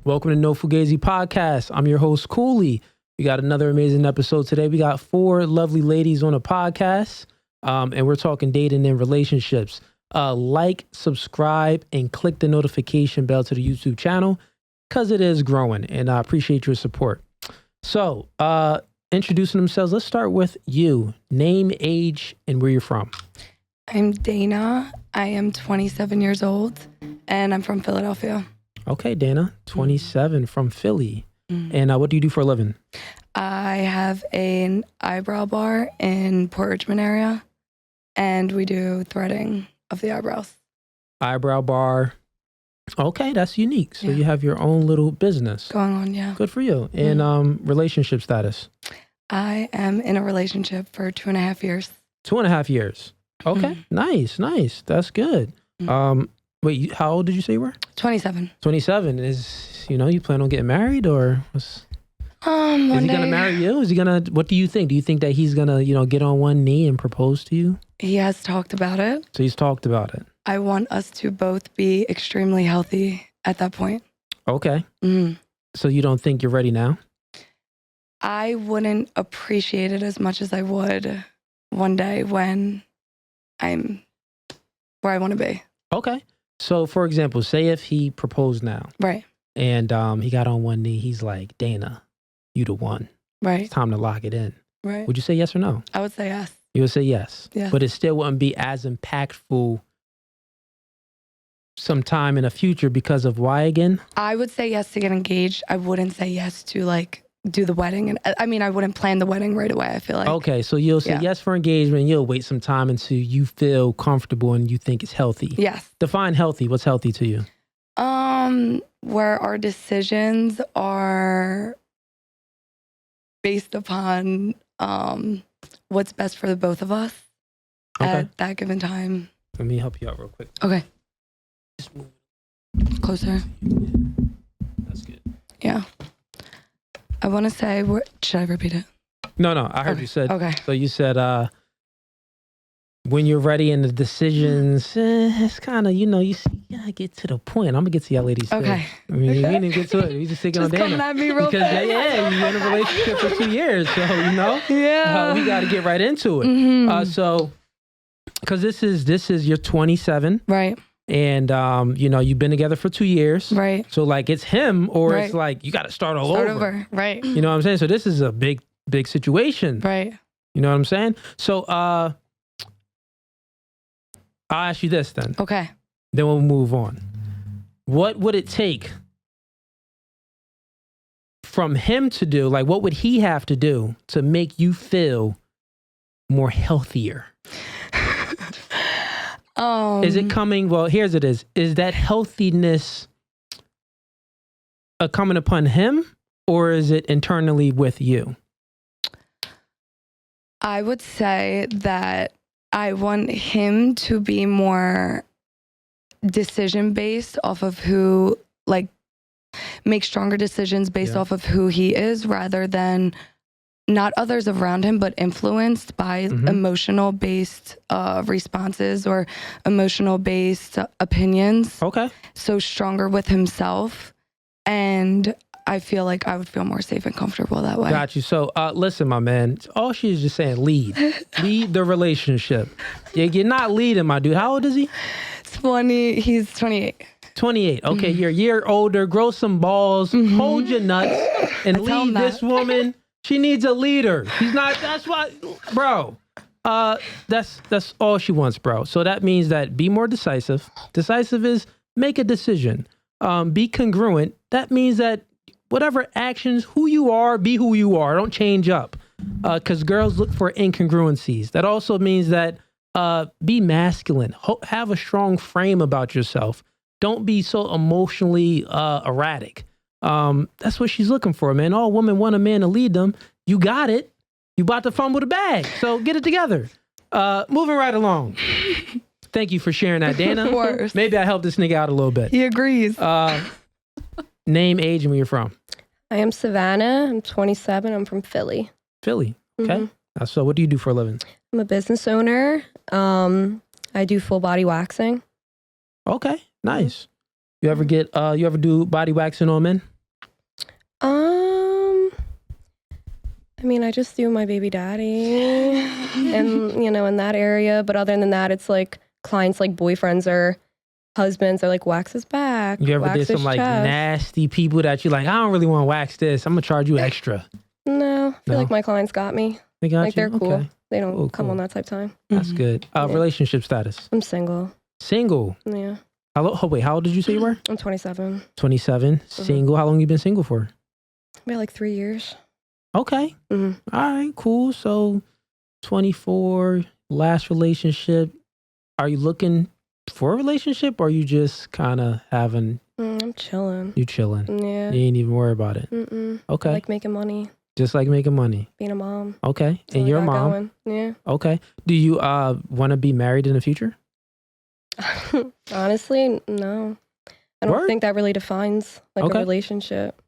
Welcome to No Fugazee Podcast. I'm your host, Cooley. We got another amazing episode today. We got 4 lovely ladies on a podcast, and we're talking dating and relationships. Like, subscribe, and click the notification bell to the YouTube channel because it is growing, and I appreciate your support. So, introducing themselves, let's start with you. Name, age, and where you're from. I'm Dana. I am 27 years old, and I'm from Philadelphia. Okay, Dana, 27 from Philly. And what do you do for a living? I have an eyebrow bar in Port Richmond area, and we do threading of the eyebrows. Eyebrow bar. Okay, that's unique. So you have your own little business going on, yeah. Good for you. And relationship status? I am in a relationship for 2.5 years. 2.5 years. Okay, nice. That's good. Wait, how old did you say you were? 27. 27 is, you plan on getting married or is he going to marry you? What do you think? Do you think that he's going to, get on one knee and propose to you? He has talked about it. So he's talked about it. I want us to both be extremely healthy at that point. Okay. So you don't think you're ready now? I wouldn't appreciate it as much as I would one day when I'm where I want to be. Okay. So, for example, say if he proposed now. Right. And he got on one knee. He's like, Dana, you the one. Right. It's time to lock it in. Right. Would you say yes or no? I would say yes. You would say yes. Yeah. But it still wouldn't be as impactful sometime in the future because of why again? I would say yes to get engaged. I wouldn't say yes to do the wedding. And I wouldn't plan the wedding right away, I feel like. Okay, so you'll say yes for engagement. You'll wait some time until you feel comfortable and you think it's healthy. Yes. Define healthy. What's healthy to you? Where our decisions are based upon what's best for the both of us at that given time. Let me help you out real quick. Okay. Just move closer. That's good. Yeah. I want to say, should I repeat it? No, I heard you said. Okay. So you said when you're ready and the decisions, it's kind of, you gotta get to the point. I'm gonna get to y'all ladies. Okay. I mean, we didn't get to it. We just thinking on Dana. Coming at me real because fast. you're in a relationship for 2 years, so Yeah. we got to get right into it. So, because this is you're 27, right? And you've been together for 2 years, right? So it's him, or it's like you got to start over, right? You know what I'm saying? So this is a big situation, right? You know what I'm saying? So I'll ask you this then. Okay. Then we'll move on. What would it take from him to do? Like, what would he have to do to make you feel more healthier? Is it coming? Well, here's it is. Is that healthiness coming upon him, or is it internally with you? I would say that I want him to be more decision-based off of who, make stronger decisions based off of who he is rather than not others around him, but influenced by emotional-based responses or emotional-based opinions. Okay. So stronger with himself. And I feel like I would feel more safe and comfortable that way. Got you. So listen, my man, all she's just saying, lead the relationship. You're not leading, my dude. How old is he? He's 28. 28. Okay, you're a year older. Grow some balls. Hold your nuts and lead this woman. She needs a leader. He's not. That's why, bro. That's all she wants, bro. So that means that be more decisive. Decisive is make a decision. Be congruent. That means that whatever actions, who you are, be who you are. Don't change up. Because girls look for incongruencies. That also means that be masculine. Have a strong frame about yourself. Don't be so emotionally erratic. That's what she's looking for, man. All women want a man to lead them. You got it. You about to fumble the bag. So get it together. Moving right along. Thank you for sharing that, Dana. Of course. Maybe I helped this nigga out a little bit. He agrees. Name, age, and where you're from. I am Savannah. I'm 27. I'm from Philly. Philly. Okay. So what do you do for a living? I'm a business owner. I do full body waxing. Okay. Nice. You ever do body waxing on men? I mean, I just do my baby daddy and, in that area. But other than that, it's like clients, like boyfriends or husbands are like, wax his back. You ever wax did some his like chest. nasty people that you like, I don't really want to wax this. I'm going to charge you extra. No, I feel like my clients got me. They got Like, you? they're cool. Okay. They don't Cool, come cool. on that type of time. That's good. Relationship status? I'm single. Single? Yeah. Wait, how old did you say you were? I'm 27. 27. Single. How long you been single for? Maybe like 3 years. Okay. Mm-hmm. All right, cool. So 24, last relationship. Are you looking for a relationship or are you just kind of having... I'm chilling. You chilling. Yeah. You ain't even worry about it. Mm-mm. Okay. I like making money. Just like making money. Being a mom. Okay. That's all And I you're a got mom. going. Yeah. Okay. Do you want to be married in the future? Honestly, no. I don't think that really defines like a relationship.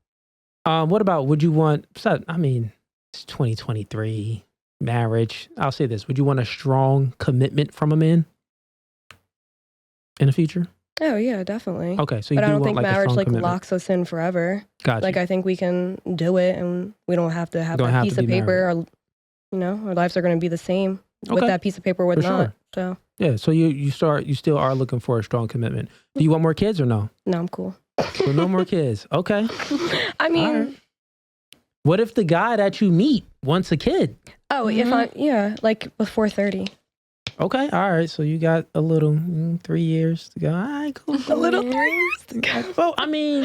What about, would you want, I mean, it's 2023, marriage. I'll say this. Would you want a strong commitment from a man in the future? Oh yeah, definitely. Okay. So you but do I don't want think like a marriage strong like commitment. locks us in forever. Gotcha. Like I think we can do it and we don't have to have Don't that have piece to of be paper or, our lives are going to be the same with that piece of paper or For not. sure. So Yeah. So you still are looking for a strong commitment. Do you want more kids or no? no, I'm cool. So no more kids. Okay. I mean, All right. What if the guy that you meet wants a kid? if I'm, like before 30. Okay. All right. So you got a little 3 years to go. All right, cool. A little 3 years to go. Well, I mean,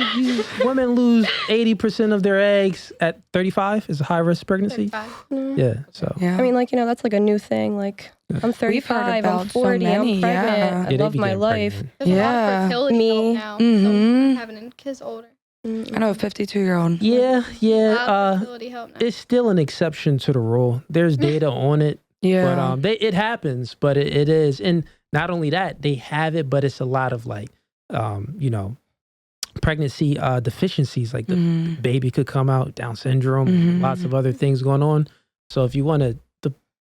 women lose 80% of their eggs at 35 is a high risk pregnancy. 35. Yeah. So Yeah. I mean, like, that's like a new thing. Like, I'm 35, I'm about so 40, many, I'm pregnant. yeah. I they love be my getting life. pregnant. There's a lot Yeah. of fertility Me. help now. Mhm. So having kids older. I know a 52-year-old. Yeah. A Yeah. lot of fertility help now. It's still an exception to the rule. There's data on it. Yeah. But it happens, but it is. And not only that, they have it, but it's a lot of like, pregnancy deficiencies. Like the baby could come out, Down syndrome, lots of other things going on. So if you want to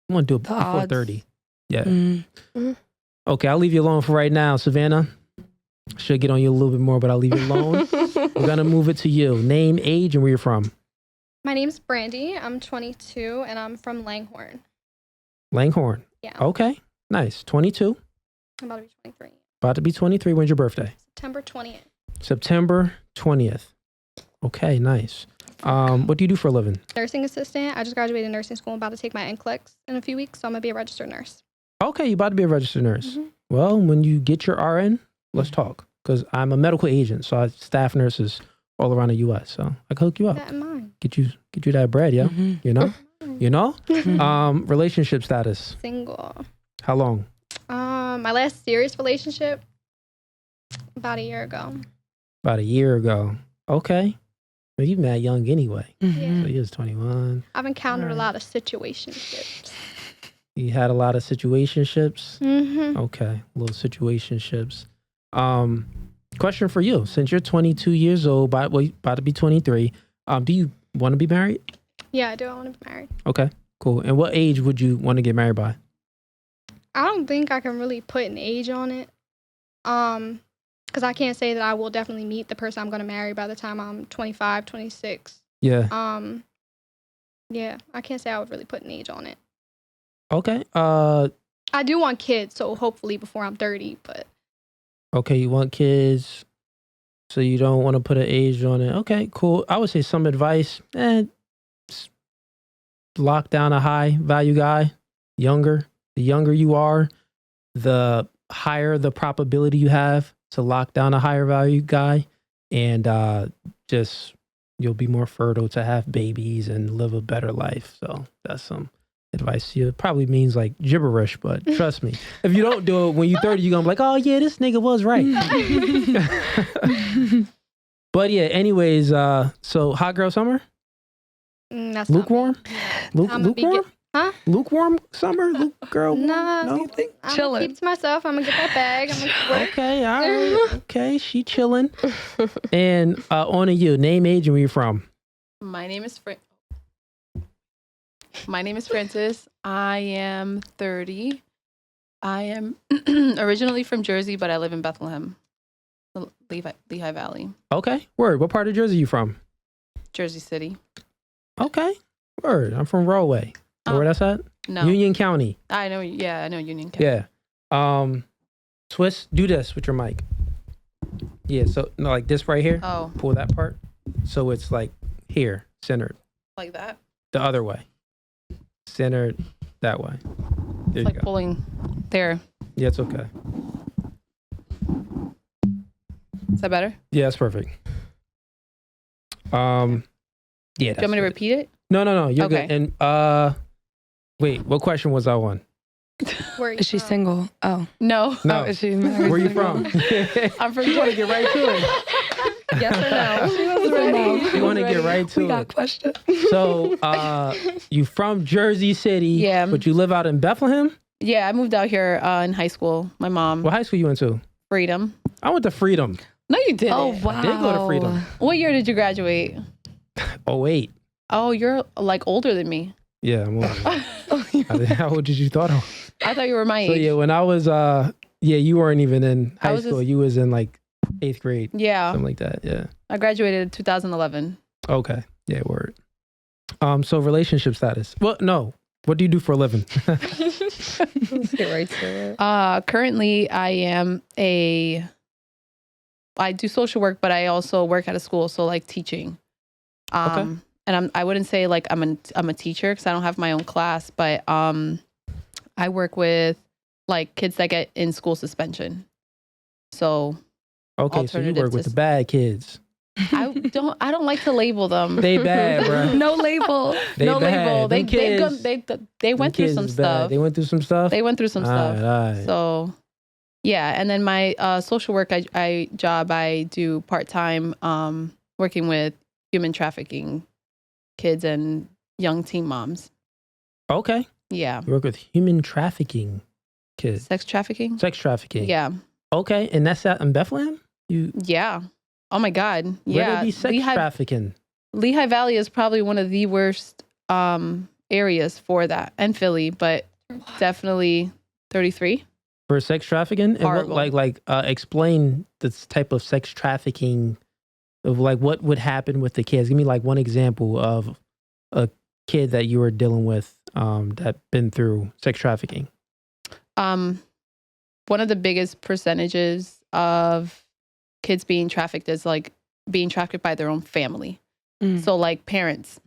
do it before odds. 30. Yeah. Mm-hmm. Okay, I'll leave you alone for right now, Savannah. Should get on you a little bit more, but I'll leave you alone. We're going to move it to you. Name, age, and where you're from. My name's Brandi. I'm 22 and I'm from Langhorne. Langhorne. Yeah. Okay, nice. 22. I'm about to be 23. About to be 23. When's your birthday? September 20th. September 20th. Okay, nice. What do you do for a living? Nursing assistant. I just graduated nursing school. I'm about to take my NCLEX in a few weeks, so I'm going to be a registered nurse. Okay, you're about to be a registered nurse. Mm-hmm. Well, when you get your RN, let's talk. Because I'm a medical agent, so I staff nurses all around the U.S. So I can hook you up. That in mind. Get you that bread, yeah? You know? Relationship status. Single. How long? My last serious relationship, about a year ago. About a year ago. Okay. Well, you mad young anyway. Yeah. So you was 21. I've encountered a lot of situationships. You had a lot of situationships. Mm-hmm. Okay, little situationships. Question for you: since you're 22 years old, about to be 23, do you want to be married? Yeah, I do. I want to be married. Okay, cool. And what age would you want to get married by? I don't think I can really put an age on it. Because I can't say that I will definitely meet the person I'm going to marry by the time I'm 25, 26. Yeah. Yeah, I can't say I would really put an age on it. Okay. I do want kids, so hopefully before I'm 30, but... Okay, you want kids, so you don't want to put an age on it. Okay, cool. I would say some advice. Lock down a high value guy, younger. The younger you are, the higher the probability you have to lock down a higher value guy. And just, you'll be more fertile to have babies and live a better life. So that's some advice to you. It probably means like gibberish, but trust me, if you don't do it when you're 30, you're gonna be like, oh yeah, this nigga was right. But yeah, anyways, so hot girl summer? That's Lukewarm? Lukewarm? Huh? Lukewarm summer? Girl? No. No? I'm going to keep it to myself. I'm going to get that bag. I'm going to work. Okay, all right. Okay, she chilling. And on to you. Name, age, and where you from? My name is Frances. I am 30. I am originally from Jersey, but I live in Bethlehem, the Lehigh Valley. Okay, word. What part of Jersey you from? Jersey City. Okay. Word. I'm from Rollway. Know where that's at? No. Union County. I know. Yeah, I know Union County. Yeah. Twist. Do this with your mic. Yeah. So no, like this right here. Oh, Pull that part. So it's like here, centered. like that. The other way. Centered that way. There It's you like go. pulling there. Yeah, it's okay. Is that better? Yeah, that's perfect. Yeah. Do you want me to repeat it? No. You're Okay. good. And wait, what question was I on? Where are you Is she from? single? Oh. No. No. Oh, is she married? Where you from? I'm from You want to get right to it. Yes or no? You want to get right to We it. got questions. So, you from Jersey City? Yeah. But you live out in Bethlehem? Yeah, I moved out here in high school. My mom. What high school you went to? Freedom. I went to Freedom. No, you didn't. Oh, wow. I did go to Freedom. What year did you graduate? 08. Oh, you're like older than me. Yeah, I'm older. How old did you thought I was? I thought you were my So age. yeah, when I was you weren't even in high was school. just- You was in like 8th grade, Yeah, something like that. Yeah. I graduated in 2011. Okay. Yeah, word. So relationship status. Well, no. What do you do for a living? Let's get right to it. Currently, I do social work, but I also work at a school, so like teaching. Okay. And I wouldn't say like I'm a teacher because I don't have my own class, but I work with like kids that get in school suspension. So Okay, so you Alternative work with to- the bad kids. I don't like to label them. They bad, bro. No label. They no bad. label. Them kids, They went through kids some is bad. stuff. They went through some stuff. They went through some stuff. All right. So, yeah. And then my social work I do part-time working with human trafficking kids and young teen moms. Okay. Yeah. You work with human trafficking kids. Sex trafficking? Sex trafficking. Yeah. Okay. And that's out in Bethlehem? Yeah. Oh my God. Where Yeah. they be sex trafficking? Lehigh Valley is probably one of the worst areas for that, and Philly, but definitely 33. For sex trafficking? And what, Horrible. explain this type of sex trafficking of like what would happen with the kids. Give me like one example of a kid that you were dealing with that been through sex trafficking. One of the biggest percentages of kids being trafficked is like being trafficked by their own family. So like parents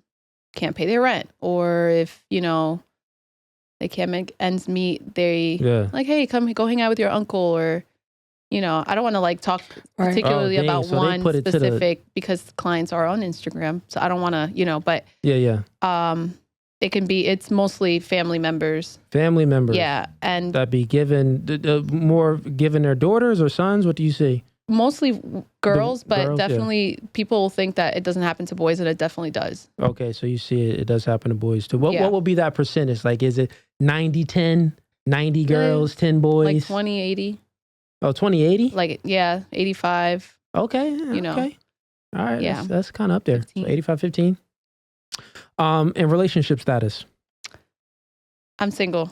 can't pay their rent, or if, they can't make ends meet, they like, hey, go hang out with your uncle, or, I don't want to like talk Right. particularly Oh, dang. about So they one put it to the- specific because clients are on Instagram. So I don't want to, but Yeah. it's mostly family members. Family members. Yeah. And That be given more given their daughters or sons. What do you see? mostly girls, but girls, yeah. definitely people think that it doesn't happen to boys, and it definitely does. Okay, so you see it does happen to boys too. What Yeah. what will be that percentage? Like, is it 90-10, 90 girls, 10 boys? Like 20-80, Oh, 20-80? like 85. Okay. Yeah, okay. All right. Yeah. That's kind of up there. 15. 85-15. And relationship status. I'm single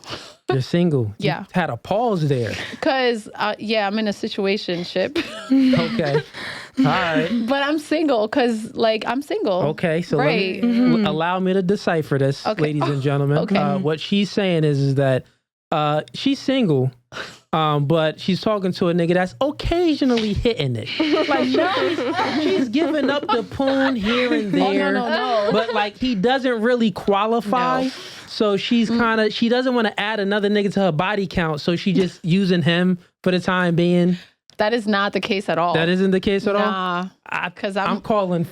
You're single. Yeah. You had a pause there. because I'm in a situationship, Okay. All right. but I'm single because I'm single. Okay. So Right. let me, allow me to decipher this, Okay. ladies and gentlemen. Okay. What she's saying is that she's single, but she's talking to a nigga that's occasionally hitting it. Like she's giving up the poon here and there. No. But like he doesn't really qualify. No. So she's she doesn't want to add another nigga to her body count. So she just using him for the time being. That is not the case at all. That isn't the case at all. Nah, because I'm calling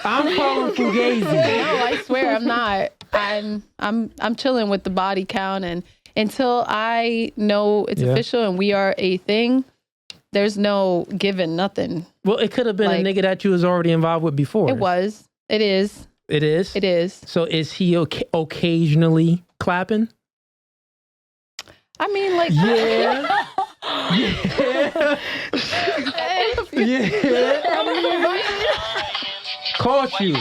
I'm calling Fugazee. No, I swear I'm not. I'm chilling with the body count, and until I know it's official and we are a thing, there's no giving nothing. Well, it could have been a nigga that you was already involved with before. It was. It is. It is? It is. So is he occasionally clapping? I mean, like, Yeah. Yeah. Caught you.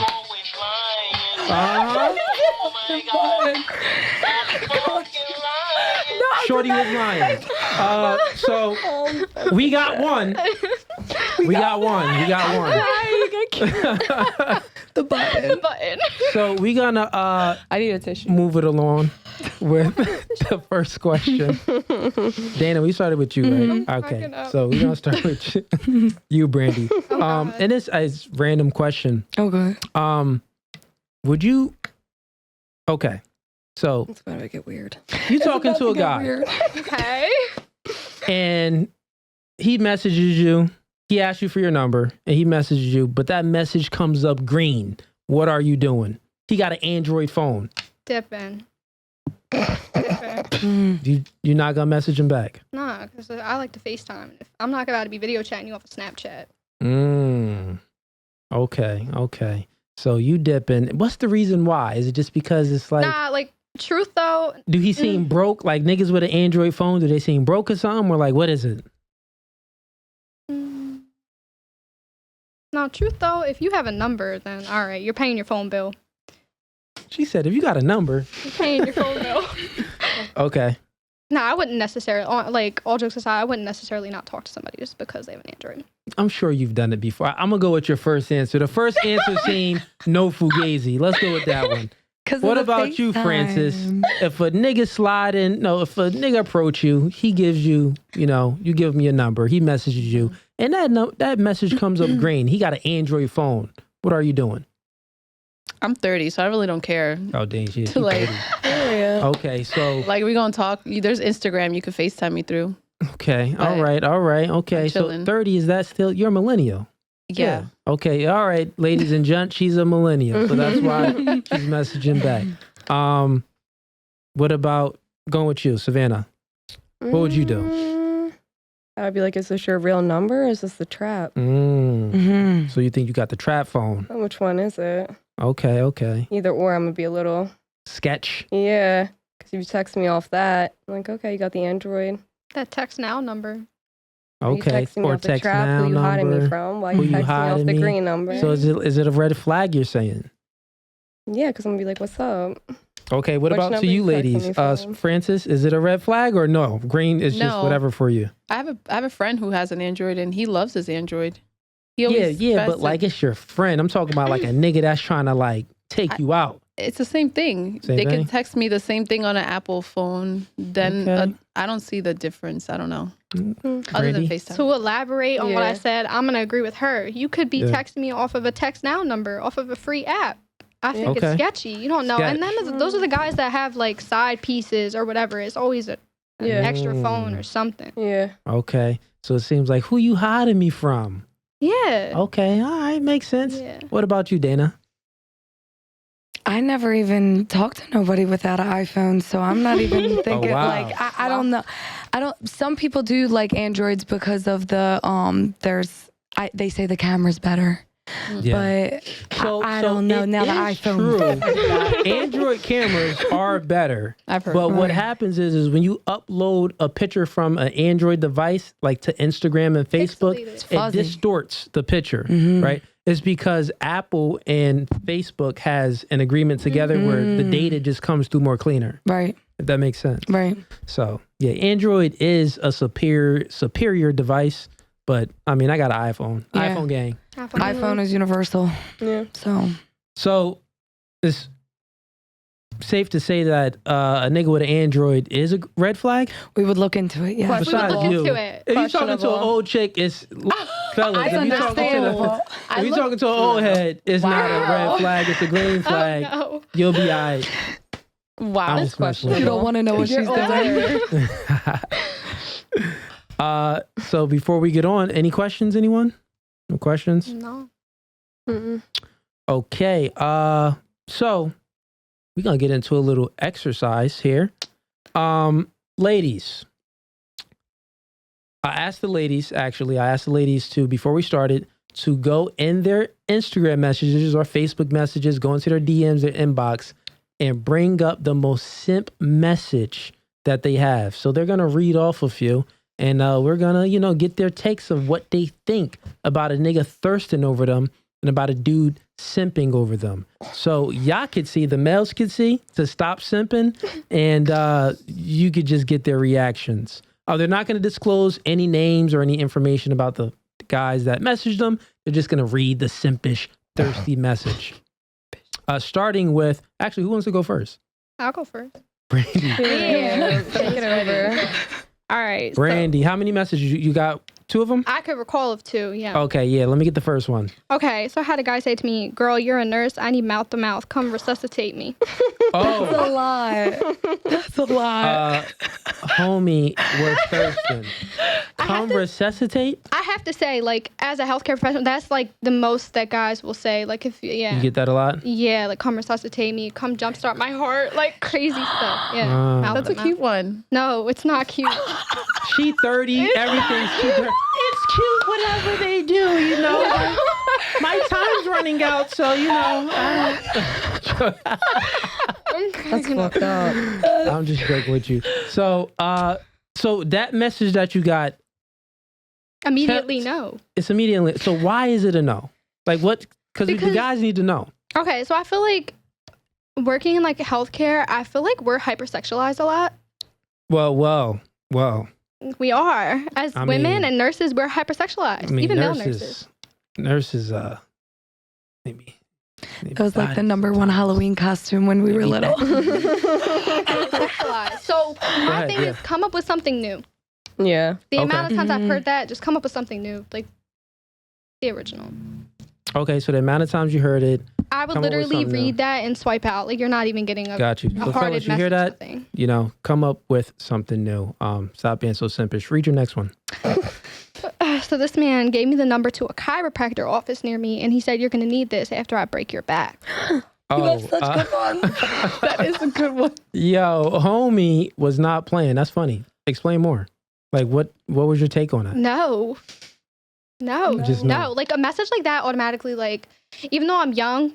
Shorty was lying. So we got one. We got one. The button. Button. So we gonna I need a tissue. move it along with the first question. Dana, we started with you, right? Okay, cracking up. so we're gonna start with you, Brandi. God. And it's a random question. Okay. Would you? Okay, so It's gonna make it weird. you talking to a guy, Okay. and he messages you. He asks you for your number, and he messages you, but that message comes up green. What are you doing? He got an Android phone. Dipping. Dipping. You're not gonna message him back. Nah, because I like to FaceTime. I'm not about to be video chatting you off of Snapchat. Okay. So you dipping. What's the reason why? Is it just because it's like, Nah, like, truth though, do he seem broke? Like niggas with an Android phone, do they seem broke or something? Or like, what is it? no, truth though, if you have a number, then all right, you're paying your phone bill. She said, if you got a number. You're paying your phone bill. Okay. No, I wouldn't necessarily, like, all jokes aside, I wouldn't necessarily not talk to somebody just because they have an Android. I'm sure you've done it before. I'm going to go with your first answer. The first answer seemed no Fugazi. Let's go with that one. What about you, Francis? If a nigga if a nigga approach you, he gives you, you give him your number, he messages you, and that message comes up green. He got an Android phone. What are you doing? I'm 30, so I really don't care. Oh, dang, she's To like, Okay, so. like we gonna talk. There's Instagram you can FaceTime me through. Okay, But all right. Okay, I'm so chilling. 30, is that still, you're a millennial? Yeah. Okay, all right, ladies and gents, she's a millennial, so that's why she's messaging back. What about going with you, Savannah? What would you do? I'd be like, is this your real number or is this the trap? So you think you got the trap phone? Which one is it? Okay. Either or, I'm gonna be a little, Sketch. yeah. Because if you text me off that, I'm like, okay, you got the Android. That text now number. You Okay, texting me or off the text trap, now who you hiding me number. from? Why Who you you texting me off hiding the me? green number? So is it a red flag you're saying? Yeah, because I'm gonna be like, what's up? Okay, what Which about to number you you texting ladies? me from? Francis, is it a red flag or no? Green is just No. whatever for you. I have a friend who has an Android and he loves his Android. He always Yeah, tries but to- like it's your friend. I'm talking about like a nigga that's trying to like take you out. it's the same thing. Same They thing? can text me the same thing on an Apple phone. Then Okay. I don't see the difference. I don't know. Other Brandi? than FaceTime. To elaborate on what I Yeah. said, I'm going to agree with her. You could be Yeah. texting me off of a text now number, off of a free app. I think Okay. it's sketchy. You don't know. And then those are the guys that have like side pieces or whatever. It's always an Yeah. extra phone or something. Yeah. Okay, so it seems like who you hiding me from? Yeah. Okay, all right, makes sense. Yeah. What about you, Dana? I never even talked to nobody without an iPhone, so I'm not even thinking wow. like I don't know. Some people do like Androids because of the they say the camera's better. But I don't know. it Now the is iPhone. True. Android cameras are better. I've heard. But what Right. happens is when you upload a picture from an Android device, like to Instagram and Facebook, Pixelated. it fuzzy. distorts the picture, Mhm. right? It's because Apple and Facebook has an agreement together where the data just comes through more cleaner. Right. If that makes sense. Right. So yeah, Android is a superior device. But I mean, I got an iPhone. Yeah. iPhone gang. iPhone is universal. Yeah. So it's safe to say that a nigga with an Android is a red flag. We would look into it. Yeah. We would Besides look you, into it. if you're talking to an Questionable. old chick, it's fellas. I If you're talking understand. to an old head, it's not a red flag. It's a green flag. Oh, no. You'll be alright. Wow. I'm That's just messing with You don't want to know what she's doing. So before we get on, any questions? Anyone? No questions? No. Mm-mm. Okay. So we're gonna get into a little exercise here. Ladies. I asked the ladies to, before we started, to go in their Instagram messages or Facebook messages, go into their DMs, their inbox, and bring up the most simp message that they have. So they're gonna read off a few. And we're gonna, get their takes of what they think about a nigga thirsting over them and about a dude simping over them. So y'all could see, the males could see to stop simping, and you could just get their reactions. They're not gonna disclose any names or any information about the guys that messaged them. They're just going to read the simpish, thirsty message. Starting with, actually, who wants to go first? I'll go first. Brandi. Yeah, take it over. All right. Brandi, how many messages? You got 2 of them? I could recall of 2, yeah. Okay, yeah, let me get the first one. Okay, so I had a guy say to me, girl, you're a nurse. I need mouth to mouth. Come resuscitate me. That's a Oh, lot. That's a lot. homie, we're thirsting. Come resuscitate? I have to say, like, as a healthcare professional, that's like the most that guys will say. Like, if, yeah. You get that a lot? Yeah, like, come resuscitate me. Come jumpstart my heart. Like, crazy stuff. Yeah. mouth That's to a mouth. cute one. No, it's not cute. She 30, everything's cute. It's cute, whatever they do, you know. My time's running out, so, you know. That's fucked up. I'm just joking with you. So, so that message that you got, Immediately, no. it's immediately. So why is it a no? Like what? Because the guys need to know. Okay, so I feel like working in like healthcare, I feel like we're hypersexualized a lot. Well. We are. As I women mean- and nurses, we're hypersexualized. I mean, Even male nurses. Nurses, maybe. It was like the #1 Halloween costume when we were little. Hypersexualized. So my ahead, thing yeah. is come up with something new. Yeah. The Okay. amount of times I've Mhm. heard that, just come up with something new. Like the original. Okay, so the amount of times you heard it, I would Come up with literally something new. read that and swipe out. Like you're not even getting a got you. So hearted fellas, you message. hear that? Something. You know, come up with something new. Stop being so simpish. Read your next one. So this man gave me the number to a chiropractor office near me, and he said, "You're going to need this after I break your back." Oh, That's such a good one. That is a good one. yo, homie was not playing. That's funny. Explain more. Like, what was your take on it? No. Just no. Like a message like that automatically, like, even though I'm young,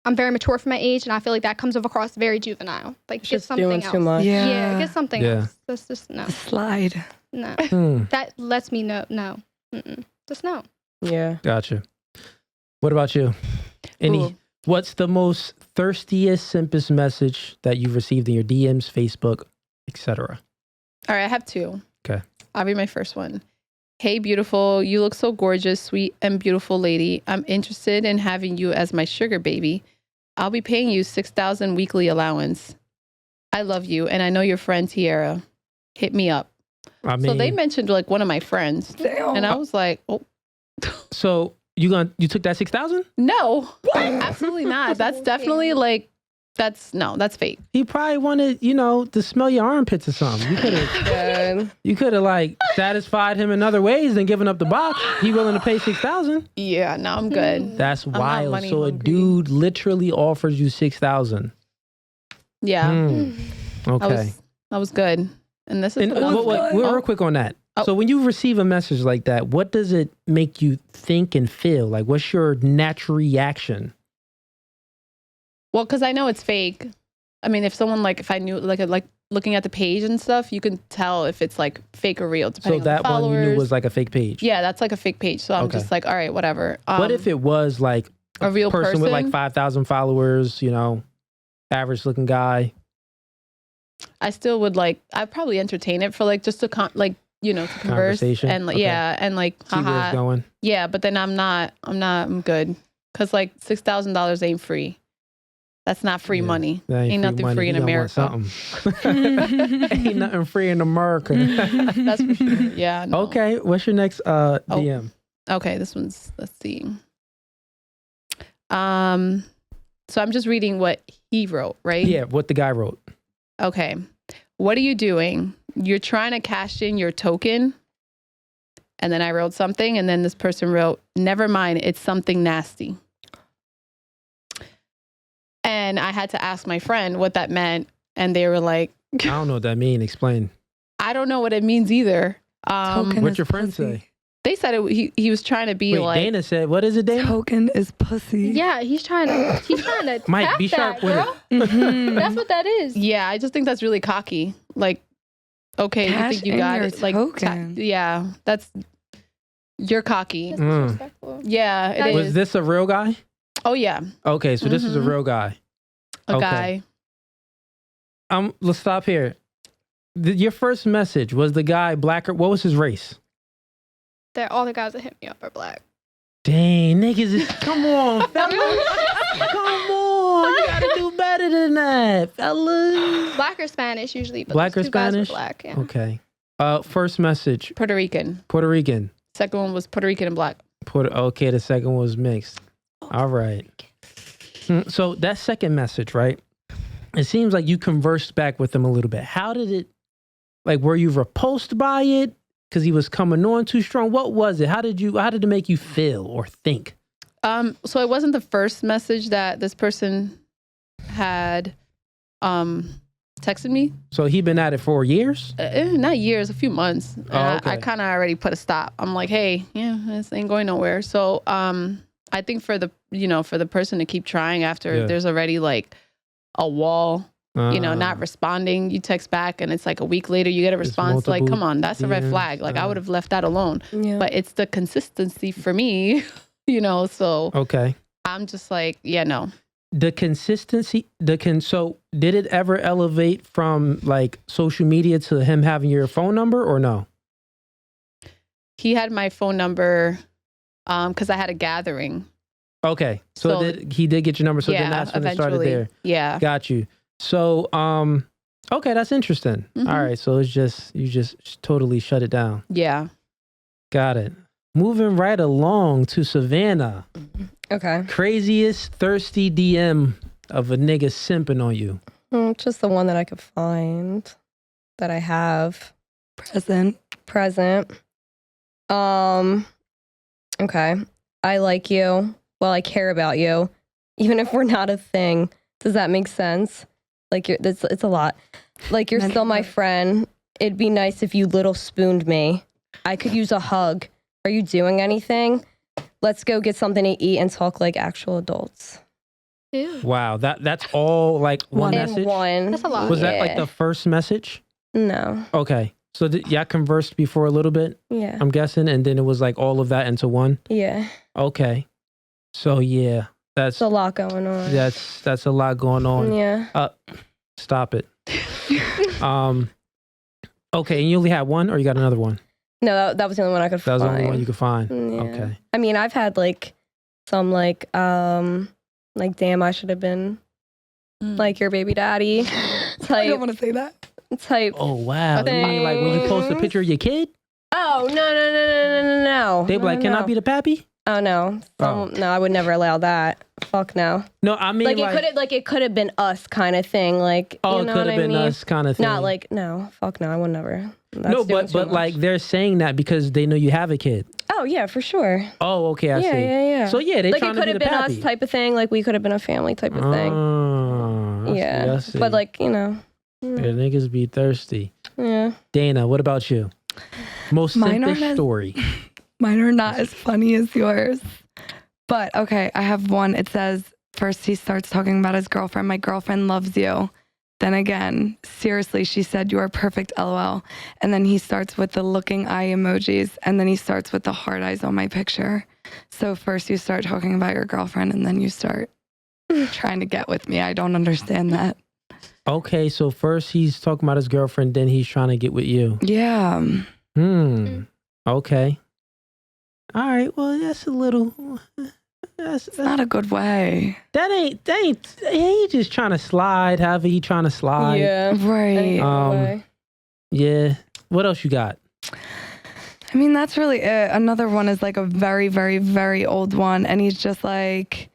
I'm very mature for my age, and I feel like that comes across very juvenile. Like, It's get just something doing else. too much. Yeah, get something Yeah. else. That's just no. Slide. No. Hmm, That lets me know. No. Mm-mm. Just no. Yeah. gotcha. What about you? Ooh. What's the most thirstiest, simpest message that you've received in your DMs, Facebook, etc.? All right, I have 2. Okay. I'll read my first one. Hey, beautiful. You look so gorgeous, sweet, and beautiful lady. I'm interested in having you as my sugar baby. I'll be paying you $6,000 weekly allowance. I love you, and I know your friend Tiara. Hit me up. I mean, So they mentioned like one of my friends, Damn. and I was like, oh, so you took that 6,000? no, absolutely not. That's definitely like, that's fake. He probably wanted, to smell your armpits or something. You could have like satisfied him in other ways than giving up the box. He willing to pay 6,000. Yeah, no, I'm good. That's not wild. money So a hungry. dude literally offers you 6,000. Yeah, Okay. I was good. And this is And what I was like, real quick on that. Oh. So when you receive a message like that, what does it make you think and feel? Like, what's your natural reaction? well, because I know it's fake. I mean, if I knew, like looking at the page and stuff, you can tell if it's like fake or real, So depending on that the followers. one you knew was like a fake page. Yeah, that's like a fake page. So I'm Okay. just like, all right, whatever. What if it was like a real person with like 5,000 followers, average looking guy? I still would I'd probably entertain it for like just to to converse Conversation, and okay. and like See where it's haha. going. Yeah, but then I'm good. Cause like $6,000 ain't free. That's not free Yeah, money. That Ain't nothing money. free in He gonna want America. something. Ain't nothing free in America. That's for sure. Yeah. No. Okay, what's your next DM? Okay, this one's, let's see. So I'm just reading what he wrote, right? Yeah, what the guy wrote. Okay. What are you doing? You're trying to cash in your token? And then I wrote something, and then this person wrote, never mind, it's something nasty. And I had to ask my friend what that meant, and they were like, I don't know what that means. Explain. I don't know what it means either. Token What's is your friend pussy. say? They said he was trying to be Wait, like, Dana said, what is it, Dana? Token is pussy. Yeah, he's trying to Mike, tap be sharp that, with girl. it. Mhm. That's what that is. yeah, I just think that's really cocky. Like, okay, Cash you think you in got your it? Like, token. yeah, you're cocky. That's Mm. disrespectful. Yeah, it Was is. this a real guy? Oh yeah, Okay, so this is a Mhm. real guy. a Okay. guy. Let's stop here. Your first message, was the guy black or what was his race? That all the guys that hit me up are black. Dang, niggas is, come on, fellas. Come on. You gotta do better than that, fellas. Black or Spanish usually, but Black or those two guys were Spanish? black. Yeah. Okay. First message, Puerto Rican. Puerto Rican. Second one was Puerto Rican and black. Okay, the second one was mixed. All right. So that second message, right? It seems like you conversed back with him a little bit. How did it, like, were you repulsed by it? Because he was coming on too strong? What was it? How did it make you feel or think? So it wasn't the first message that this person had texted me. So he been at it for years? Not years, a few months. And okay. I kind of already put a stop. I'm like, hey, this ain't going nowhere. So I think for the person to keep trying after there's already like a wall, not responding. You text back and it's like a week later you get a response. Like, come on, that's a red flag. Like I would have left that alone. Yeah. But it's the consistency for me, so okay. I'm just like, yeah, no. The consistency, so did it ever elevate from like social media to him having your phone number or no? He had my phone number because I had a gathering. Okay. So he did get your number. So then that's when it started there. Yeah. Got you. So, okay, that's interesting. Mm-hmm. All right. So you just totally shut it down. Yeah. Got it. Moving right along to Savannah. Okay. Craziest thirsty DM of a nigga simping on you. Just the one that I could find that I have. Present. Okay. I like you. Well, I care about you. Even if we're not a thing. Does that make sense? Like, it's a lot. Like, you're still my friend. It'd be nice if you little spooned me. I could use a hug. Are you doing anything? Let's go get something to eat and talk like actual adults. Ew. Wow. That's all like one message? One. That's a lot. Was that like the first message? No. Okay. So y'all conversed before a little bit? Yeah. I'm guessing. And then it was like all of that into one? Yeah. Okay. So yeah. That's a lot going on. That's a lot going on. Yeah. Stop it. Okay, and you only had one or you got another one? No, that was the only one I could find. That was the only one you could find. Yeah. Okay. I mean, I've had like some like damn, I should have been like your baby daddy type. I don't want to say that. Type. Oh wow. You mean like when you post a picture of your kid? Oh no. They be like, can I be the pappy? Oh no. No, I would never allow that. Fuck no. No, I mean it could have been us kind of thing. Like, it you know could have been mean? Us kind of thing. Not like no. Fuck no. I would never. No, but like they're saying that because they know you have a kid. Oh yeah, for sure. Oh, okay, I see. Yeah. So yeah, they like trying to be the pappy. It could have been us type of thing. Like we could have been a family type of thing. I see. But like Yeah, niggas be thirsty. Yeah. Dana, what about you? Most simpish story. Mine are not as funny as yours. But okay, I have one. It says, first he starts talking about his girlfriend. My girlfriend loves you. Then again, seriously, she said you are perfect, LOL. And then he starts with the looking eye emojis. And then he starts with the hard eyes on my picture. So first you start talking about your girlfriend and then you start trying to get with me. I don't understand that. Okay, so first he's talking about his girlfriend, then he's trying to get with you. Yeah. Okay. All right, well, that's a little... That's not a good way. That ain't. He just trying to slide. However he trying to slide. Yeah, right. Yeah. What else you got? I mean, that's really it. Another one is like a very, very, very old one, and he's just like,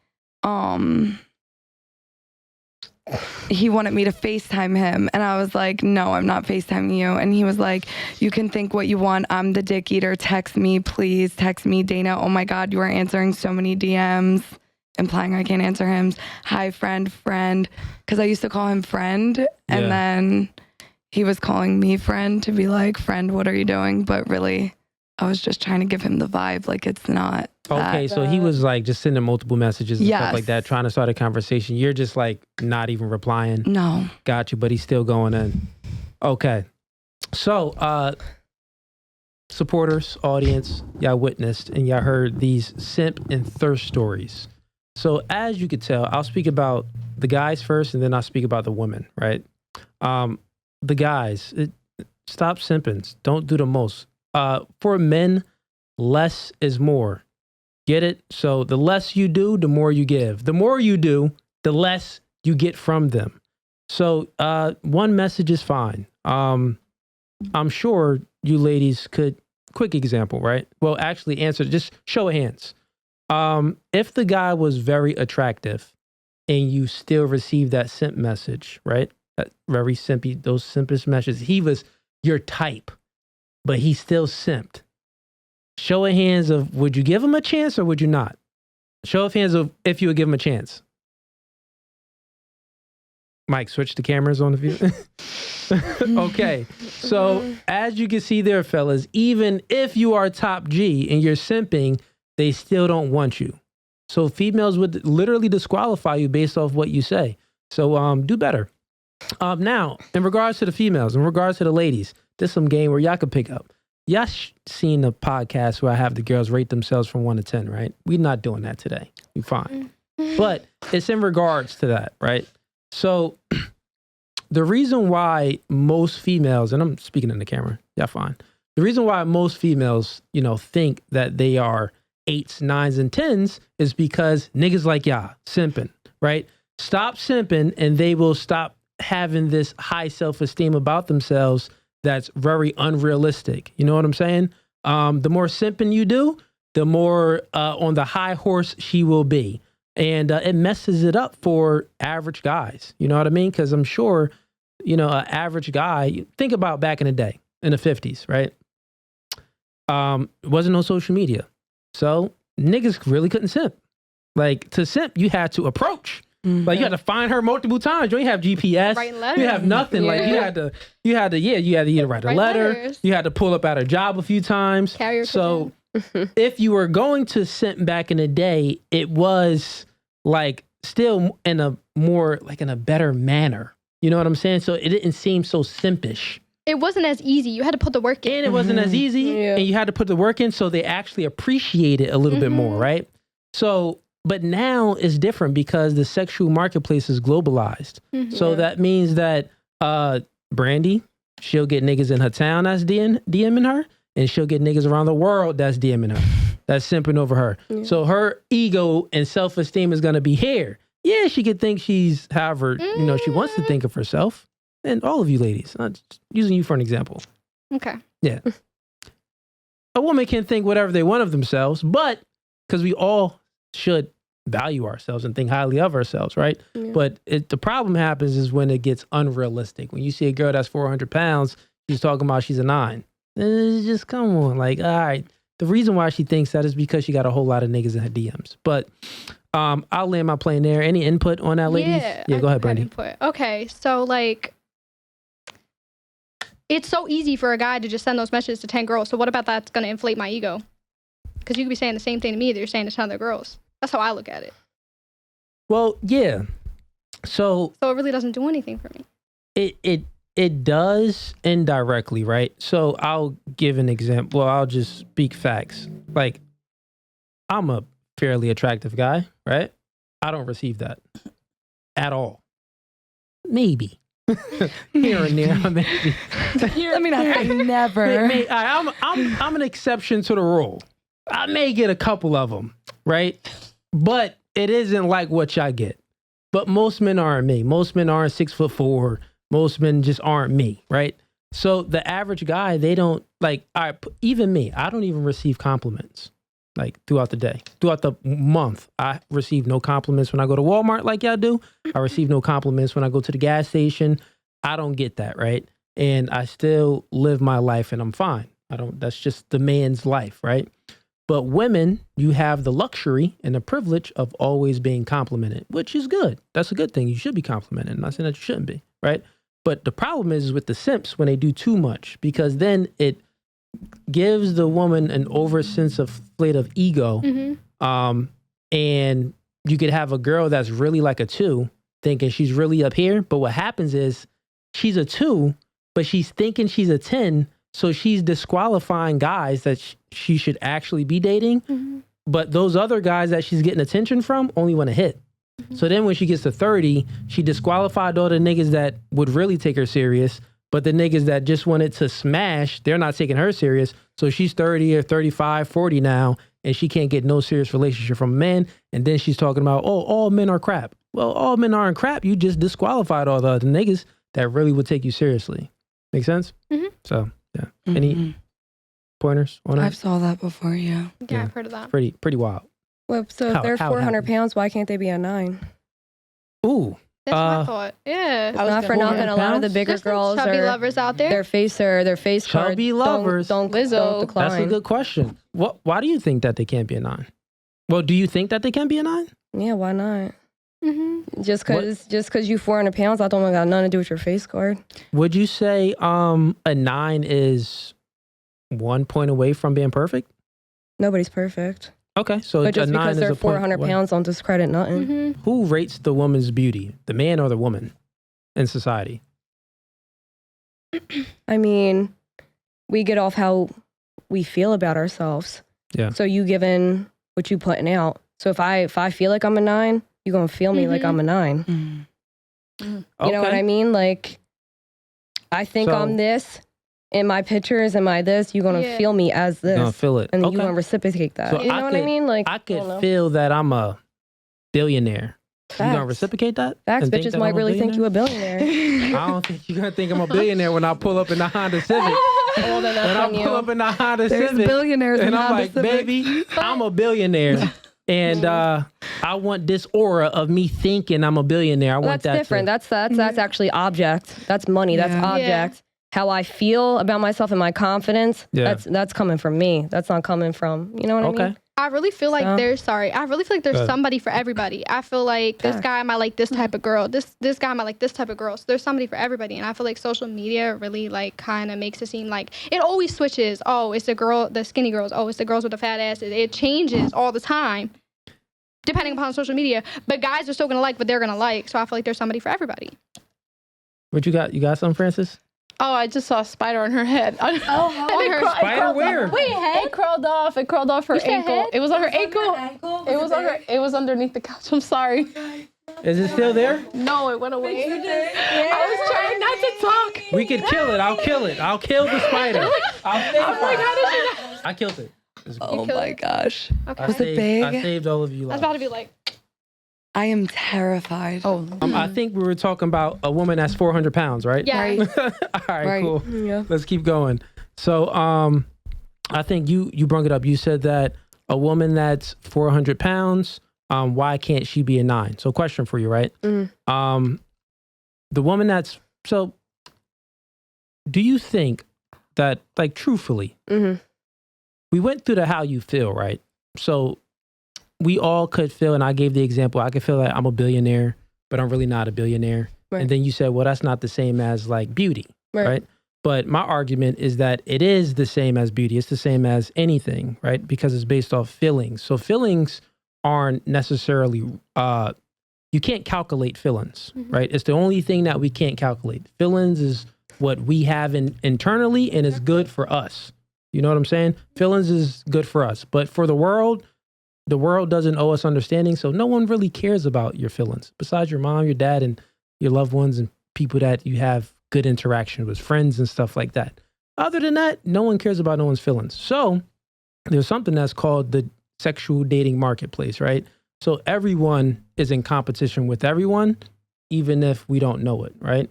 he wanted me to FaceTime him, and I was like, no, I'm not FaceTiming you. And he was like, you can think what you want. I'm the dick eater. Text me, please. Text me, Dana. Oh my God, you are answering so many DMs, implying I can't answer him. Hi, friend. Because I used to call him friend, and then he was calling me friend to be like, friend, what are you doing? But really, I was just trying to give him the vibe. Like, it's not. Okay, so he was like just sending multiple messages and stuff like that, trying to start a conversation. You're just like not even replying. No. Got you, but he's still going in. Okay. So, supporters, audience, y'all witnessed and y'all heard these simp and thirst stories. So as you could tell, I'll speak about the guys first and then I'll speak about the women, right? The guys, stop simping. Don't do the most. For men, less is more. Get it? So the less you do, the more you give. The more you do, the less you get from them. So one message is fine. I'm sure you ladies could, quick example, right? Well, actually answer, just show of hands. If the guy was very attractive and you still receive that simp message, right? That very simpy, those simplest messages, he was your type, but he still simped. Show of hands of, would you give him a chance or would you not? Show of hands of if you would give him a chance. Mike, switch the cameras on the view. Okay. So as you can see there, fellas, even if you are top G and you're simping, they still don't want you. So females would literally disqualify you based off what you say. So do better. Now, in regards to the females, in regards to the ladies, there's some game where y'all could pick up. Y'all seen the podcast where I have the girls rate themselves from 1 to 10, right? We're not doing that today. You fine. But it's in regards to that, right? So the reason why most females, and I'm speaking in the camera, y'all fine. The reason why most females, think that they are 8s, 9s, and 10s is because niggas like y'all simping, right? Stop simping and they will stop having this high self-esteem about themselves that's very unrealistic. You know what I'm saying? The more simping you do, the more on the high horse she will be. And it messes it up for average guys. You know what I mean? Because I'm sure, an average guy, think about back in the day, in the 50s, right? It wasn't no social media. So niggas really couldn't simp. Like, to simp, you had to approach. Mm-hmm. Like, you had to find her multiple times. You didn't have GPS. Writing letters. You have nothing. Like, you had to either write a letter. Letters. You had to pull up at her job a few times. Carrier so if you were going to simp back in the day, it was like still in a more, like in a better manner. You know what I'm saying? So it didn't seem so simpish. It wasn't as easy. You had to put the work in. And it wasn't as easy. And you had to put the work in, so they actually appreciate it a little bit more, right? So, but now it's different because the sexual marketplace is globalized. So that means that Brandi, she'll get niggas in her town that's DMing her, and she'll get niggas around the world that's DMing her, that's simping over her. So her ego and self-esteem is going to be here. Yeah, she could think she's, however, she wants to think of herself. And all of you ladies, I'm using you for an example. Okay. Yeah. A woman can think whatever they want of themselves, but because we all should value ourselves and think highly of ourselves, right? Yeah. But the problem happens is when it gets unrealistic. When you see a girl that's 400 pounds, she's talking about she's a 9. It's just, come on. Like, all right. The reason why she thinks that is because she got a whole lot of niggas in her DMs. But I'll land my plane there. Any input on that, ladies? Yeah, go ahead, Brandi. Okay, so like, it's so easy for a guy to just send those messages to 10 girls. So what about that's going to inflate my ego? Because you could be saying the same thing to me that you're saying to 10 other girls. That's how I look at it. Well, yeah. So it really doesn't do anything for me. It does indirectly, right? So I'll give an example. Well, I'll just speak facts. Like, I'm a fairly attractive guy, right? I don't receive that at all. Maybe. Here and there, maybe. Let me not say never. I'm an exception to the rule. I may get a couple of them, right? But it isn't like what y'all get. But most men aren't me. Most men aren't 6'4". Most men just aren't me, right? So the average guy, they don't like. Even me, I don't even receive compliments like throughout the day, throughout the month. I receive no compliments when I go to Walmart like y'all do. I receive no compliments when I go to the gas station. I don't get that, right? And I still live my life and I'm fine. That's just the man's life, right? But women, you have the luxury and the privilege of always being complimented, which is good. That's a good thing. You should be complimented. I'm not saying that you shouldn't be, right? But the problem is with the simps when they do too much, because then it gives the woman an overinflated of ego. And you could have a girl that's really like a 2 thinking she's really up here. But what happens is she's a 2, but she's thinking she's a 10. So she's disqualifying guys that she should actually be dating. But those other guys that she's getting attention from only want to hit. So then when she gets to 30, she disqualified all the niggas that would really take her serious. But the niggas that just wanted to smash, they're not taking her serious. So she's 30 or 35, 40 now. and she can't get no serious relationship from a man. And then she's talking about, oh, all men are crap. Well, all men aren't crap. You just disqualified all the other niggas that really would take you seriously. Make sense? Mm-hmm. So, yeah. Any pointers on that? I've saw that before, yeah. Yeah, I've heard of that. Pretty wild. Well, so if they're 400 pounds, why can't they be a 9? Ooh. That's what I thought. Yeah. Not for nothing. A lot of the bigger There's some girls chubby are lovers out there. their face card. Chubby lovers. Don't Lizzo. decline. That's a good question. Why do you think that they can't be a 9? Well, do you think that they can be a 9? Yeah, why not? Mm-hmm. Just because you 400 pounds, I don't got nothing to do with your face card. Would you say a 9 is 1 point away from being perfect? Nobody's perfect. Okay, so But just a 9 because is they're a point 400 away. pounds don't discredit nothing. Mm-hmm. Who rates the woman's beauty, the man or the woman in society? I mean, we get off how we feel about ourselves. Yeah. So you giving what you putting out. So if I feel like I'm a 9, you're gonna feel me like I'm a 9. Mm. You know what I mean? Like, I think So- I'm this. In my pictures, am I this? You're gonna feel me as this. You're gonna feel it. And then Okay. you're gonna reciprocate that. So you know I what I could- mean? Like I don't could know. feel that I'm a billionaire. You gonna Facts. reciprocate that? Facts, And think bitches that might I'm a really think you billionaire? a billionaire. I don't think you're gonna think I'm a billionaire when I pull up in the Honda Civic. Well, then When that's I on pull you. up in the Honda There's Civic, billionaires in and I'm Honda like, Civic. baby, I'm a billionaire. And I want this aura of me thinking I'm a billionaire. I Well, want that's that different. to, That's actually object. That's money. That's Yeah. object. How I feel about myself and my confidence. Yeah. That's coming from me. That's not coming from you know what I okay. mean? I really feel like So- there's Go ahead. somebody for everybody. I feel like this Yeah. guy might like this type of girl. This guy might like this type of girl. So there's somebody for everybody. And I feel like social media really like kind of makes it seem like it always switches. Oh, it's the girl, the skinny girls. Oh, it's the girls with the fat asses. It changes all the time depending upon social media. But guys are still gonna like what they're gonna like. So I feel like there's somebody for everybody. What you got? You got something, Francis? Oh, I just saw a spider on her head. On her Spider where? It crawled off. It crawled off her You said ankle. head? It was on her ankle. It was on her. It was underneath the couch. I'm sorry. Is it still there? No, it went away. I was trying not to talk. We could kill it. I'll kill it. I'll kill the spider. I'll save I'm like, how did you know? I killed it. It's good. Oh killed my it? gosh. Okay. I Was it saved, big? I saved all of you. I was lives. about to be like, I am terrified. Oh, I think we were talking about a woman that's 400 pounds, right? yeah. Right. All right, Right. cool. Yeah. Let's keep going. So, I think you brought it up. You said that a woman that's 400 pounds, why can't she be a 9? So, question for you, right? Mm. The woman that's so. Do you think that, like, truthfully, Mm-hmm. we went through the how you feel, right? So, we all could feel, and I gave the example. I could feel like I'm a billionaire, but I'm really not a billionaire. Right. And then you said, well, that's not the same as like beauty, Right. right? But my argument is that it is the same as beauty. It's the same as anything, right? Because it's based off feelings. So feelings aren't necessarily, you can't calculate feelings, right? It's the only thing that we can't calculate. Feelings is what we have internally and it's good for us. You know what I'm saying? Feelings is good for us. But for the world doesn't owe us understanding. So no one really cares about your feelings besides your mom, your dad, and your loved ones and people that you have good interaction with, friends and stuff like that. Other than that, no one cares about no one's feelings. So there's something that's called the sexual dating marketplace, right? So everyone is in competition with everyone, even if we don't know it, right?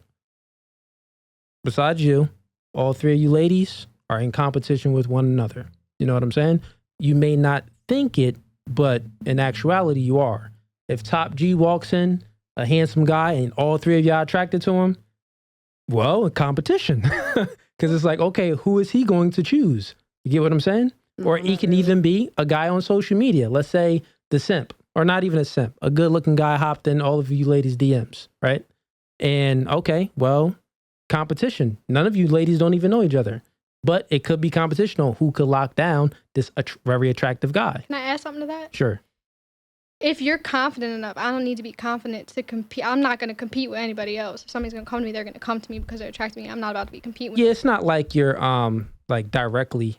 Besides you, all three of you ladies are in competition with one another. You know what I'm saying? You may not think it, but in actuality, you are. If Top G walks in, a handsome guy, and all three of y'all attracted to him, well, a competition. Because it's like, okay, who is he going to choose? You get what I'm saying? Or he can even be a guy on social media. Let's say the simp, or not even a simp, a good looking guy hopped in all of you ladies' DMs, right? And okay, well, competition. None of you ladies don't even know each other. But it could be competition on who could lock down this very attractive guy. Can I add something to that? Sure. If you're confident enough, I don't need to be confident to compete. I'm not going to compete with anybody else. If somebody's going to come to me, they're going to come to me because they're attracted to me. I'm not about to be competing with Yeah, it's not like you're like directly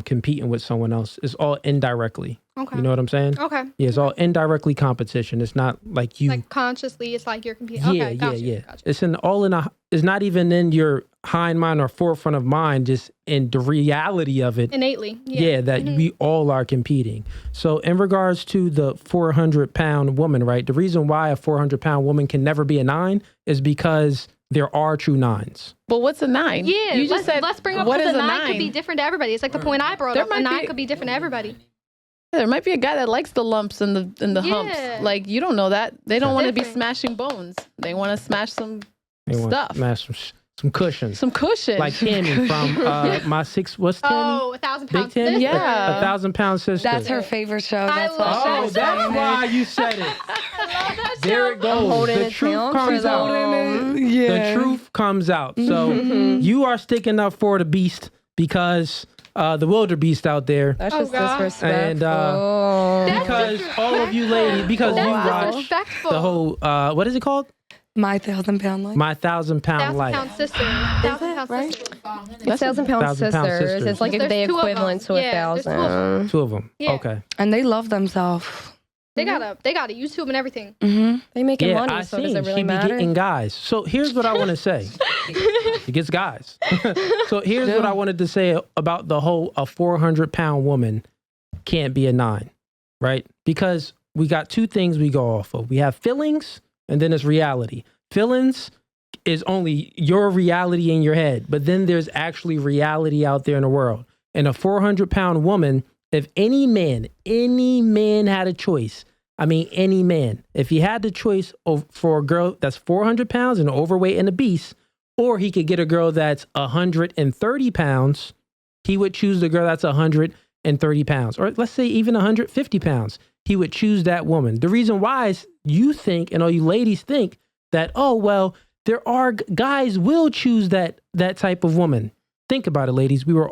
competing with someone else. It's all indirectly. Okay. You know what I'm saying? Okay. Yeah, it's all indirectly competition. It's not like you. Like consciously, it's like you're competing. Yeah, Okay, gotcha, yeah. gotcha. It's in all in a. It's not even in your behind mind or forefront of mind, just in the reality of it. Innately. Yeah, that we all are competing. So in regards to the 400-pound woman, right? The reason why a 400-pound woman can never be a 9 is because there are true 9s. But what's a 9? Yeah, you just said, let's bring up what because is a a 9 could 9? be different to everybody. It's like the point I brought There up. might A 9 be- could be different to everybody. There might be a guy that likes the lumps and the humps. Like, you don't know that. They don't want to be Different. smashing bones. They want to smash some They want stuff. to smash some cushions. Some cushion. Like Tammy from my 6, what's Tammy? Oh, 1,000 Big pounds. Tammy? Yeah. 1,000-pound sister. That's her favorite show. I That's love why Oh, she's that's saying why you said it. I love that There it goes. holding The it truth down comes for out. them. Yeah. The truth comes out. So you are sticking up for the beast because the wildebeest out there. That's Oh, just God. disrespectful. And, because all of you ladies, because you That's watch disrespectful. the whole, what is it called? My 1,000-pound life. My 1,000-pound 1,000-pound life. sister. 1,000-pound right? sister. That's 1,000-pound 1,000-pound sisters. sisters. It's like if There's they 2 of them. equivalent to Yeah, there's 2 of them. 1,000. 2 of them. Yeah. Okay. And they love themselves. They got a YouTube and everything. Mm-hmm. They making Yeah, money, I so seen does it she really be matter? getting guys. So here's what I want to say. She gets guys. So here's what I wanted to say about the whole a 400-pound woman can't be a 9, right? Because we got 2 things we go off of. We have feelings and then it's reality. Feelings is only your reality in your head, but then there's actually reality out there in the world. And a 400-pound woman, if any man had a choice, I mean, any man, if he had the choice for a girl that's 400 pounds and overweight and obese, or he could get a girl that's 130 pounds, he would choose the girl that's 130 pounds, or let's say even 150 pounds. He would choose that woman. The reason why is you think, and all you ladies think that, oh, well, there are guys will choose that type of woman. Think about it, ladies. Y'all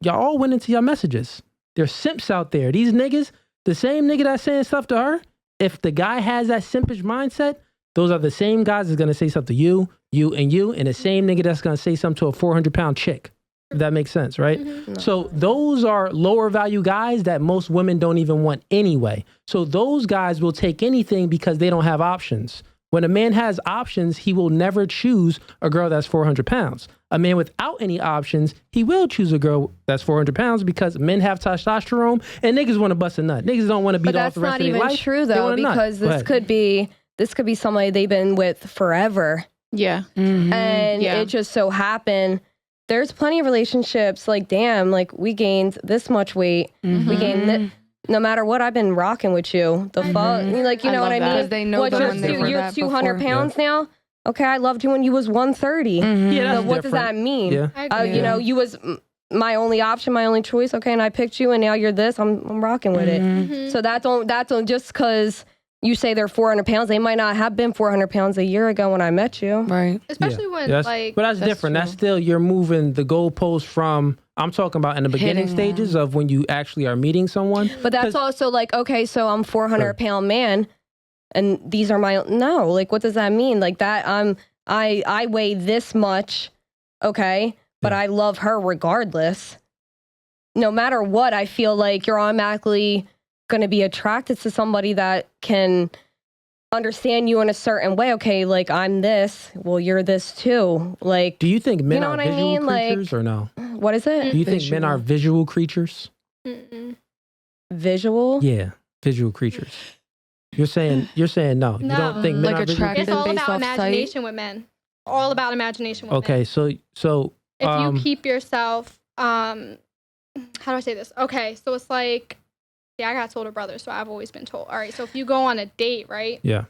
all went into your messages. There's simps out there. These niggas, the same nigga that's saying stuff to her, if the guy has that simpish mindset, those are the same guys that's going to say stuff to you, and the same nigga that's going to say something to a 400-pound chick. If that makes sense, right? Mm-hmm. So those are lower value guys that most women don't even want anyway. So those guys will take anything because they don't have options. When a man has options, he will never choose a girl that's 400 pounds. A man without any options, he will choose a girl that's 400 pounds because men have testosterone and niggas want to bust a nut. Niggas don't want to beat But off that's the rest not of their even life. true They though, want a nut. because Go this ahead. could be somebody they've been with forever, yeah. and Yeah. it just so happened. There's plenty of relationships like, damn, like we gained this much weight, we gained no matter what, I've been rocking with you. The fuck, like, you I know what love I that. mean? 'Cause they know what, them you're, when they were you're that 200 before. pounds now. Okay, I loved you when you was 130. Yeah, that's So what does that different. mean? Yeah. I agree. You know, you was my only option, my only choice. Okay, and I picked you, and now you're this. I'm rocking with it. So that don't just because you say they're 400 pounds, they might not have been 400 pounds a year ago when I met you. Right. Especially when But like that's different. true. That's still, you're moving the goalpost from, I'm talking about in the beginning Hitting stages of when you actually are meeting someone. But that's 'Cause- also like, okay, so I'm 400 Sure. pound man, and these are my no. Like, what does that mean? Like that I weigh this much, okay, but Yeah. I love her regardless. No matter what, I feel like you're automatically going to be attracted to somebody that can understand you in a certain way. Okay, like I'm this, well, you're this too. Like, Do you think men know are what I visual mean? Like- creatures or no? what is it? Do you think men are visual creatures? mm-mm. Visual? Yeah, visual creatures. You're saying no. You No. don't think men Like are visual attracted It's creatures? all based about off sight? imagination with men. All about imagination with men. Okay, so If um, you keep yourself how do I say this? Okay, so it's like, yeah, I got older brothers, so I've always been told. All right, so if you go on a date, right? yeah.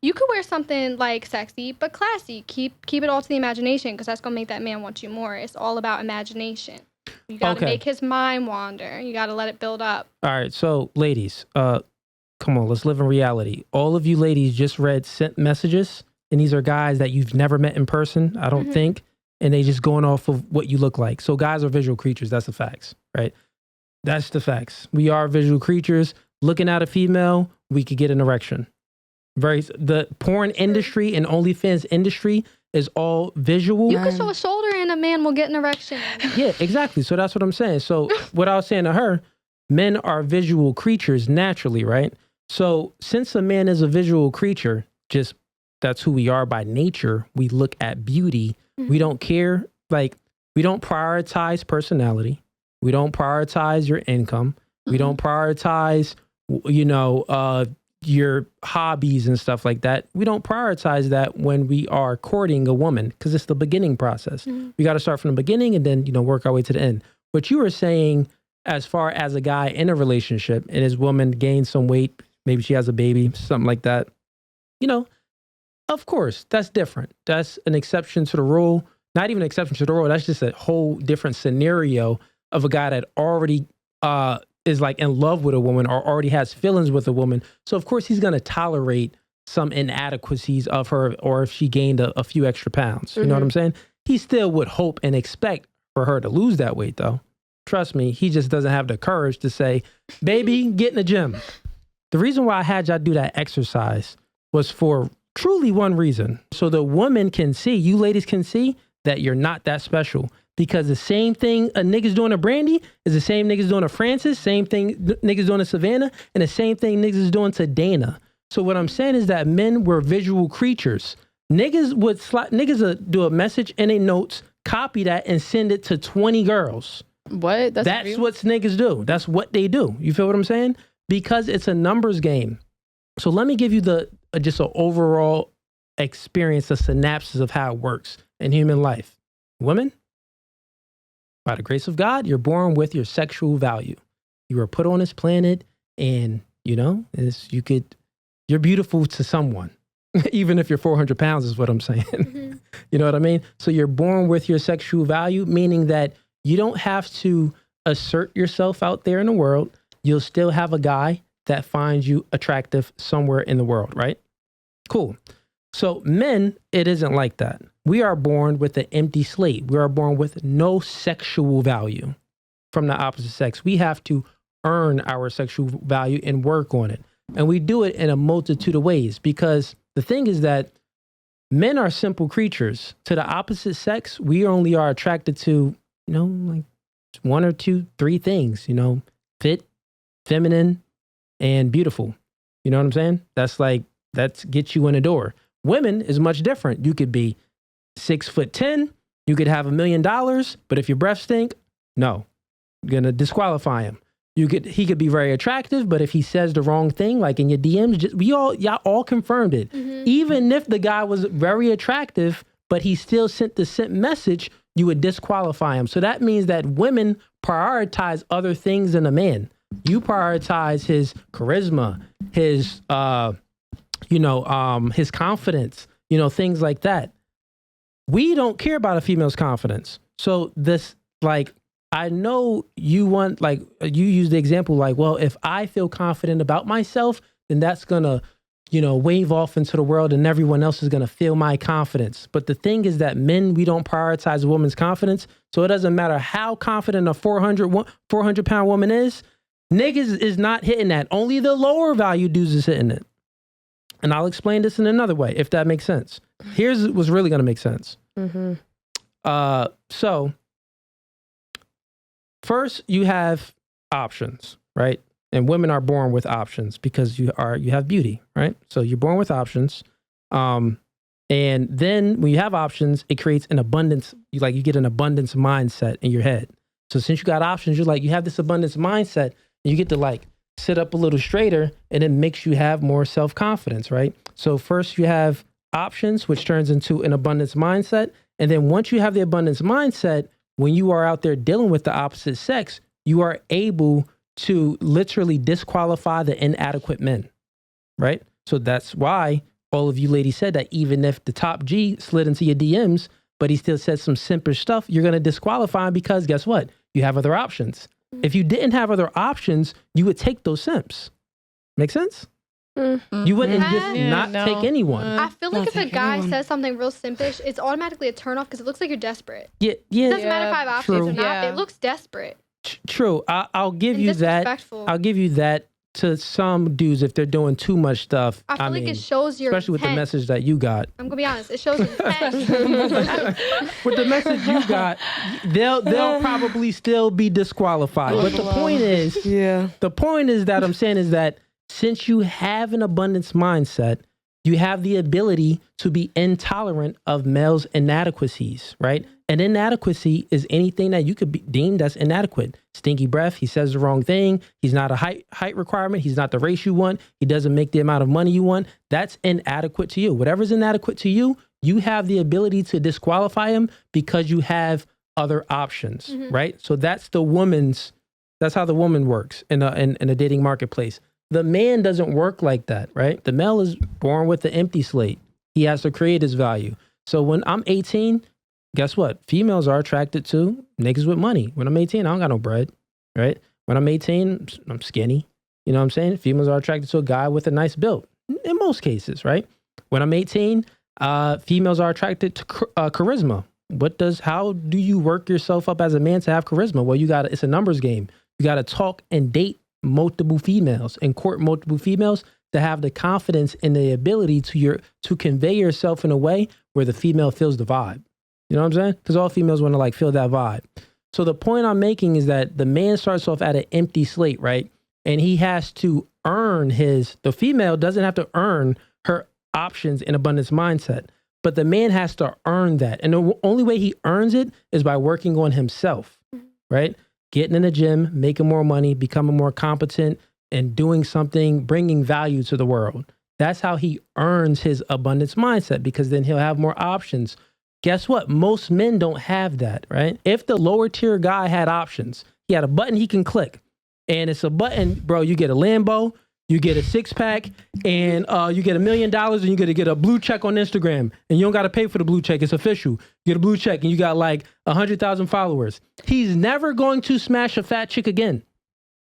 You could wear something like sexy but classy. Keep it all to the imagination because that's gonna make that man want you more. It's all about imagination. You gotta Okay. make his mind wander. You gotta let it build up. All right, so ladies, come on, let's live in reality. All of you ladies just read sent messages, and these are guys that you've never met in person, I don't think, and they just going off of what you look like. So guys are visual creatures. That's the facts, right? That's the facts. We are visual creatures. Looking at a female, we could get an erection. The porn industry and OnlyFans industry is all visual. You can show a shoulder and a man will get an erection. Yeah, exactly. So that's what I'm saying. So what I was saying to her, men are visual creatures naturally, right? So since a man is a visual creature, just that's who we are by nature. We look at beauty. We don't care. Like, we don't prioritize personality. We don't prioritize your income. We don't prioritize, your hobbies and stuff like that. We don't prioritize that when we are courting a woman because it's the beginning process. We got to start from the beginning and then, work our way to the end. What you were saying, as far as a guy in a relationship and his woman gains some weight, maybe she has a baby, something like that, of course, that's different. That's an exception to the rule. Not even an exception to the rule. That's just a whole different scenario of a guy that already is like in love with a woman or already has feelings with a woman. So of course he's going to tolerate some inadequacies of her, or if she gained a few extra pounds. You know what I'm saying? He still would hope and expect for her to lose that weight though. Trust me, he just doesn't have the courage to say, baby, get in the gym. The reason why I had y'all do that exercise was for truly one reason. So the woman can see, you ladies can see that you're not that special. Because the same thing a nigga's doing to Brandi is the same niggas doing to Francis, same thing niggas doing to Savannah, and the same thing niggas is doing to Dana. So what I'm saying is that men were visual creatures. Niggas would do a message in a notes, copy that, and send it to 20 girls. What? That's what niggas do. That's what they do. You feel what I'm saying? Because it's a numbers game. So let me give you just an overall experience, a synopsis of how it works in human life. Women, by the grace of God, you're born with your sexual value. You were put on this planet and, you're beautiful to someone, even if you're 400 pounds is what I'm saying. You know what I mean? So you're born with your sexual value, meaning that you don't have to assert yourself out there in the world. You'll still have a guy that finds you attractive somewhere in the world, right? Cool. So men, it isn't like that. We are born with an empty slate. We are born with no sexual value from the opposite sex. We have to earn our sexual value and work on it. And we do it in a multitude of ways because the thing is that men are simple creatures. To the opposite sex, we only are attracted to, like one or two, three things, fit, feminine, and beautiful. You know what I'm saying? That gets you in the door. Women is much different. You could be 6'10", you could have $1 million, but if your breath stink, no, you're gonna disqualify him. He could be very attractive, but if he says the wrong thing, like in your DMs, y'all all confirmed it. Even if the guy was very attractive, but he still sent the simp message, you would disqualify him. So that means that women prioritize other things than a man. You prioritize his charisma, his his confidence, things like that. We don't care about a female's confidence. So this, I know you want, you use the example, well, if I feel confident about myself, then that's going to, wave off into the world and everyone else is going to feel my confidence. But the thing is that men, we don't prioritize a woman's confidence. So it doesn't matter how confident a 400-pound woman is. Niggas is not hitting that. Only the lower value dudes is hitting it. And I'll explain this in another way, if that makes sense. Here's what's really going to make sense. So first you have options, right? And women are born with options because you have beauty, right? So you're born with options. And then when you have options, it creates an abundance. You get an abundance mindset in your head. So since you got options, you have this abundance mindset and you get to sit up a little straighter and it makes you have more self-confidence, right? So first you have options, which turns into an abundance mindset. And then once you have the abundance mindset, when you are out there dealing with the opposite sex, you are able to literally disqualify the inadequate men, right? So that's why all of you ladies said that even if the top G slid into your DMs, but he still said some simpish stuff, you're going to disqualify him because guess what? You have other options. If you didn't have other options, you would take those simps. Make sense? You wouldn't just take anyone. I feel like if a guy says something real simpish, it's automatically a turnoff because it looks like you're desperate. Yeah. It doesn't matter if I have options or not. It looks desperate. True. I'll give you that. I'll give you that to some dudes if they're doing too much stuff. I feel like it shows your especially intent. With the message that you got. I'm gonna be honest. It shows intent. With the message you got, they'll probably still be disqualified. But the point is that I'm saying is that since you have an abundance mindset, you have the ability to be intolerant of males' inadequacies, right? An inadequacy is anything that you could be deemed as inadequate. Stinky breath, he says the wrong thing, he's not a height requirement, he's not the race you want, he doesn't make the amount of money you want. That's inadequate to you. Whatever's inadequate to you, you have the ability to disqualify him because you have other options, right? So that's how the woman works in a dating marketplace. The man doesn't work like that, right? The male is born with an empty slate. He has to create his value. So when I'm 18, guess what? Females are attracted to niggas with money. When I'm 18, I don't got no bread, right? When I'm 18, I'm skinny. You know what I'm saying? Females are attracted to a guy with a nice build in most cases, right? When I'm 18, females are attracted to charisma. How do you work yourself up as a man to have charisma? Well, it's a numbers game. You got to talk and date multiple females and court multiple females to have the confidence and the ability to convey yourself in a way where the female feels the vibe. You know what I'm saying? Because all females want to feel that vibe. So the point I'm making is that the man starts off at an empty slate, right? And he has to earn the female doesn't have to earn her options in abundance mindset, but the man has to earn that. And the only way he earns it is by working on himself, right? Getting in the gym, making more money, becoming more competent, and doing something, bringing value to the world. That's how he earns his abundance mindset, because then he'll have more options. Guess what? Most men don't have that, right? If the lower tier guy had options, he had a button he can click, and it's a button, bro, you get a Lambo, you get a six pack, and you get $1 million, and you get a blue check on Instagram, and you don't got to pay for the blue check. It's official. You get a blue check, and you got 100,000 followers. He's never going to smash a fat chick again.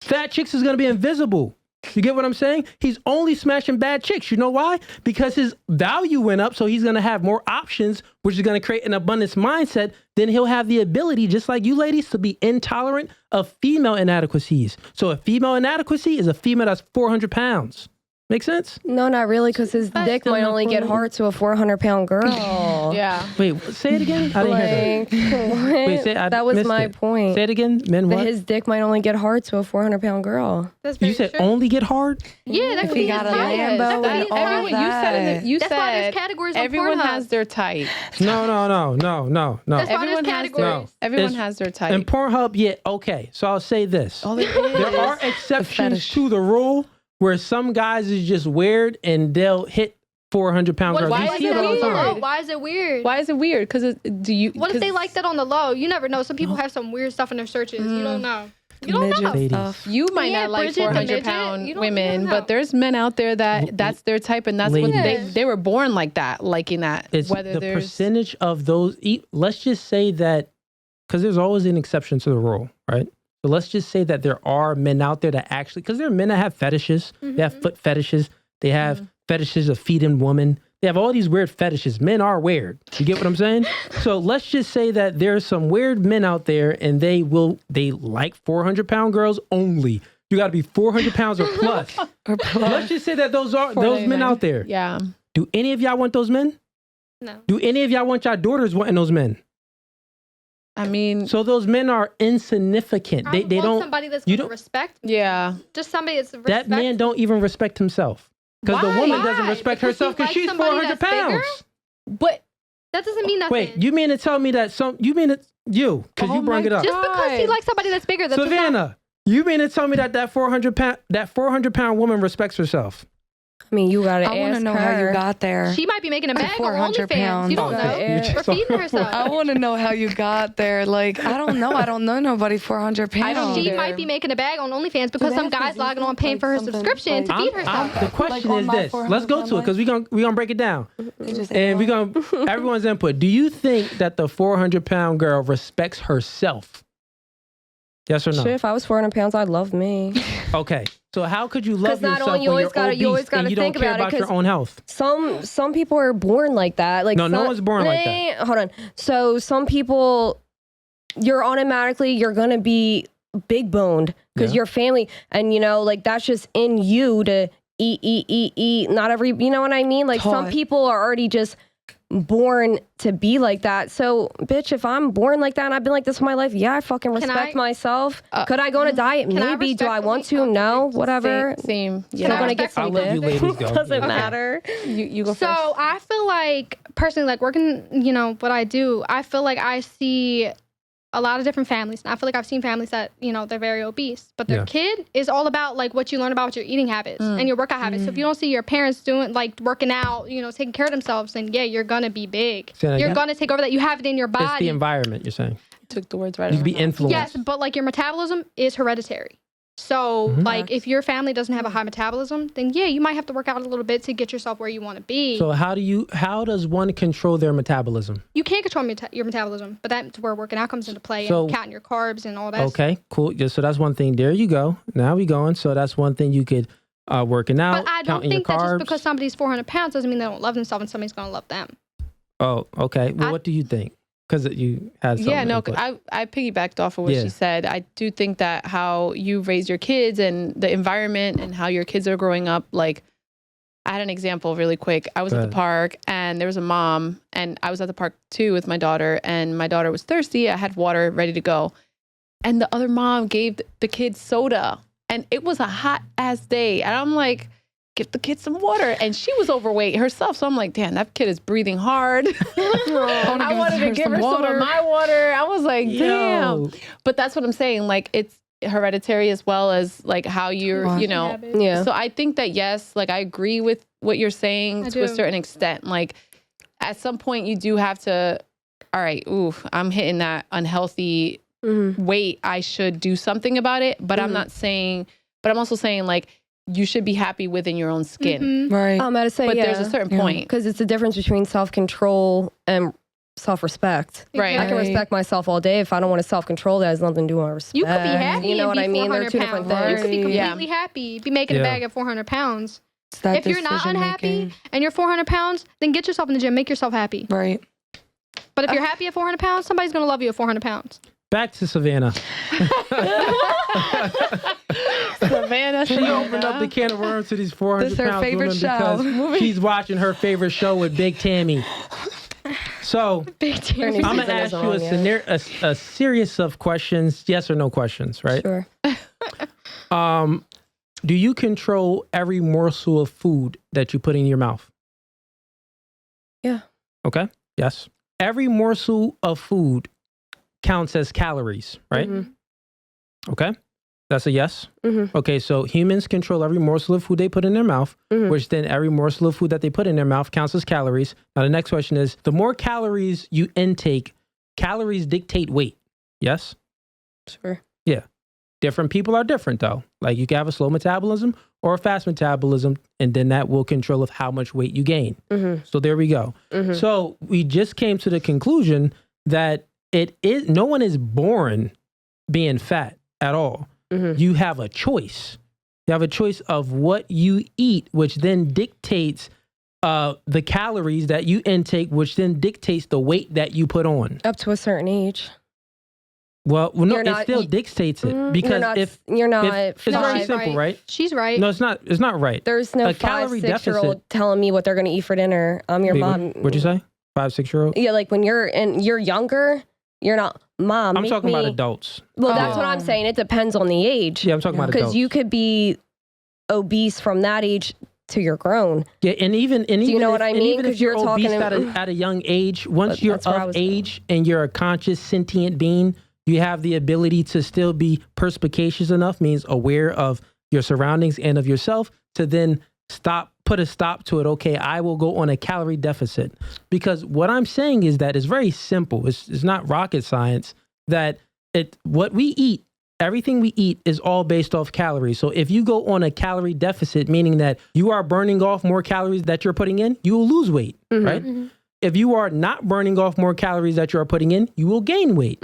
Fat chicks is going to be invisible. You get what I'm saying? He's only smashing bad chicks. You know why? Because his value went up, so he's going to have more options, which is going to create an abundance mindset. Then he'll have the ability, just like you ladies, to be intolerant of female inadequacies. So a female inadequacy is a female that's 400 pounds. Make sense? No, not really, because his dick might only get hard to a 400-pound girl. Yeah. Wait, say it again? I didn't hear that. Wait, that was my point. Say it again? Men what? His dick might only get hard to a 400-pound girl. That's very You said true. only get hard? Yeah, that If could he be got a his type. Lambo That could be and his all type. that. You That's why there's said categories on everyone Pornhub. has their type. No. That's why Everyone there's has categories. Everyone It's- has their type. And Pornhub, yeah, okay. So I'll say this. All it is. There are exceptions fetish. to the rule where some guys is just weird and they'll hit 400-pound girls. why You is see it it all the weird? time. Why is it weird? Why is it weird? Because do you? What if they like that on the low? You never know. Some people have some weird stuff in their searches. You don't know. You don't know. Midget stuff. You might Yeah, not like Bridget the midget, 400-pound you don't women, know. but there's men out there that's their type, and that's what Ladies. they were born like that, liking that. It's Whether the there's percentage of those. Let's just say that, because there's always an exception to the rule, right? So let's just say that there are men out there that actually, because there are men that have fetishes. They have foot fetishes. They have fetishes of feeding women. They have all these weird fetishes. Men are weird. You get what I'm saying? So let's just say that there's some weird men out there, and they like 400-pound girls only. You got to be 400 pounds or plus. Let's just say that those men out there. Yeah. Do any of y'all want those men? No. Do any of y'all want y'all daughters wanting those men? I mean, So those men are insignificant. I They want don't. somebody that's you going to don't- respect me. yeah. Just somebody that's That respect. man don't even respect himself, because the Why? woman doesn't Why? respect Because he herself because likes she's somebody 400 that's bigger? pounds. But That doesn't mean nothing. Wait, you mean to tell me that because Oh you brought my it up, Just because he God. likes somebody that's bigger, that's Savannah? You mean to tell me that 400-pound woman respects herself? I mean, you gotta I want to ask know her. how you got there. She might be making a bag on 400 OnlyFans. You don't pounds. know. Okay. Or feeding herself. I want to know how you got there. Like, I don't know. I don't know nobody 400 pounds. I don't She either. might be making a bag on OnlyFans because they some have to guy's use logging on them, paying like for her something, subscription to feed herself. The question Like on is my this. 400 Let's go pound to it, because we gonna break it down, and we gonna everyone's input. Do you think that the 400-pound girl respects herself? Yes or no? Shit, if I was 400 pounds, I'd love me. Okay. So how could you love 'Cause not yourself only you when always you're gotta- you always obese and gotta you don't think care about it, about your 'cause own health? Some people are born like that. Like No one's born like that. Hold on. So some people, you're gonna be big boned because Yeah. your family, and like that's just in you to eat. Not every, you know what I mean? Like some Taught. people are already just born to be like that. So, bitch, if I'm born like that and I've been like this for my life, yeah, I fucking respect myself. Could I go on a diet? Maybe. Do I want to? No. Whatever. Same. Still gonna get I'll some let you dick. ladies go. Doesn't matter. You go So first. I feel like personally, like working, what I do, I feel like I see a lot of different families. And I feel like I've seen families that, they're very obese, but their kid is all about like what you learn about your eating habits and your workout habits. So if you don't see your parents doing like working out, taking care of themselves, then yeah, you're going to be big. You're going to take over that. You have it in your body. It's the environment, you're saying. Took the words right. You can be out of my mouth. influenced. Yes, but like your metabolism is hereditary. So like if your family doesn't have a high metabolism, then yeah, you might have to work out a little bit to get yourself where you want to be. So how does one control their metabolism? You can't control your metabolism, but that's where working out comes into play and counting your carbs and all that. Okay, cool. Yeah, so that's one thing. There you go. Now we going. So that's one thing you could working out. But I don't counting think your that carbs. just because somebody's 400 pounds doesn't mean they don't love themselves and somebody's going to love them. Oh, okay. Well, what do you think? Because you had something. Yeah, no, input. I piggybacked off of what she said. I do think that how you raise your kids and the environment and how your kids are growing up, like, I had an example really quick. I was at the park and there was a mom, and I was at the park too with my daughter, and my daughter was thirsty. I had water ready to go. And the other mom gave the kids soda, and it was a hot ass day. And I'm like, give the kid some water. And she was overweight herself. So I'm like, damn, that kid is breathing hard. I wanted to give her some of my water. I was like, damn. Yo. But that's what I'm saying. Like, it's hereditary as well as like how you're, Yeah. So I think that, yes, like I agree with what you're saying to a certain extent. Like at some point you do have to, all right, I'm hitting that unhealthy weight. I should do something about it. But I'm not saying, but I'm also saying like, you should be happy within your own skin. Right. I'm about to say, But there's a certain point. Because it's the difference between self-control and self-respect. Right. I can respect myself all day. If I don't want to self-control, that has nothing to do with my respect. You could be happy. You know and what be I mean? They're 400 two different pounds. things. You could be completely happy. Be making a bag at 400 pounds. If you're not unhappy and you're 400 pounds, then get yourself in the gym. Make yourself happy. Right. But if you're happy at 400 pounds, somebody's going to love you at 400 pounds. Back to Savannah. Savannah. She opened up the can of worms to these 400 This is her pounds favorite women show. because she's watching her favorite show with Big Tammy. So I'm gonna ask you a series of questions, yes or no questions, right? Sure. Do you control every morsel of food that you put in your mouth? Yeah. Okay. Yes. Every morsel of food counts as calories, right? Okay. That's a yes. Okay, so humans control every morsel of food they put in their mouth, which then every morsel of food that they put in their mouth counts as calories. Now, the next question is, the more calories you intake, calories dictate weight. Yes? Sure. Yeah. Different people are different, though. Like, you can have a slow metabolism or a fast metabolism, and then that will control of how much weight you gain. So there we go. So we just came to the conclusion that no one is born being fat at all. You have a choice. You have a choice of what you eat, which then dictates the calories that you intake, which then dictates the weight that you put on. Up to a certain age. Well, no, it still dictates it because it's very simple, right? She's right. No, it's not. It's not right. There's no 5, 6-year-old telling me what they're going to eat for dinner. I'm your mom. What'd you say? 5, 6-year-old? Yeah, like when you're younger, you're not, Mom. I'm talking about adults. Well, that's what I'm saying. It depends on the age. Yeah, I'm talking about adults. Because you could be obese from that age to you're grown. Yeah, and even do you know what I mean? Even if you're obese at a young age, once you're of age and you're a conscious, sentient being, you have the ability to still be perspicacious enough, means aware of your surroundings and of yourself, to then put a stop to it. Okay, I will go on a calorie deficit. Because what I'm saying is that it's very simple. It's not rocket science. That what we eat, everything we eat is all based off calories. So if you go on a calorie deficit, meaning that you are burning off more calories that you're putting in, you will lose weight, right? If you are not burning off more calories that you are putting in, you will gain weight.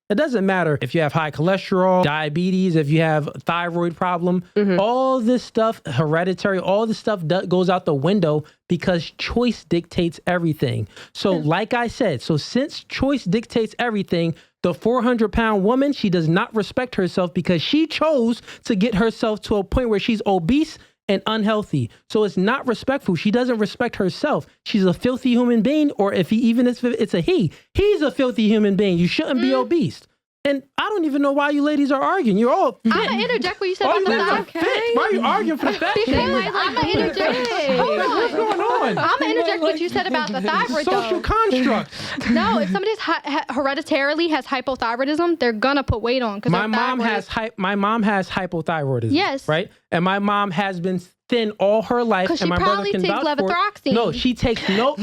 It doesn't matter if you have high cholesterol, diabetes, if you have a thyroid problem, all this stuff, hereditary, all this stuff goes out the window because choice dictates everything. So like I said, since choice dictates everything, the 400-pound woman, she does not respect herself because she chose to get herself to a point where she's obese and unhealthy. So it's not respectful. She doesn't respect herself. She's a filthy human being, or even if it's a he's a filthy human being. You shouldn't be obese. And I don't even know why you ladies are arguing. You're all fit. I'm gonna interject what you said All about you the ladies are thigh. fit. Why are you arguing for the fat Because shaming? I'm gonna interject. Hold on. What's going on? I'm gonna interject what you said about the thyroid Social though. constructs. No, if somebody's hereditarily has hypothyroidism, they're gonna put weight on. My mom has hypothyroidism. Yes. Right? And my mom has been thin all her life. Because and she my brother probably can takes vouch for it. levothyroxine. No, she takes no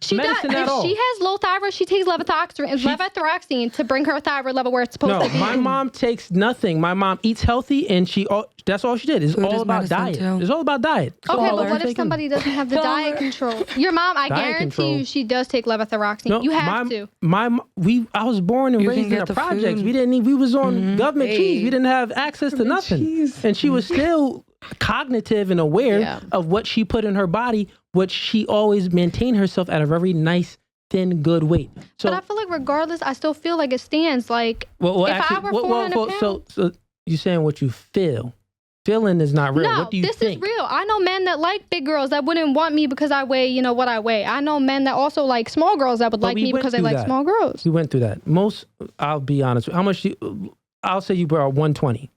She does. medicine at If all. she has low thyroid, she takes levothyroxine to bring her thyroid level where it's supposed to be. My mom takes nothing. My mom eats healthy, and that's all she did. It's Food all is about medicine, diet. too. It's all about diet. That's Okay, all but we're what if taking. somebody doesn't have the diet control? Your mom, I Diet guarantee control. you, she does take levothyroxine. No, You have to. I was born and You can raised in get the the projects. food. We didn't need. We was on government Hey. cheese. We didn't have access to nothing, and she was still cognitive and aware of what she put in her body, which she always maintained herself at a very nice, thin, good weight. So, But I feel like regardless, I still feel like it stands. Like well, if actually, I were 400 pounds. so you saying what you feel? Feeling is not real. No, What do you this think? is real. I know men that like big girls that wouldn't want me because I weigh, what I weigh. I know men that also like small girls that would like we me went because they through like that. small girls. We went through that. I'll be honest. How much? I'll say you were 120,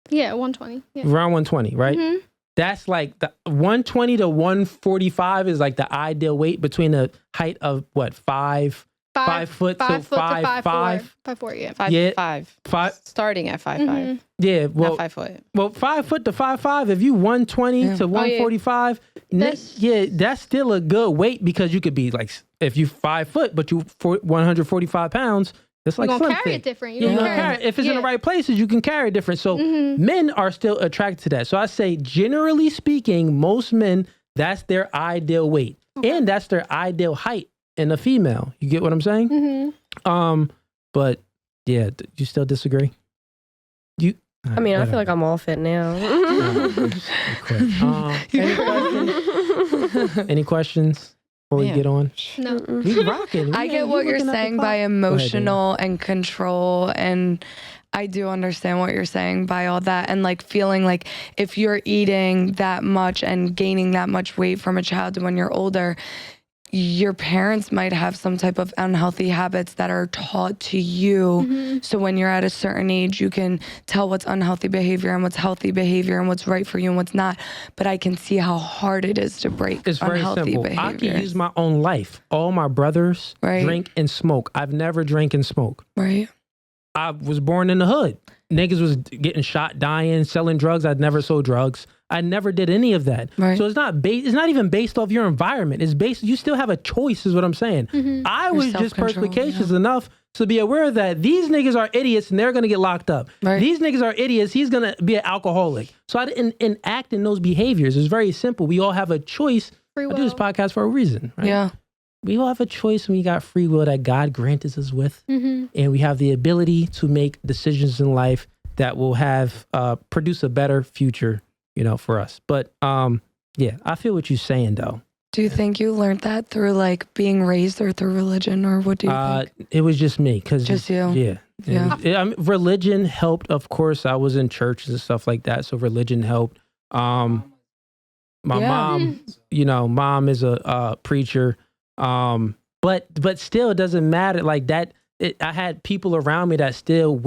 Yeah, 120. Yeah. around 120, right? Mhm. That's like the 120 to 145 is like the ideal weight between the height of what 5 foot, so 5 foot to 5'5". 5'4", yeah. 5. Starting at 5'5". Mhm. Yeah, well, Not 5 foot. well, 5 foot to 5'5". If you 120 to 145, that's still a good weight because you could be like, if you 5 foot but you 145 pounds, it's like You're gonna slim carry fit. it different. You're gonna carry it. If it's in the right places, you can carry it different. So men are still attracted to that. So I say, generally speaking, most men, that's their ideal weight. And that's their ideal height in a female. You get what I'm saying? Mm-hmm. But yeah, you still disagree? I mean, I feel like I'm all fit now. Any questions before we get on? No. We rocking. I get what you're saying by emotional and control, and I do understand what you're saying by all that, and like feeling like if you're eating that much and gaining that much weight from a child when you're older, your parents might have some type of unhealthy habits that are taught to you. So when you're at a certain age, you can tell what's unhealthy behavior and what's healthy behavior and what's right for you and what's not. But I can see how hard it is to break It's very unhealthy simple. behaviors. I can use my own life. All my brothers drink and smoke. I've never drank and smoked. Right. I was born in the hood. Niggas was getting shot, dying, selling drugs. I'd never sold drugs. I never did any of that. Right. So it's not even based off your environment. It's based, you still have a choice is what I'm saying. I was just self-control, perspicacious enough to be aware that these niggas are idiots and they're going to get locked up. Right. These niggas are idiots. He's going to be an alcoholic. So I didn't enact in those behaviors. It's very simple. We all have a choice. Free I do this will. podcast for a reason. Right? Yeah. We all have a choice when we got free will that God granted us with. Mm-hmm. And we have the ability to make decisions in life that will have produce a better future, for us. But yeah, I feel what you're saying though. Do you think you learned that through like being raised or through religion, or what do you think? It was just me, Just you? Yeah. Yeah. Religion helped, of course. I was in churches and stuff like that, so religion helped. My mom, mom is a preacher. But still, it doesn't matter. Like that, I had people around me that still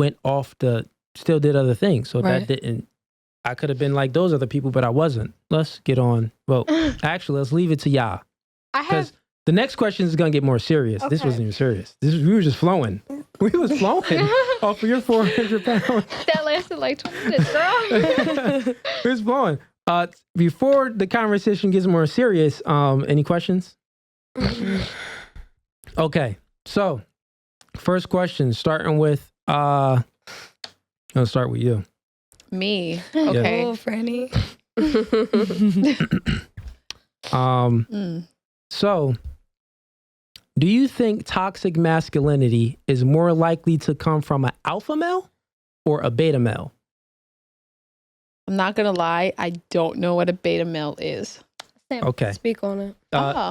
still did other things. So that didn't. I could have been like those other people, but I wasn't. Let's get on. Well, actually, let's leave it to y'all. Because the next question is going to get more serious. This wasn't even serious. We were just flowing. We was flowing off of your 400 pounds. That lasted like 20 minutes, girl. We was flowing. Before the conversation gets more serious, any questions? Okay. So, first question, starting with, I'll start with you. Me. Okay. Oh, Franny. So, do you think toxic masculinity is more likely to come from an alpha male or a beta male? I'm not going to lie. I don't know what a beta male is. Okay. Speak on it.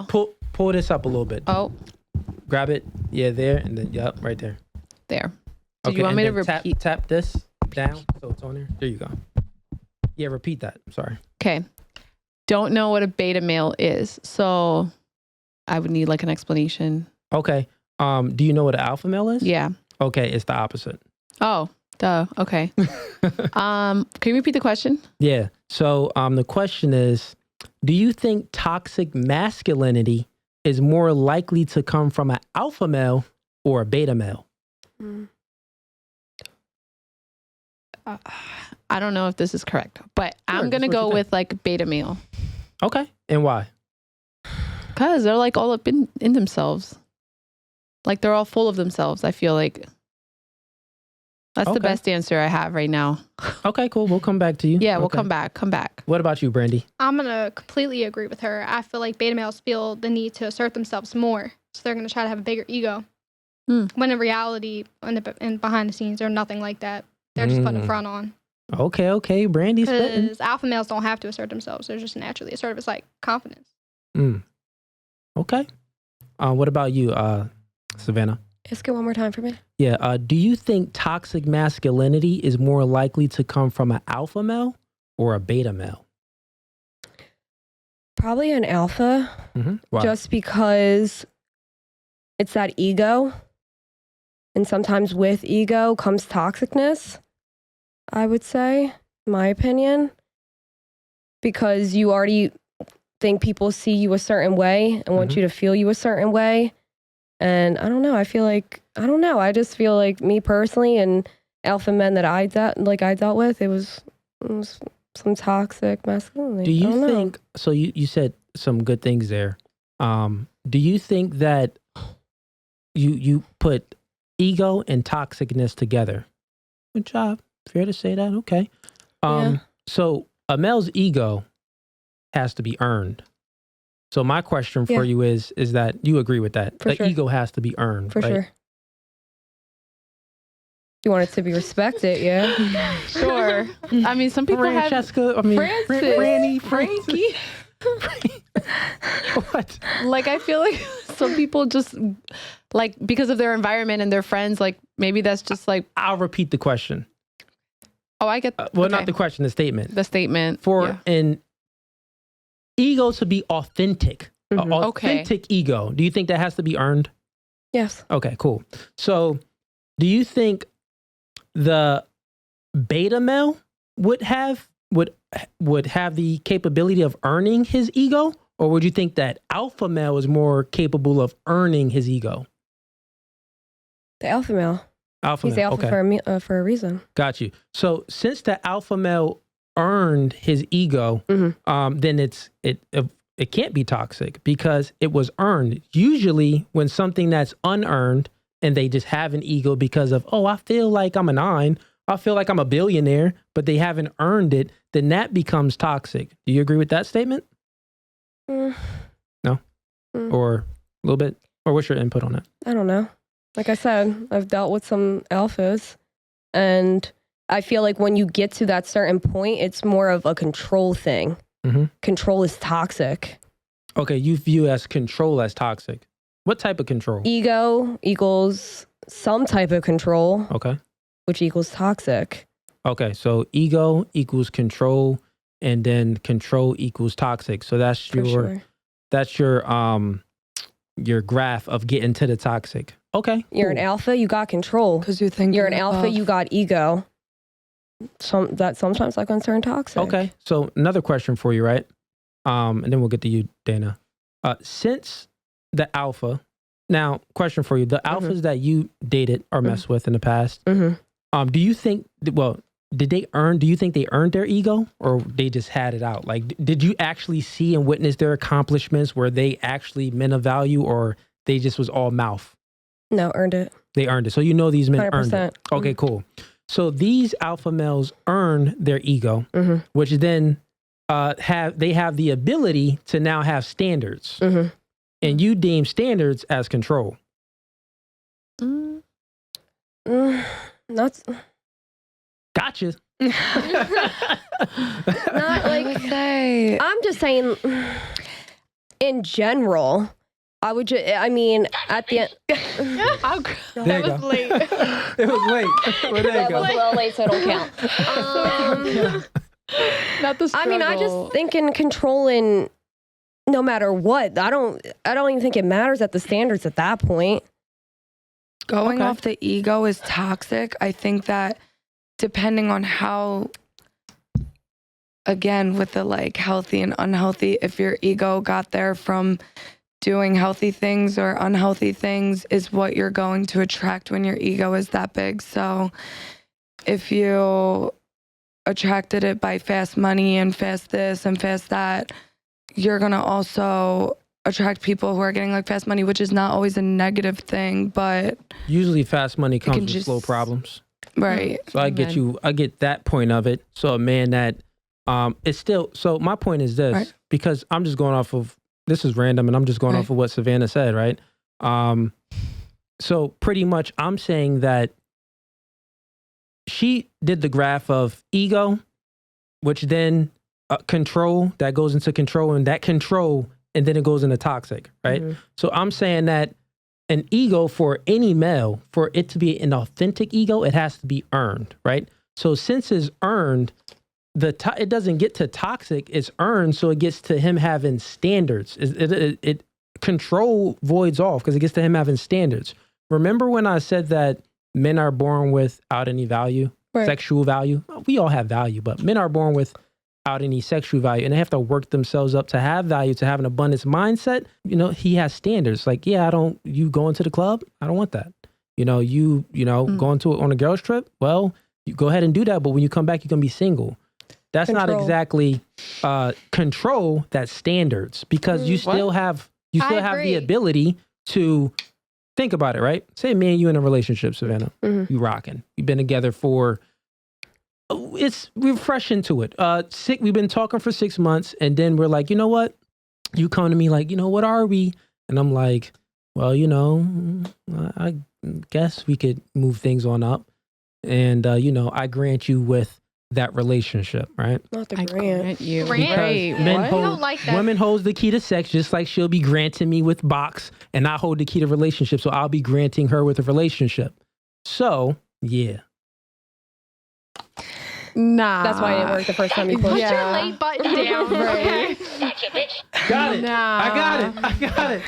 Pull this up a little bit. Oh, Grab it. Yeah, there. And then, yep, right there. there. Do you want me to repeat? Tap this down so it's on there. There you go. Yeah, repeat that. I'm sorry. Okay. Don't know what a beta male is. So I would need like an explanation. Okay. Do you know what an alpha male is? Yeah. Okay, it's the opposite. Oh, duh. Okay. Can you repeat the question? Yeah. So the question is, do you think toxic masculinity is more likely to come from an alpha male or a beta male? I don't know if this is correct, but I'm going to go with like beta male. Okay. And why? Because they're like all up in themselves. Like they're all full of themselves. I feel like that's the best answer I have right now. Okay, cool. We'll come back to you. Yeah, we'll come back. What about you, Brandi? I'm going to completely agree with her. I feel like beta males feel the need to assert themselves more. So they're going to try to have a bigger ego. When in reality, and behind the scenes, they're nothing like that. They're just putting a front on. Okay. Brandi's spitting. Because alpha males don't have to assert themselves. They're just naturally assertive. It's like confidence. Okay. What about you, Savannah? Ask it one more time for me. Yeah. Do you think toxic masculinity is more likely to come from an alpha male or a beta male? Probably an alpha. Why? Just because it's that ego. And sometimes with ego comes toxicness, I would say, my opinion. Because you already think people see you a certain way and want you to feel you a certain way. And I don't know. I just feel like me personally and alpha men that I dealt with, it was some toxic masculinity. Do you think, so you said some good things there. Do you think that you put ego and toxicness together? Good job. Fair to say that. Okay. So a male's ego has to be earned. So my question for you is that you agree with that? For sure. Ego has to be earned. For sure. You want it to be respected, yeah? Sure. I mean, some people Francesca, have... Francie, Frankie. What? Like, I feel like some people just, like, because of their environment and their friends, like, maybe that's just like... I'll repeat the question. Oh, I get... Not the question, the statement. The statement. For an ego to be authentic, an authentic ego, do you think that has to be earned? Yes. Okay, cool. So do you think the beta male would have the capability of earning his ego? Or would you think that alpha male is more capable of earning his ego? The alpha male. He's the alpha for a reason. Got you. So since the alpha male earned his ego, then it can't be toxic because it was earned. Usually when something that's unearned and they just have an ego because of, I feel like I'm a 9, I feel like I'm a billionaire, but they haven't earned it, then that becomes toxic. Do you agree with that statement? No? Or a little bit? Or what's your input on that? I don't know. Like I said, I've dealt with some alphas, and I feel like when you get to that certain point, it's more of a control thing. Control is toxic. Okay, you view as control as toxic. What type of control? Ego equals some type of control. Okay. Which equals toxic. Okay, so ego equals control, and then control equals toxic. So that's your graph of getting to the toxic. Okay. You're an alpha, you got control. Because you think you're an alpha, you got ego. Sometimes that can turn toxic. Okay. So another question for you, right? And then we'll get to you, Dana. Since the alpha, now question for you: the alphas that you dated or messed with in the past, do you think? Well, did they earn? Do you think they earned their ego, or they just had it out? Like, did you actually see and witness their accomplishments? Were they actually men of value, or they just was all mouth? No, earned it. They earned it. So you know these men 100%. earned it. Okay, cool. So these alpha males earn their ego, which then have the ability to now have standards, and you deem standards as control. Not. Gotcha. Not like I'm just saying. In general, I would just. I mean, at the end. That was late. It was late. Well, there you go. That was a little late, so it don't count. Not the struggle. I mean, I just think in controlling no matter what. I don't even think it matters at the standards at that point. Going off the ego is toxic. I think that depending on how, again, with the like healthy and unhealthy, if your ego got there from doing healthy things or unhealthy things is what you're going to attract when your ego is that big. So if you attracted it by fast money and fast this and fast that, you're going to also attract people who are getting like fast money, which is not always a negative thing, but usually fast money comes with slow problems. Right. So I get that point of it. So a man that it's still, so my point is this, right? Because I'm just going off of, this is random and I'm just going off of what Savannah said, right? So pretty much I'm saying that she did the graph of ego, which then control, that goes into control, and that control, and then it goes into toxic, right? Mm-hmm. So I'm saying that an ego for any male, for it to be an authentic ego, it has to be earned, right? So since it's earned, it doesn't get to toxic, it's earned, so it gets to him having standards. It control voids off because it gets to him having standards. Remember when I said that men are born without any value, sexual value? We all have value, but men are born without any sexual value, and they have to work themselves up to have value, to have an abundance mindset. You know, he has standards. Like, yeah, you going to the club? I don't want that. Going on a girl's trip? Well, you go ahead and do that, but when you come back, you're going to be single. That's not exactly control, that's standards, because you still have the ability to think about it, right? Say me and you in a relationship, Savannah. Mm-hmm. You rocking. You've been together for, we're fresh into it. We've been talking for 6 months, and then we're like, you know what? You come to me like, what are we? And I'm like, well, I guess we could move things on up. And, I grant you with that relationship, right? Not the grant you. Women hold the key to sex, just like she'll be granting me with box, and I hold the key to relationship, so I'll be granting her with a relationship. So, yeah. Nah. That's why it didn't work the first time you Put your late button down. Okay. Got it. Nah. I got it.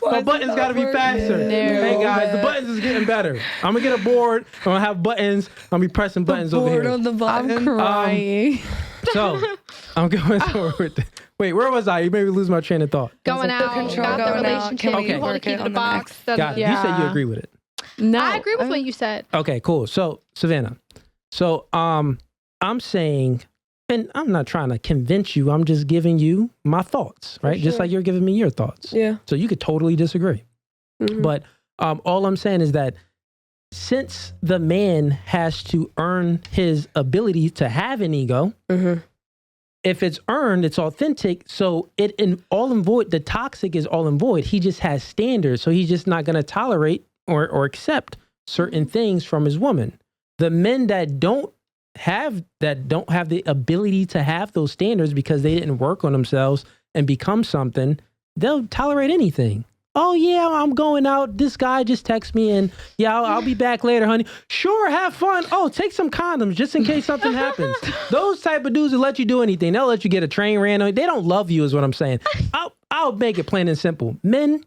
My buttons got to be faster. No, hey guys, the buttons is getting better. I'm going to get a board. I'm going to have buttons. I'm going to be pressing buttons over here. On the button. I'm crying. So, I'm going forward. Wait, where was I? You made me lose my train of thought. Going out. Got the relationship. Okay. You hold the key to the box. Got it. You said you agree with it. No. I agree with what you said. Okay, cool. So, Savannah. So, I'm saying, and I'm not trying to convince you, I'm just giving you my thoughts, right? Sure. Just like you're giving me your thoughts. Yeah. So you could totally disagree. Mm-hmm. But all I'm saying is that since the man has to earn his ability to have an ego, mm-hmm. if it's earned, it's authentic. So the toxic is all in void. He just has standards. So he's just not going to tolerate or accept certain things from his woman. The men that don't have the ability to have those standards because they didn't work on themselves and become something, they'll tolerate anything. Oh yeah, I'm going out. This guy just texted me and I'll be back later, honey. Sure, have fun. Oh, take some condoms just in case something happens. Those type of dudes will let you do anything. They'll let you get a train ran on. They don't love you is what I'm saying. I'll make it plain and simple. Men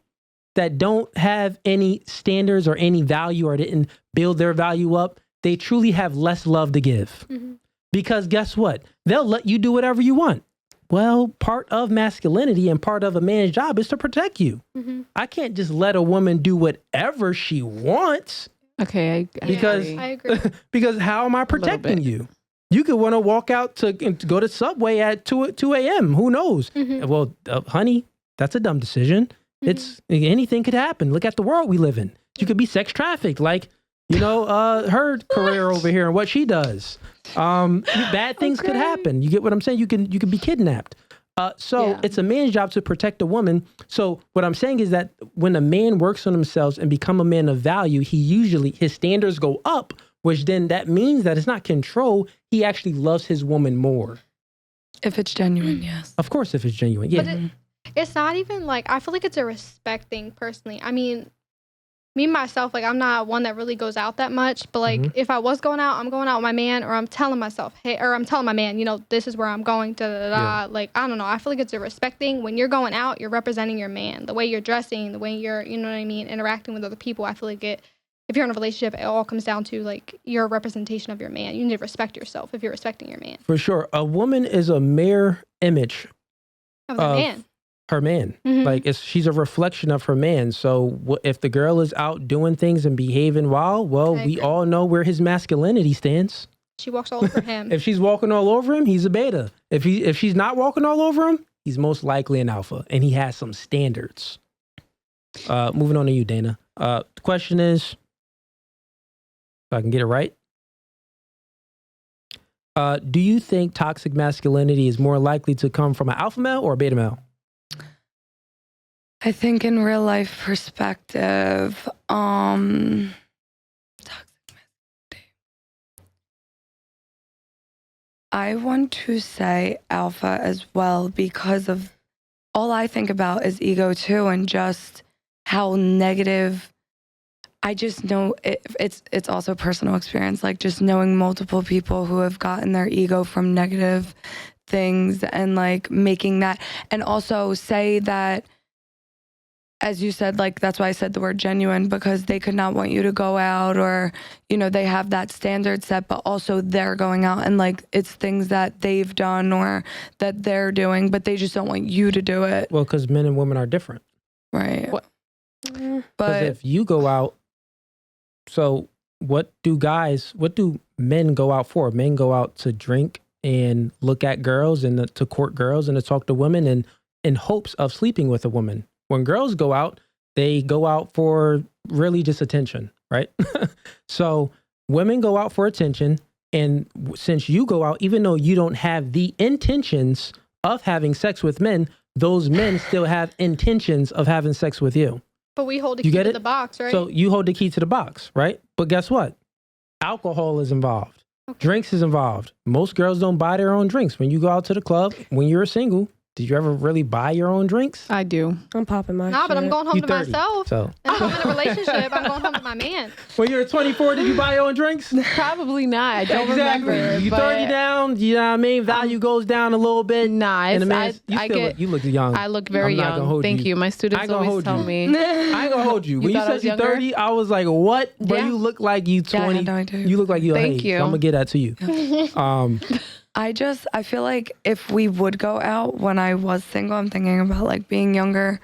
that don't have any standards or any value or didn't build their value up, they truly have less love to give. Mm-hmm. Because guess what? They'll let you do whatever you want. Well, part of masculinity and part of a man's job is to protect you. Mm-hmm. I can't just let a woman do whatever she wants. Okay, I agree. Because how am I protecting you? You could want to walk out to go to Subway at 2 a.m. Who knows? Mm-hmm. Well, honey, that's a dumb decision. Mm-hmm. Anything could happen. Look at the world we live in. You could be sex trafficked. Like, her career over here and what she does. Bad things could happen. You get what I'm saying? You can be kidnapped. It's a man's job to protect a woman. So what I'm saying is that when a man works on himself and become a man of value, his standards go up, which then that means that it's not control. He actually loves his woman more. If it's genuine, yes. Of course, if it's genuine, yeah. But it's not even like, I feel like it's a respect thing personally. I mean, me myself, like I'm not one that really goes out that much, but like if I was going out, I'm going out with my man, or I'm telling myself, hey, or I'm telling my man, you know, this is where I'm going, Like, I don't know. I feel like it's a respect thing. When you're going out, you're representing your man. The way you're dressing, the way you're, you know what I mean, interacting with other people. I feel like if you're in a relationship, it all comes down to like your representation of your man. You need to respect yourself if you're respecting your man. For sure. A woman is a mirror image Of the man. her man. Like she's a reflection of her man. So if the girl is out doing things and behaving well, we all know where his masculinity stands. She walks all over him. If she's walking all over him, he's a beta. If she's not walking all over him, he's most likely an alpha, and he has some standards. Moving on to you, Dana. The question is, if I can get it right, do you think toxic masculinity is more likely to come from an alpha male or a beta male? I think in real life perspective, toxic masculinity. I want to say alpha as well, because of all I think about is ego too, and just how negative. I just know it's also personal experience, like just knowing multiple people who have gotten their ego from negative things and like making that, and also say that, as you said, like that's why I said the word genuine, because they could not want you to go out, or, you know, they have that standard set, but also they're going out and like it's things that they've done or that they're doing, but they just don't want you to do it. Well, because men and women are different. Right. Because But if you go out, so what do men go out for? Men go out to drink and look at girls and to court girls and to talk to women and in hopes of sleeping with a woman. When girls go out, they go out for really just attention, right? So women go out for attention. And since you go out, even though you don't have the intentions of having sex with men, those men still have intentions of having sex with you. But we hold the key to the box, right? So you hold the key to the box, right? But guess what? Alcohol is involved. Okay. Drinks is involved. Most girls don't buy their own drinks. When you go out to the club, when you're single, did you ever really buy your own drinks? I do. I'm popping my Nah, shit. but I'm going home You to 30, myself. so. And if I'm in a relationship, I'm going home to my man. When you were 24, did you buy your own drinks? Probably not. I don't Exactly. remember. You but 30 down, you know what I mean? Value goes down a little bit. Nah, And it's, you look young. I look very I'm not gonna young. hold Thank you. My I students ain't gonna always hold tell you. me. I ain't gonna hold you. When you thought I said was you younger? 30, I was like, what? But Yeah. you look like you 20. Yeah, no, I do. You look like you Thank age. you. So I'm gonna get that to you. I feel like if we would go out when I was single, I'm thinking about like being younger,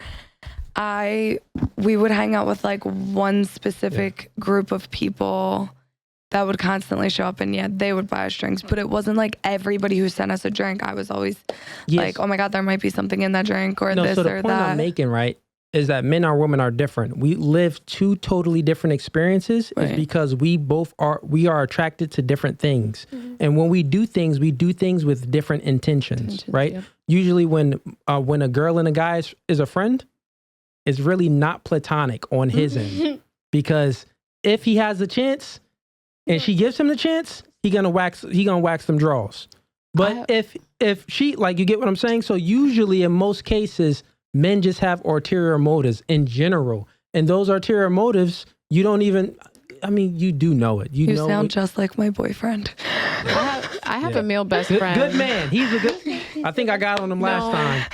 we would hang out with like one specific group of people that would constantly show up, and they would buy us drinks, but it wasn't like everybody who sent us a drink. I was always like, oh my God, there might be something in that drink or this so the or point that. I'm making, right, is that men and women are different. We live two totally different experiences. Right. Is because we are attracted to different things. Mm-hmm. And when we do things with different intentions, right? Yeah. Usually when a girl and a guy is a friend, it's really not platonic on his end. Because if he has a chance and she gives him the chance, he gonna wax them draws. But if she, like, you get what I'm saying? So usually in most cases, men just have ulterior motives in general. And those ulterior motives, you don't even, I mean, you do know it. You know sound just like my boyfriend. I have a male best friend. Good man. He's a good, I think I got on him last time.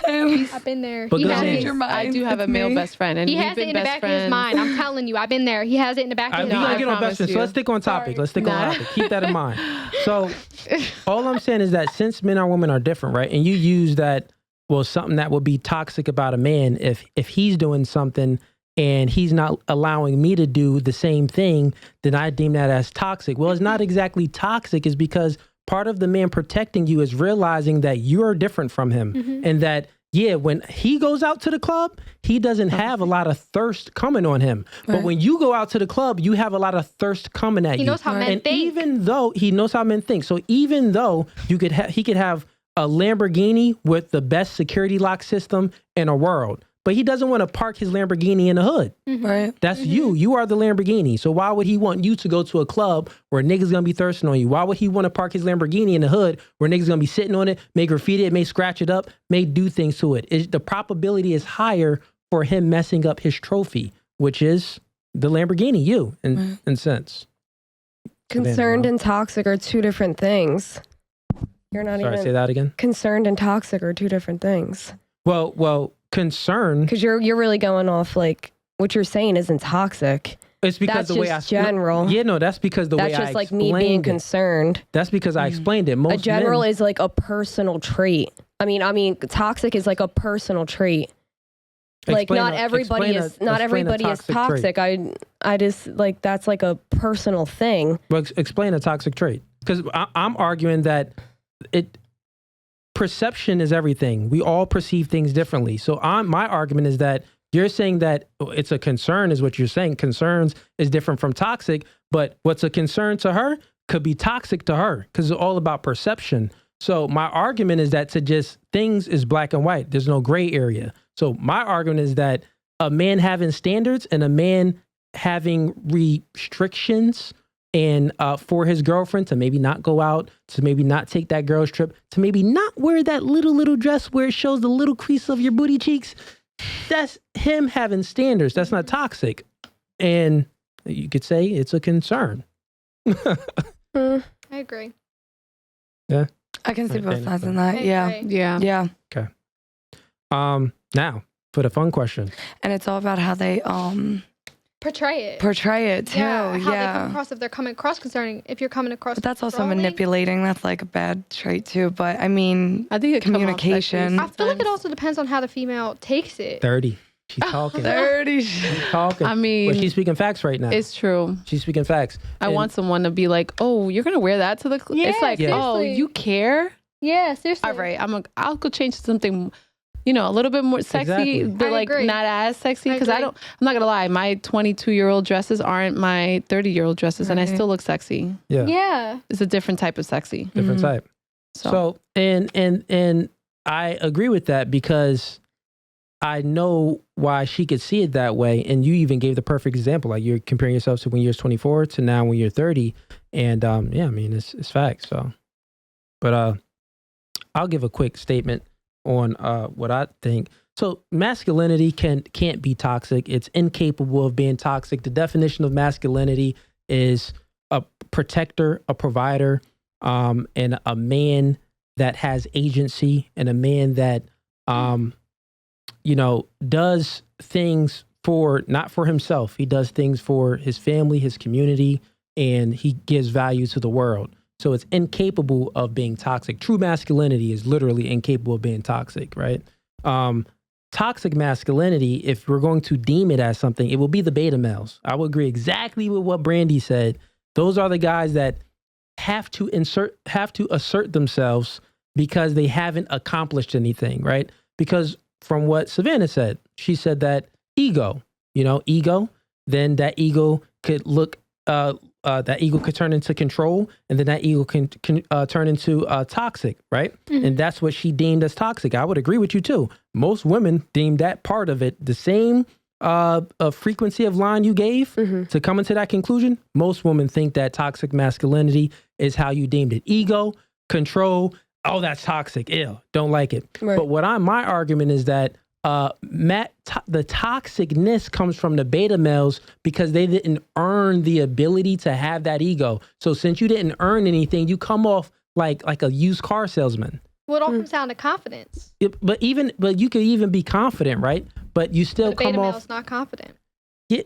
I've been there. But He good has man. it. Your mind. I do have a It's male me. best friend. And He we've has it been in the best back friends. of his mind. I'm telling you, I've been there. He has it in the back of We're his going to mind. get on promise best friends. So you. let's stick on topic. Let's stick on Nah. topic. Keep that in mind. So all I'm saying is that since men and women are different, right? And you use that, well, something that would be toxic about a man if he's doing something and he's not allowing me to do the same thing, then I deem that as toxic. Well, it's not exactly toxic. It's because part of the man protecting you is realizing that you're different from him. And that, when he goes out to the club, he doesn't have a lot of thirst coming on him. Right. But when you go out to the club, you have a lot of thirst coming at you. He knows how men think. Even though he knows how men think. So even though he could have a Lamborghini with the best security lock system in the world, but he doesn't want to park his Lamborghini in the hood. Right. That's you. You are the Lamborghini. So why would he want you to go to a club where niggas gonna be thirsting on you? Why would he want to park his Lamborghini in the hood where niggas gonna be sitting on it, may graffiti it, may scratch it up, may do things to it? The probability is higher for him messing up his trophy, which is the Lamborghini, you, in sense. Concerned and toxic are two different things. You're not Sorry, even. say that again. Concerned and toxic are two different things. Well, concern. Because you're really going off like what you're saying isn't toxic. It's because That's the way just I general. Yeah, no, that's because the way I That's just like explained me being it. concerned. That's because I explained it. Most A general men, is like a personal trait. I mean, toxic is like a personal trait. Like not everybody is toxic. Trait. I just like that's like a personal thing. Well, explain a toxic trait, because I'm arguing that perception is everything. We all perceive things differently. So my argument is that you're saying that it's a concern, is what you're saying. Concerns is different from toxic, but what's a concern to her could be toxic to her, because it's all about perception. So my argument is that to just things is black and white. There's no gray area. So my argument is that a man having standards and a man having restrictions and for his girlfriend to maybe not go out, to maybe not take that girl's trip, to maybe not wear that little dress where it shows the little crease of your booty cheeks, that's him having standards. That's not toxic. And you could say it's a concern. I agree. Yeah. I can see both sides in that. I Yeah. agree. Yeah. Okay. Now for the fun question. And it's all about how they Portray it. portray it too. How they come Yeah. across, if they're coming across concerning, if you're coming across. But that's also controlling. manipulating. That's like a bad trait too. But I mean, I think it come off communication. sexy I feel like it sometimes. also depends on how the female takes it. 30. She's talking. 30. She's talking. I mean, But she's speaking facts right now. it's true. She's speaking facts. I And- want someone to be like, "Oh, you're gonna wear that to the." Yeah, It's like, Yeah. "Oh, seriously. you care?" Yeah, seriously. All right, I'll go change to something, a little bit more sexy, Exactly. but I like agree. not as sexy, I because agree. I'm not gonna lie, my 22-year-old dresses aren't my 30-year-old dresses, and I Right. still look sexy. Yeah. Yeah. It's a different type of sexy. Different Mhm. type. So and I agree with that, because I know why she could see it that way. And you even gave the perfect example. Like, you're comparing yourself to when you're 24 to now when you're 30. And yeah, I mean, it's facts. So, but I'll give a quick statement on what I think. So masculinity can't be toxic. It's incapable of being toxic. The definition of masculinity is a protector, a provider, and a man that has agency, and a man that does things not for himself. He does things for his family, his community, and he gives value to the world. So it's incapable of being toxic. True masculinity is literally incapable of being toxic, right? Toxic masculinity, if we're going to deem it as something, it will be the beta males. I would agree exactly with what Brandi said. Those are the guys that have to assert themselves because they haven't accomplished anything, right? Because from what Savannah said, she said that ego, then that ego could turn into control, and then that ego can turn into toxic, right? Mhm. And that's what she deemed as toxic. I would agree with you too. Most women deem that part of it the same frequency of line you gave to come into that conclusion. Most women think that toxic masculinity is how you deemed it. Ego, control. Oh, that's toxic. Ew, don't like it. Right. But my argument is that the toxicness comes from the beta males because they didn't earn the ability to have that ego. So since you didn't earn anything, you come off like a used car salesman. Well, it all comes down to confidence. But you could even be confident, right? But you still The beta come male's off. not confident. Yeah,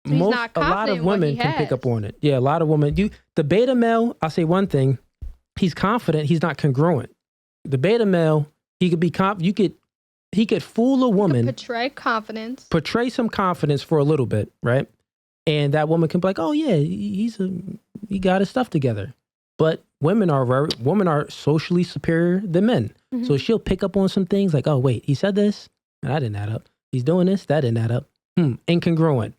So he's not a lot confident of in what women he can pick has. up on it. Yeah, a lot of women. The beta male, I'll say one thing. He's confident. He's not congruent. The beta male, he could be he could fool a woman, Portray confidence. portray some confidence for a little bit, right? And that woman can be like, "Oh yeah, he got his stuff together." But women are socially superior than men, Mhm. so she'll pick up on some things like, "Oh wait, he said this, and that didn't add up. He's doing this, that didn't add up. Incongruent.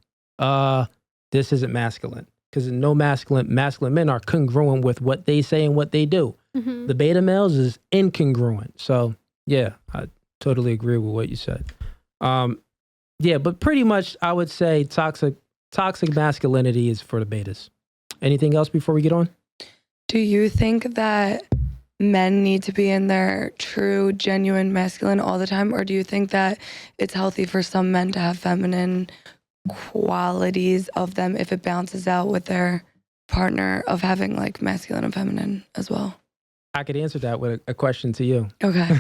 This isn't masculine." Because no masculine men are congruent with what they say and what they do. Mhm. The beta males is incongruent. So yeah, I totally agree with what you said. Yeah, but pretty much I would say toxic masculinity is for the betas. Anything else before we get on? Do you think that men need to be in their true, genuine masculine all the time? Or do you think that it's healthy for some men to have feminine qualities of them if it balances out with their partner of having like masculine and feminine as well? I could answer that with a question to you. Okay.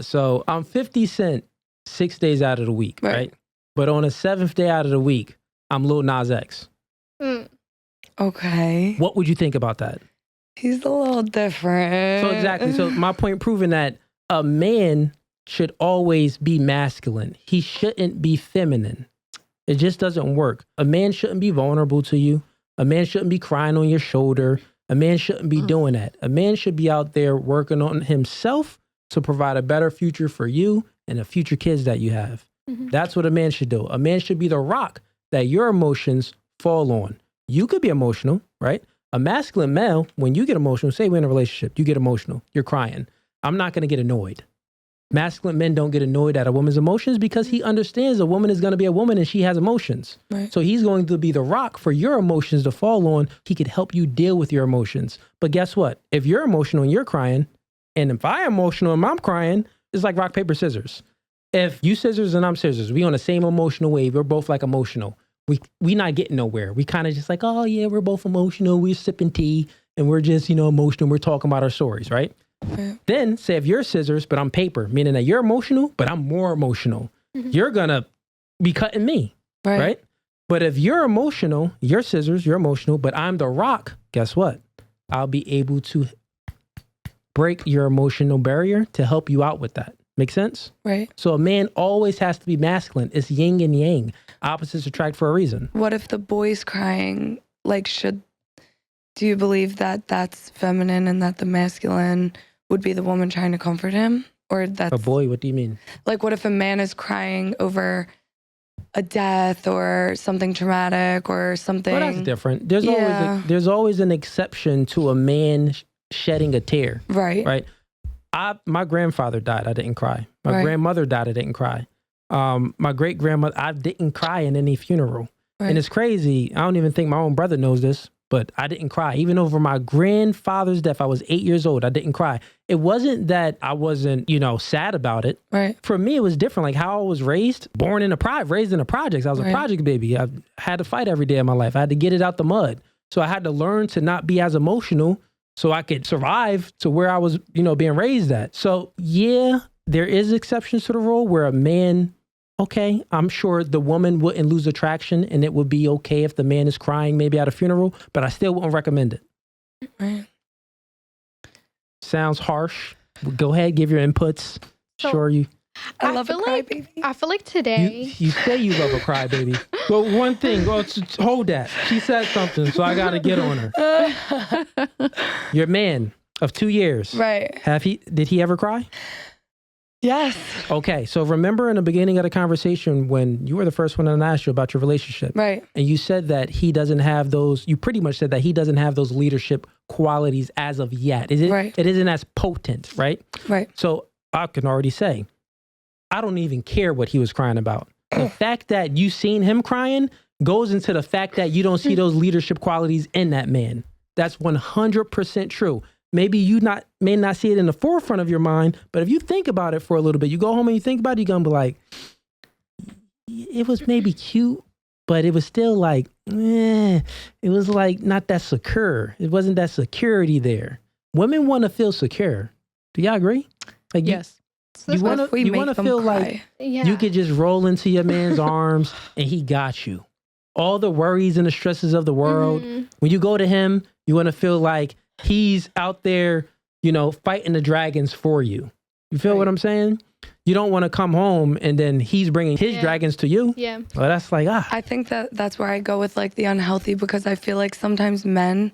So I'm 50 Cent 6 days out of the week, right? But on the 7th day out of the week, I'm Lil Nas X. Okay. What would you think about that? He's a little different. So exactly. So my point proving that a man should always be masculine. He shouldn't be feminine. It just doesn't work. A man shouldn't be vulnerable to you. A man shouldn't be crying on your shoulder. A man shouldn't be doing that. A man should be out there working on himself to provide a better future for you and the future kids that you have. That's what a man should do. A man should be the rock that your emotions fall on. You could be emotional, right? A masculine male, when you get emotional, say we're in a relationship, you get emotional, you're crying. I'm not going to get annoyed. Masculine men don't get annoyed at a woman's emotions because he understands a woman is going to be a woman and she has emotions. Right. So he's going to be the rock for your emotions to fall on. He could help you deal with your emotions. But guess what? If you're emotional and you're crying, and if I'm emotional and I'm crying, it's like rock, paper, scissors. If you scissors and I'm scissors, we on the same emotional wave. We're both like emotional. We not getting nowhere. We kind of just like, oh yeah, we're both emotional. We're sipping tea and we're just, emotional. We're talking about our stories, right? Yeah. Then say if you're scissors, but I'm paper, meaning that you're emotional, but I'm more emotional. You're going to be cutting me, right? But if you're emotional, you're scissors, you're emotional, but I'm the rock, guess what? I'll be able to break your emotional barrier to help you out with that. Make sense? Right. So a man always has to be masculine. It's yin and yang. Opposites attract for a reason. What if the boy's crying? Do you believe that that's feminine and that the masculine would be the woman trying to comfort him? Or that's... A boy, what do you mean? Like, what if a man is crying over a death or something traumatic or something? Well, that's different. There's always an exception to a man shedding a tear. Right. Right. My grandfather died. I didn't cry. My grandmother died. I didn't cry. My great grandmother, I didn't cry in any funeral. And it's crazy. I don't even think my own brother knows this, but I didn't cry. Even over my grandfather's death, I was 8 years old. I didn't cry. It wasn't that I wasn't, sad about it. Right. For me, it was different. Like how I was raised, raised in the projects. I was a project baby. I had to fight every day of my life. I had to get it out the mud. So I had to learn to not be as emotional so I could survive to where I was, being raised at. So yeah, there is exceptions to the rule where a man, okay, I'm sure the woman wouldn't lose attraction and it would be okay if the man is crying maybe at a funeral, but I still wouldn't recommend it. Right. Sounds harsh. Go ahead, give your inputs. So, sure you. I love a crybaby. I feel like today. You say you love a crybaby. Well, one thing. Well, hold that. She said something, so I got to get on her. Your man of 2 years. Right. Did he ever cry? Yes. Okay. So remember in the beginning of the conversation when you were the first one to ask you about your relationship. Right. And you said that he doesn't have those, you pretty much said that he doesn't have those leadership qualities as of yet. It isn't as potent, right? Right. So I can already say, I don't even care what he was crying about. The fact that you seen him crying goes into the fact that you don't see those leadership qualities in that man. That's 100% true. Maybe you may not see it in the forefront of your mind, but if you think about it for a little bit, you go home and you think about it, you're going to be like, it was maybe cute, but it was still like, it was like not that secure. It wasn't that security there. Women want to feel secure. Do y'all agree? Like yes. You want to feel like you could just roll into your man's arms and he got you. All the worries and the stresses of the world. When you go to him, you want to feel like he's out there, fighting the dragons for you. You feel what I'm saying? You don't want to come home and then he's bringing his dragons to you. Yeah. Well, that's like, I think that's where I go with like the unhealthy, because I feel like sometimes men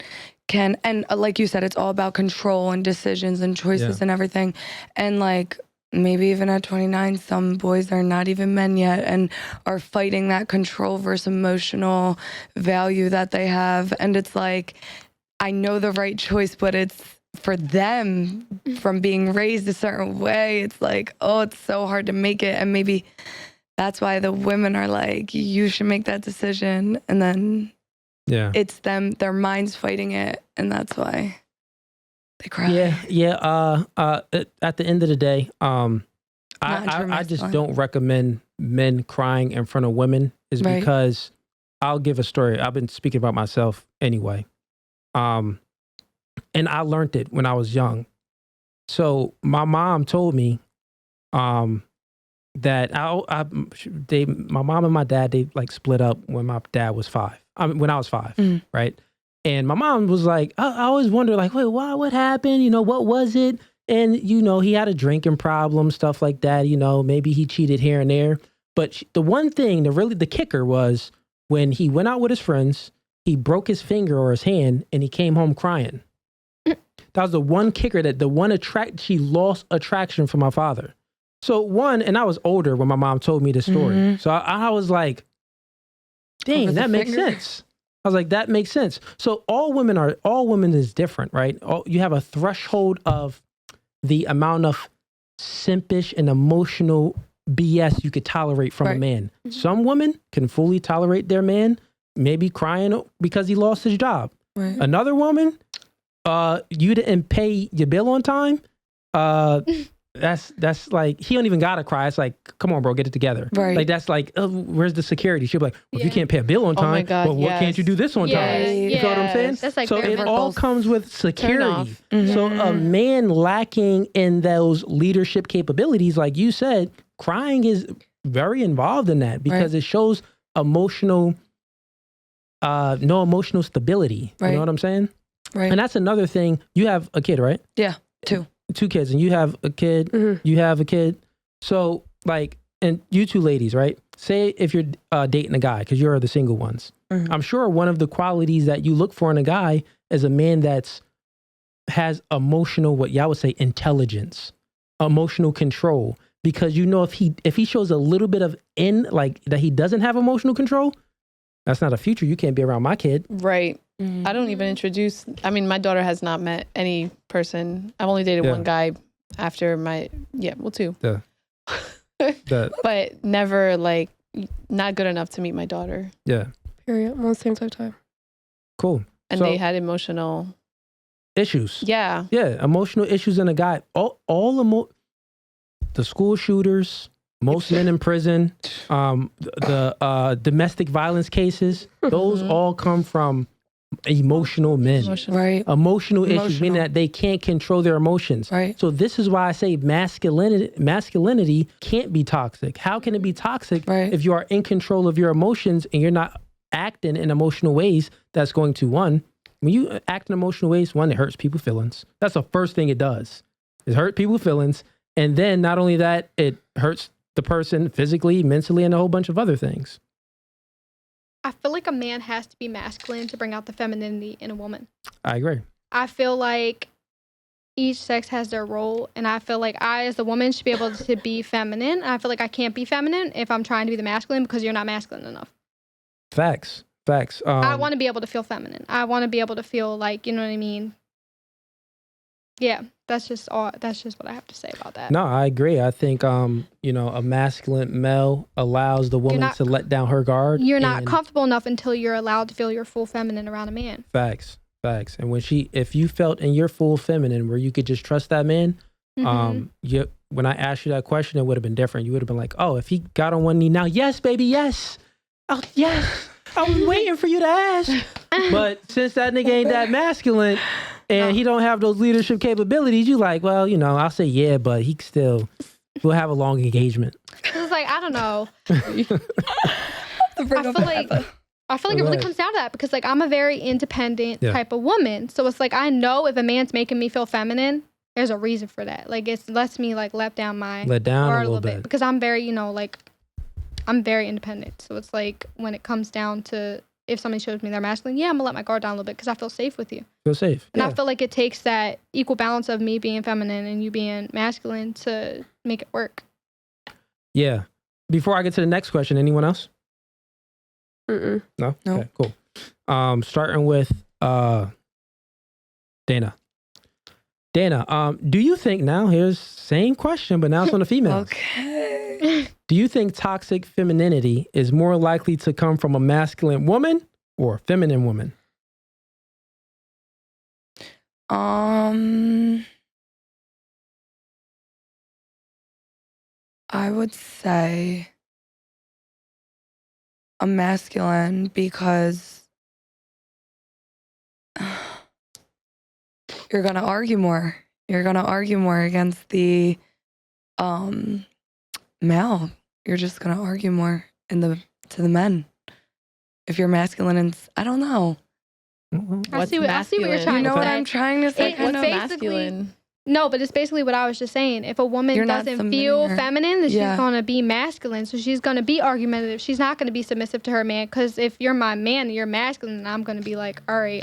can, and like you said, it's all about control and decisions and choices and everything. And like, maybe even at 29, some boys are not even men yet and are fighting that control versus emotional value that they have. And it's like, I know the right choice, but it's for them from being raised a certain way. It's like, oh, it's so hard to make it. And maybe that's why the women are like, you should make that decision. And then it's them, their minds fighting it. And that's why they cry. Yeah. At the end of the day, I just don't recommend men crying in front of women is Right. because I'll give a story. I've been speaking about myself anyway. And I learned it when I was young. So my mom told me that my mom and my dad, they like split up when my dad was 5. When I was 5, right? And my mom was like, I always wonder, like, wait, why? What happened? You know, what was it? And, you know, he had a drinking problem, stuff like that. You know, maybe he cheated here and there. But the one thing, the kicker was when he went out with his friends, he broke his finger or his hand and he came home crying. That was the one kicker, she lost attraction from my father. So and I was older when my mom told me the story. So I was like, dang, that makes sense. I was like, that makes sense. So all women is different, right? You have a threshold of the amount of simpish and emotional BS you could tolerate from a man. Some women can fully tolerate their man maybe crying because he lost his job. Right. Another woman, you didn't pay your bill on time. That's like, he don't even gotta cry. It's like, come on, bro, get it together. Right. Like, that's like, where's the security? She'll be like, well, if you can't pay a bill on time, my God, well, what can't you do this on time? You know what I'm saying? That's like so it all comes with security. So a man lacking in those leadership capabilities, like you said, crying is very involved in that because it shows no emotional stability. You know what I'm saying? Right. And that's another thing. You have a kid, right? Yeah. 2 kids, and you have a kid. You have a kid. So like, and you two ladies, right? Say if you're dating a guy, because you're the single ones. I'm sure one of the qualities that you look for in a guy is a man has emotional, what y'all would say, intelligence, emotional control. Because you know, if he shows a little bit of that he doesn't have emotional control, that's not a future. You can't be around my kid. Right. I don't even introduce. I mean, my daughter has not met any person. I've only dated one guy after two. But never not good enough to meet my daughter. Yeah. Period. On the same time. Cool. And they had emotional issues. Yeah. Yeah. Emotional issues in a guy. The school shooters, most men in prison, the domestic violence cases, those all come from emotional men. Right. Emotional issues, meaning that they can't control their emotions. Right. So this is why I say masculinity can't be toxic. How can it be toxic if you are in control of your emotions and you're not acting in emotional ways that's going to, when you act in emotional ways, it hurts people's feelings. That's the first thing it does. It hurt people's feelings. And then not only that, it hurts the person physically, mentally, and a whole bunch of other things. I feel like a man has to be masculine to bring out the femininity in a woman. I agree. I feel like each sex has their role, and I feel like I, as the woman, should be able to be feminine. I feel like I can't be feminine if I'm trying to be the masculine because you're not masculine enough. Facts. I want to be able to feel feminine. I want to be able to feel like, you know what I mean? Yeah, that's just what I have to say about that. No, I agree. I think, a masculine male allows the woman to let down her guard. You're not comfortable enough until you're allowed to feel your full feminine around a man. Facts. And if you felt in your full feminine where you could just trust that man, when I asked you that question, it would have been different. You would have been like, oh, if he got on one knee now, yes, baby, yes. Oh, yes. I was waiting for you to ask. But since that nigga ain't that masculine and he don't have those leadership capabilities, you like, well, I'll say yeah, but we'll have a long engagement. It's like, I don't know. I feel like it really comes down to that because I'm a very independent type of woman. So it's like, I know if a man's making me feel feminine, there's a reason for that. Like, it lets me let down my guard a little bit because I'm very, I'm very independent. So it's like when it comes down to if somebody shows me they're masculine, I'm gonna let my guard down a little bit because I feel safe with you. Feel safe. And I feel like it takes that equal balance of me being feminine and you being masculine to make it work. Yeah. Before I get to the next question, anyone else? No? Okay, cool. Starting with Dana. Dana, do you think here's same question, but now it's on the females. Okay. Do you think toxic femininity is more likely to come from a masculine woman or a feminine woman? I would say a masculine because you're going to argue more. You're going to argue more against the male. You're just going to argue more to the men. If you're masculine and I don't know. I see what you're trying to say. You know what I'm trying to say? What's masculine? No, but it's basically what I was just saying. If a woman doesn't feel feminine, then she's going to be masculine. So she's going to be argumentative. She's not going to be submissive to her man. Because if you're my man and you're masculine, I'm going to be like, all right,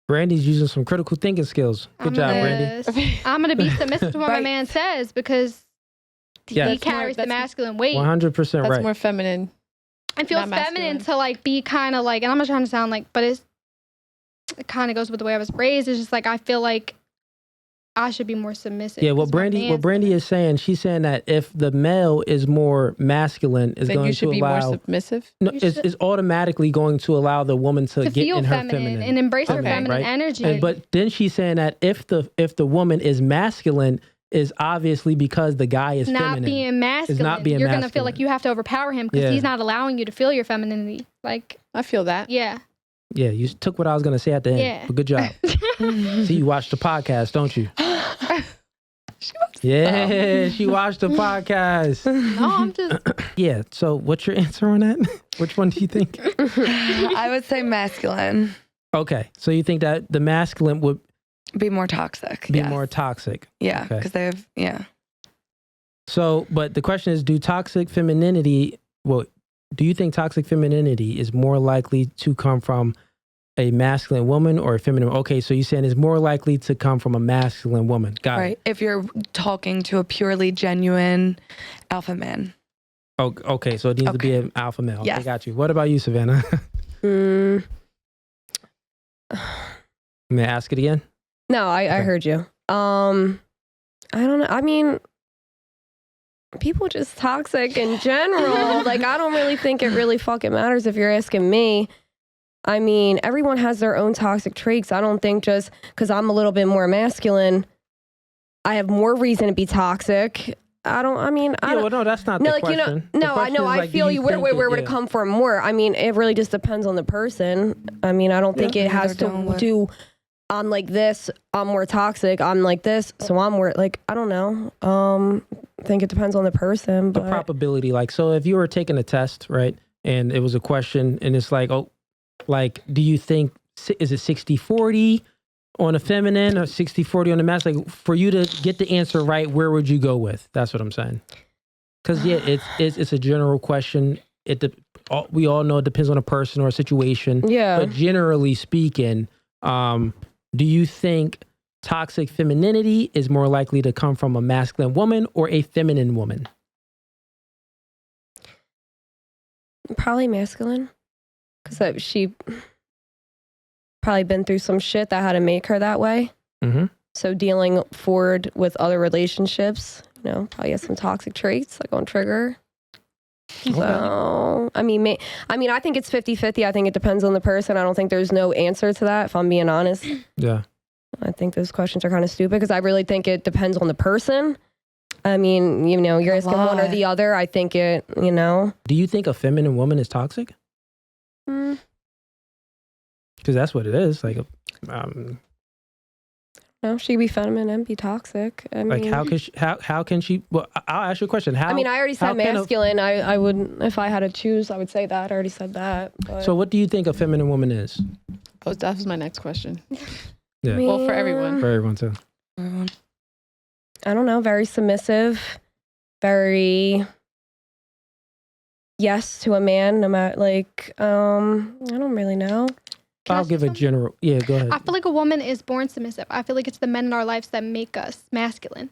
Brandy's using some critical thinking skills. Good job, Brandi. I'm going to be submissive to what my man says because he carries the masculine weight. 100% right. That's more feminine. It feels feminine to like be kind of like, and I'm not trying to sound like, but it kind of goes with the way I was raised. It's just like, I feel like I should be more submissive. Yeah, what Brandi is saying, she's saying that if the male is more masculine, is then going you should to be allow, more submissive. No, it's automatically going to allow the woman to get feel in her feminine and embrace her feminine right? energy. But then she's saying that if the woman is masculine, is obviously because the guy is not feminine. being masculine. Not being You're masculine. gonna feel like you have to overpower him because he's not allowing you to feel your femininity. Like I feel that. Yeah. Yeah, you took what I was gonna say at the end. Yeah. But good job. See, you watch the podcast, don't you? She watched the podcast. No, I'm just. Yeah. So, what's your answer on that? Which one do you think? I would say masculine. Okay, so you think that the masculine would be more toxic? Be more toxic. Yeah, because they have. So, but the question is, do you think toxic femininity is more likely to come from a masculine woman or a feminine? Okay, so you're saying it's more likely to come from a masculine woman. Got it. If you're talking to a purely genuine alpha man. Oh, okay, so it needs to be an alpha male. Yes. I got you. What about you, Savannah? May I ask it again? No, I heard you. I don't know. I mean, people just toxic in general. Like, I don't really think it really fucking matters if you're asking me. I mean, everyone has their own toxic traits. I don't think just because I'm a little bit more masculine, I have more reason to be toxic. Well, no, that's not the question. I know. I feel you. Where would it come from more? I mean, it really just depends on the person. I mean, I don't think it has to do, I'm like this, I'm more toxic, I'm like this, so I'm more, like, I don't know. I think it depends on the person. But the probability, like, so if you were taking a test, right, and it was a question, and it's like, do you think, is it 60-40 on the feminine or 60-40 on the masculine? Like, for you to get the answer right, where would you go with? That's what I'm saying. Because, it's a general question. We all know it depends on a person or a situation. Yeah. But generally speaking, do you think toxic femininity is more likely to come from a masculine woman or a feminine woman? Probably masculine. Because she probably been through some shit that had to make her that way. Mm-hmm. So dealing forward with other relationships, probably has some toxic traits like on trigger. So, I mean, I think it's 50-50. I think it depends on the person. I don't think there's no answer to that, if I'm being honest. Yeah. I think those questions are kind of stupid because I really think it depends on the person. I mean, you're asking one or the other. I think it. Do you think a feminine woman is toxic? Because that's what it is. Like, no, she can be feminine and be toxic. I mean, like, how can she? Well, I'll ask you a question. How? I mean, I already said masculine. I would, if I had to choose, I would say that. I already said that. But. So, what do you think a feminine woman is? Oh, that was my next question. Yeah. Well, for everyone. For everyone too. I don't know. Very submissive. Very. Yes to a man. No matter, like, I don't really know. I'll give a general. Yeah, go ahead. I feel like a woman is born submissive. I feel like it's the men in our lives that make us masculine.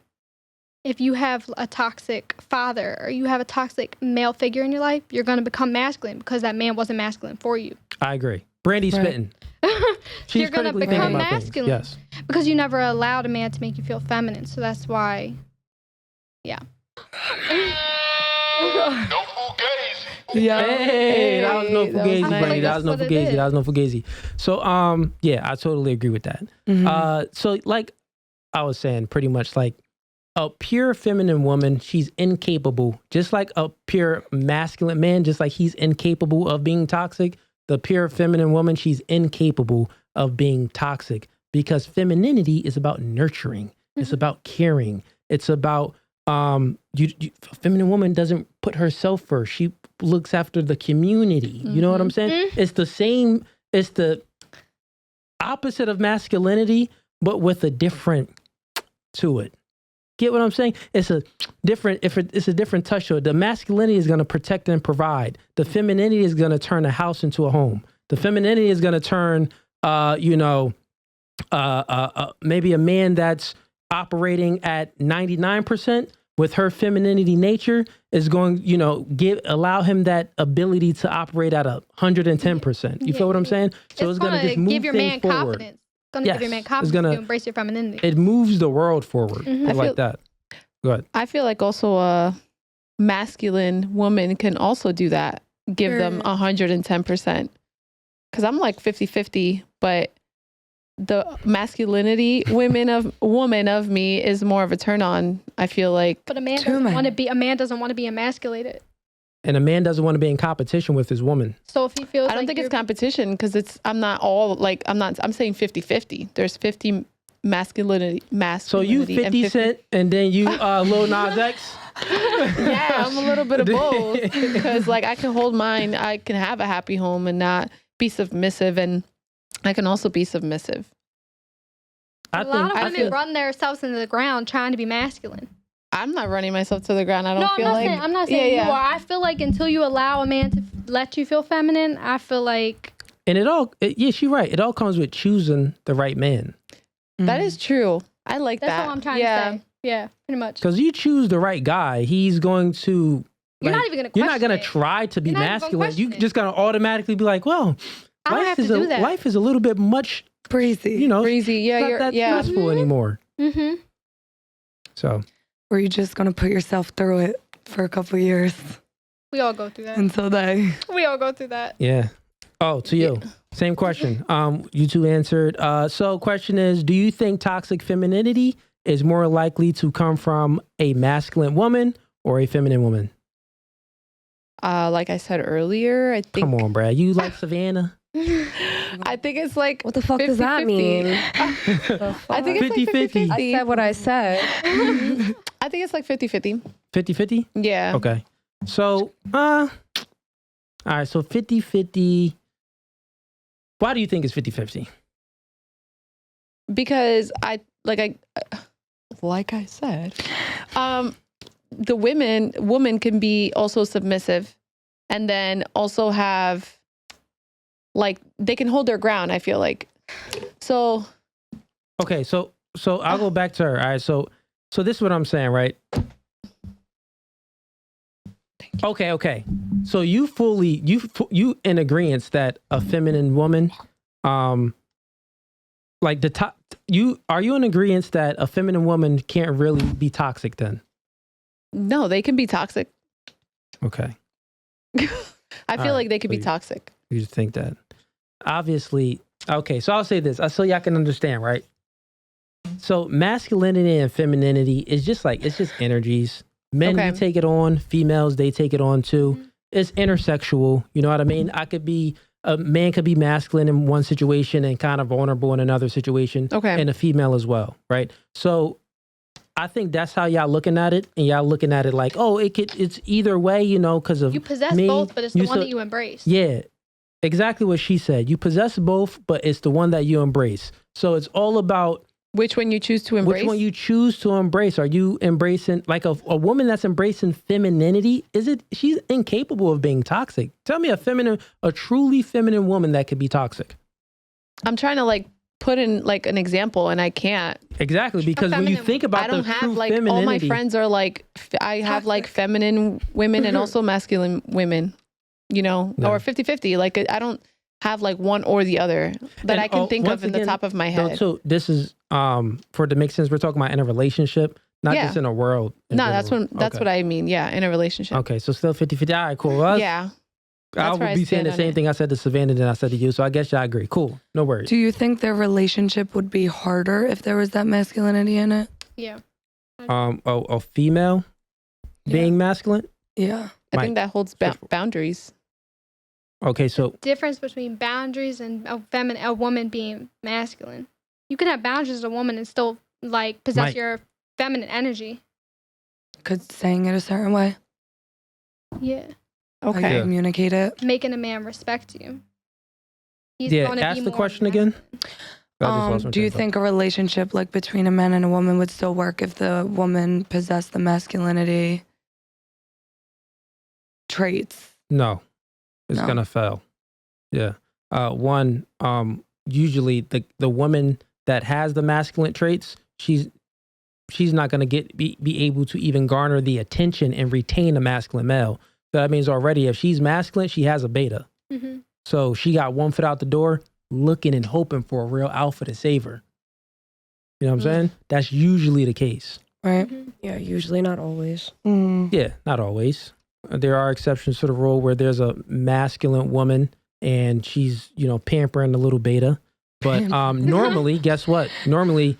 If you have a toxic father or you have a toxic male figure in your life, you're going to become masculine because that man wasn't masculine for you. I agree. Brandy's spitting. She's you're going to become masculine. Yes. Because you never allowed a man to make you feel feminine. So that's why, yeah. No Fugazee. Yeah. Hey, that was no Fugazee, Brandi. That was no Fugazee. That was no Fugazee. So, yeah, I totally agree with that. Mm-hmm. So, like I was saying, pretty much, like, a pure feminine woman, she's incapable, just like a pure masculine man, just like he's incapable of being toxic. The pure feminine woman, she's incapable of being toxic because femininity is about nurturing. It's about caring. It's about, a feminine woman doesn't put herself first. She looks after the community. You know what I'm saying? It's the same, it's the opposite of masculinity, but with a different to it. Get what I'm saying? It's a different, it's a different touch to it. The masculinity is going to protect and provide. The femininity is going to turn a house into a home. The femininity is going to turn, maybe a man that's operating at 99% with her femininity nature is going, allow him that ability to operate at 110%. You feel what I'm saying? So it's going to just move give your man forward. confidence. Gonna give your man confidence to embrace your femininity. It moves the world forward. Like that. Go ahead. I feel like also a masculine woman can also do that. Give them 110%. Because I'm like 50-50, but the masculinity woman of me is more of a turn on. I feel like. But a man doesn't want to be emasculated. And a man doesn't want to be in competition with his woman. So if he feels I don't think it's competition because I'm saying 50-50. There's 50 masculinity. So you 50 Cent and then you Lil Nas X? Yeah, I'm a little bit of both because like I can hold mine. I can have a happy home and not be submissive, and I can also be submissive. A lot of women run themselves into the ground trying to be masculine. I'm not running myself to the ground. I'm not saying you are. I feel like until you allow a man to let you feel feminine, I feel like. And yes, you're right. It all comes with choosing the right man. That is true. I like that. That's all I'm trying to say. Yeah, pretty much. Because you choose the right guy, he's going to. You're not even going to question. You're not going to try to be masculine. You just going to automatically be like, well, life is a little bit much breezy. Breezy. Yeah, it's not that stressful anymore. Mm-hmm. So. Or you're just going to put yourself through it for a couple years. We all go through that. Until we all go through that. Yeah. Oh, to you. Same question. You two answered. So question is, do you think toxic femininity is more likely to come from a masculine woman or a feminine woman? Like I said earlier, I think. Come on, Brad. You like Savannah? I think it's like what the fuck does that mean? I think it's 50-50. I said what I said. I think it's like 50-50. 50-50? Yeah. Okay. So, all right. So 50-50. Why do you think it's 50-50? Because like I said, the woman can be also submissive, and then also have. Like they can hold their ground, I feel like. So okay, so I'll go back to her. All right, so this is what I'm saying, right? Okay. So you in agreement that a feminine woman, like the top, are you in agreement that a feminine woman can't really be toxic then? No, they can be toxic. Okay. I feel like they could be toxic. You just think that. Obviously, okay, so I'll say this. So y'all can understand, right? So masculinity and femininity is just it's just energies. Men, we take it on. Females, they take it on too. It's intersexual. You know what I mean? A man could be masculine in one situation and kind of vulnerable in another situation. Okay. And a female as well, right? So I think that's how y'all looking at it, and y'all looking at it like, oh, it's either way, because of you possess me. both, but it's the one that you embrace. Yeah, exactly what she said. You possess both, but it's the one that you embrace. So it's all about which one you choose to embrace. Which one you choose to embrace? Are you embracing like a woman that's embracing femininity? She's incapable of being toxic? Tell me a truly feminine woman that could be toxic. I'm trying to put in an example, and I can't. Exactly, because when you think about the true femininity, all my friends are I have feminine women and also masculine women, or 50-50. I don't have one or the other that I can think of in the top of my head. So this is for to make sense. We're talking about in a relationship, not just in a world. No, that's what I mean. Yeah, in a relationship. Okay, so still 50-50. All right, cool. Well, yeah. I would be saying the same thing I said to Savannah than I said to you. So I guess y'all agree. Cool. No worries. Do you think their relationship would be harder if there was that masculinity in it? Yeah. a female being masculine. Yeah. I think that holds boundaries. Okay, so Difference between boundaries and a woman being masculine. You can have boundaries as a woman and still like possess Mike. your feminine energy. Because saying it a certain way. Yeah. How you Okay. communicate it. Making a man respect you. He's yeah, gonna ask be the more question again. Do you think a relationship like between a man and a woman would still work if the woman possessed the masculinity traits? No, it's No. gonna fail. Yeah. One, usually the woman that has the masculine traits, she's not gonna be able to even garner the attention and retain a masculine male. So that means already if she's masculine, she has a beta. Mm-hmm. So she got one foot out the door, looking and hoping for a real alpha to save her. You know what I'm saying? That's usually the case. Right? Mm-hmm. Yeah, usually, not always. Yeah, not always. There are exceptions to the rule where there's a masculine woman and she's, pampering the little beta. But normally, guess what? Normally,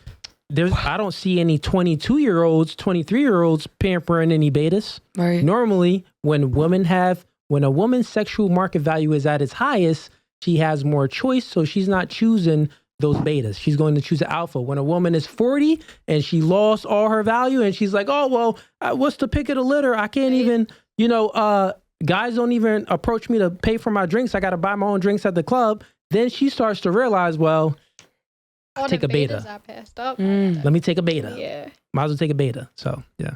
I don't see any 22-year-olds, 23-year-olds pampering any betas. Right. Normally, when a woman's sexual market value is at its highest, she has more choice, so she's not choosing those betas. She's going to choose an alpha. When a woman is 40 and she lost all her value and she's like, oh, well, what's the pick of the litter? I can't even, guys don't even approach me to pay for my drinks. I got to buy my own drinks at the club. Then she starts to realize, well, All take the a beta. betas I passed up. Let me take a beta. Yeah. Might as well take a beta. So, yeah.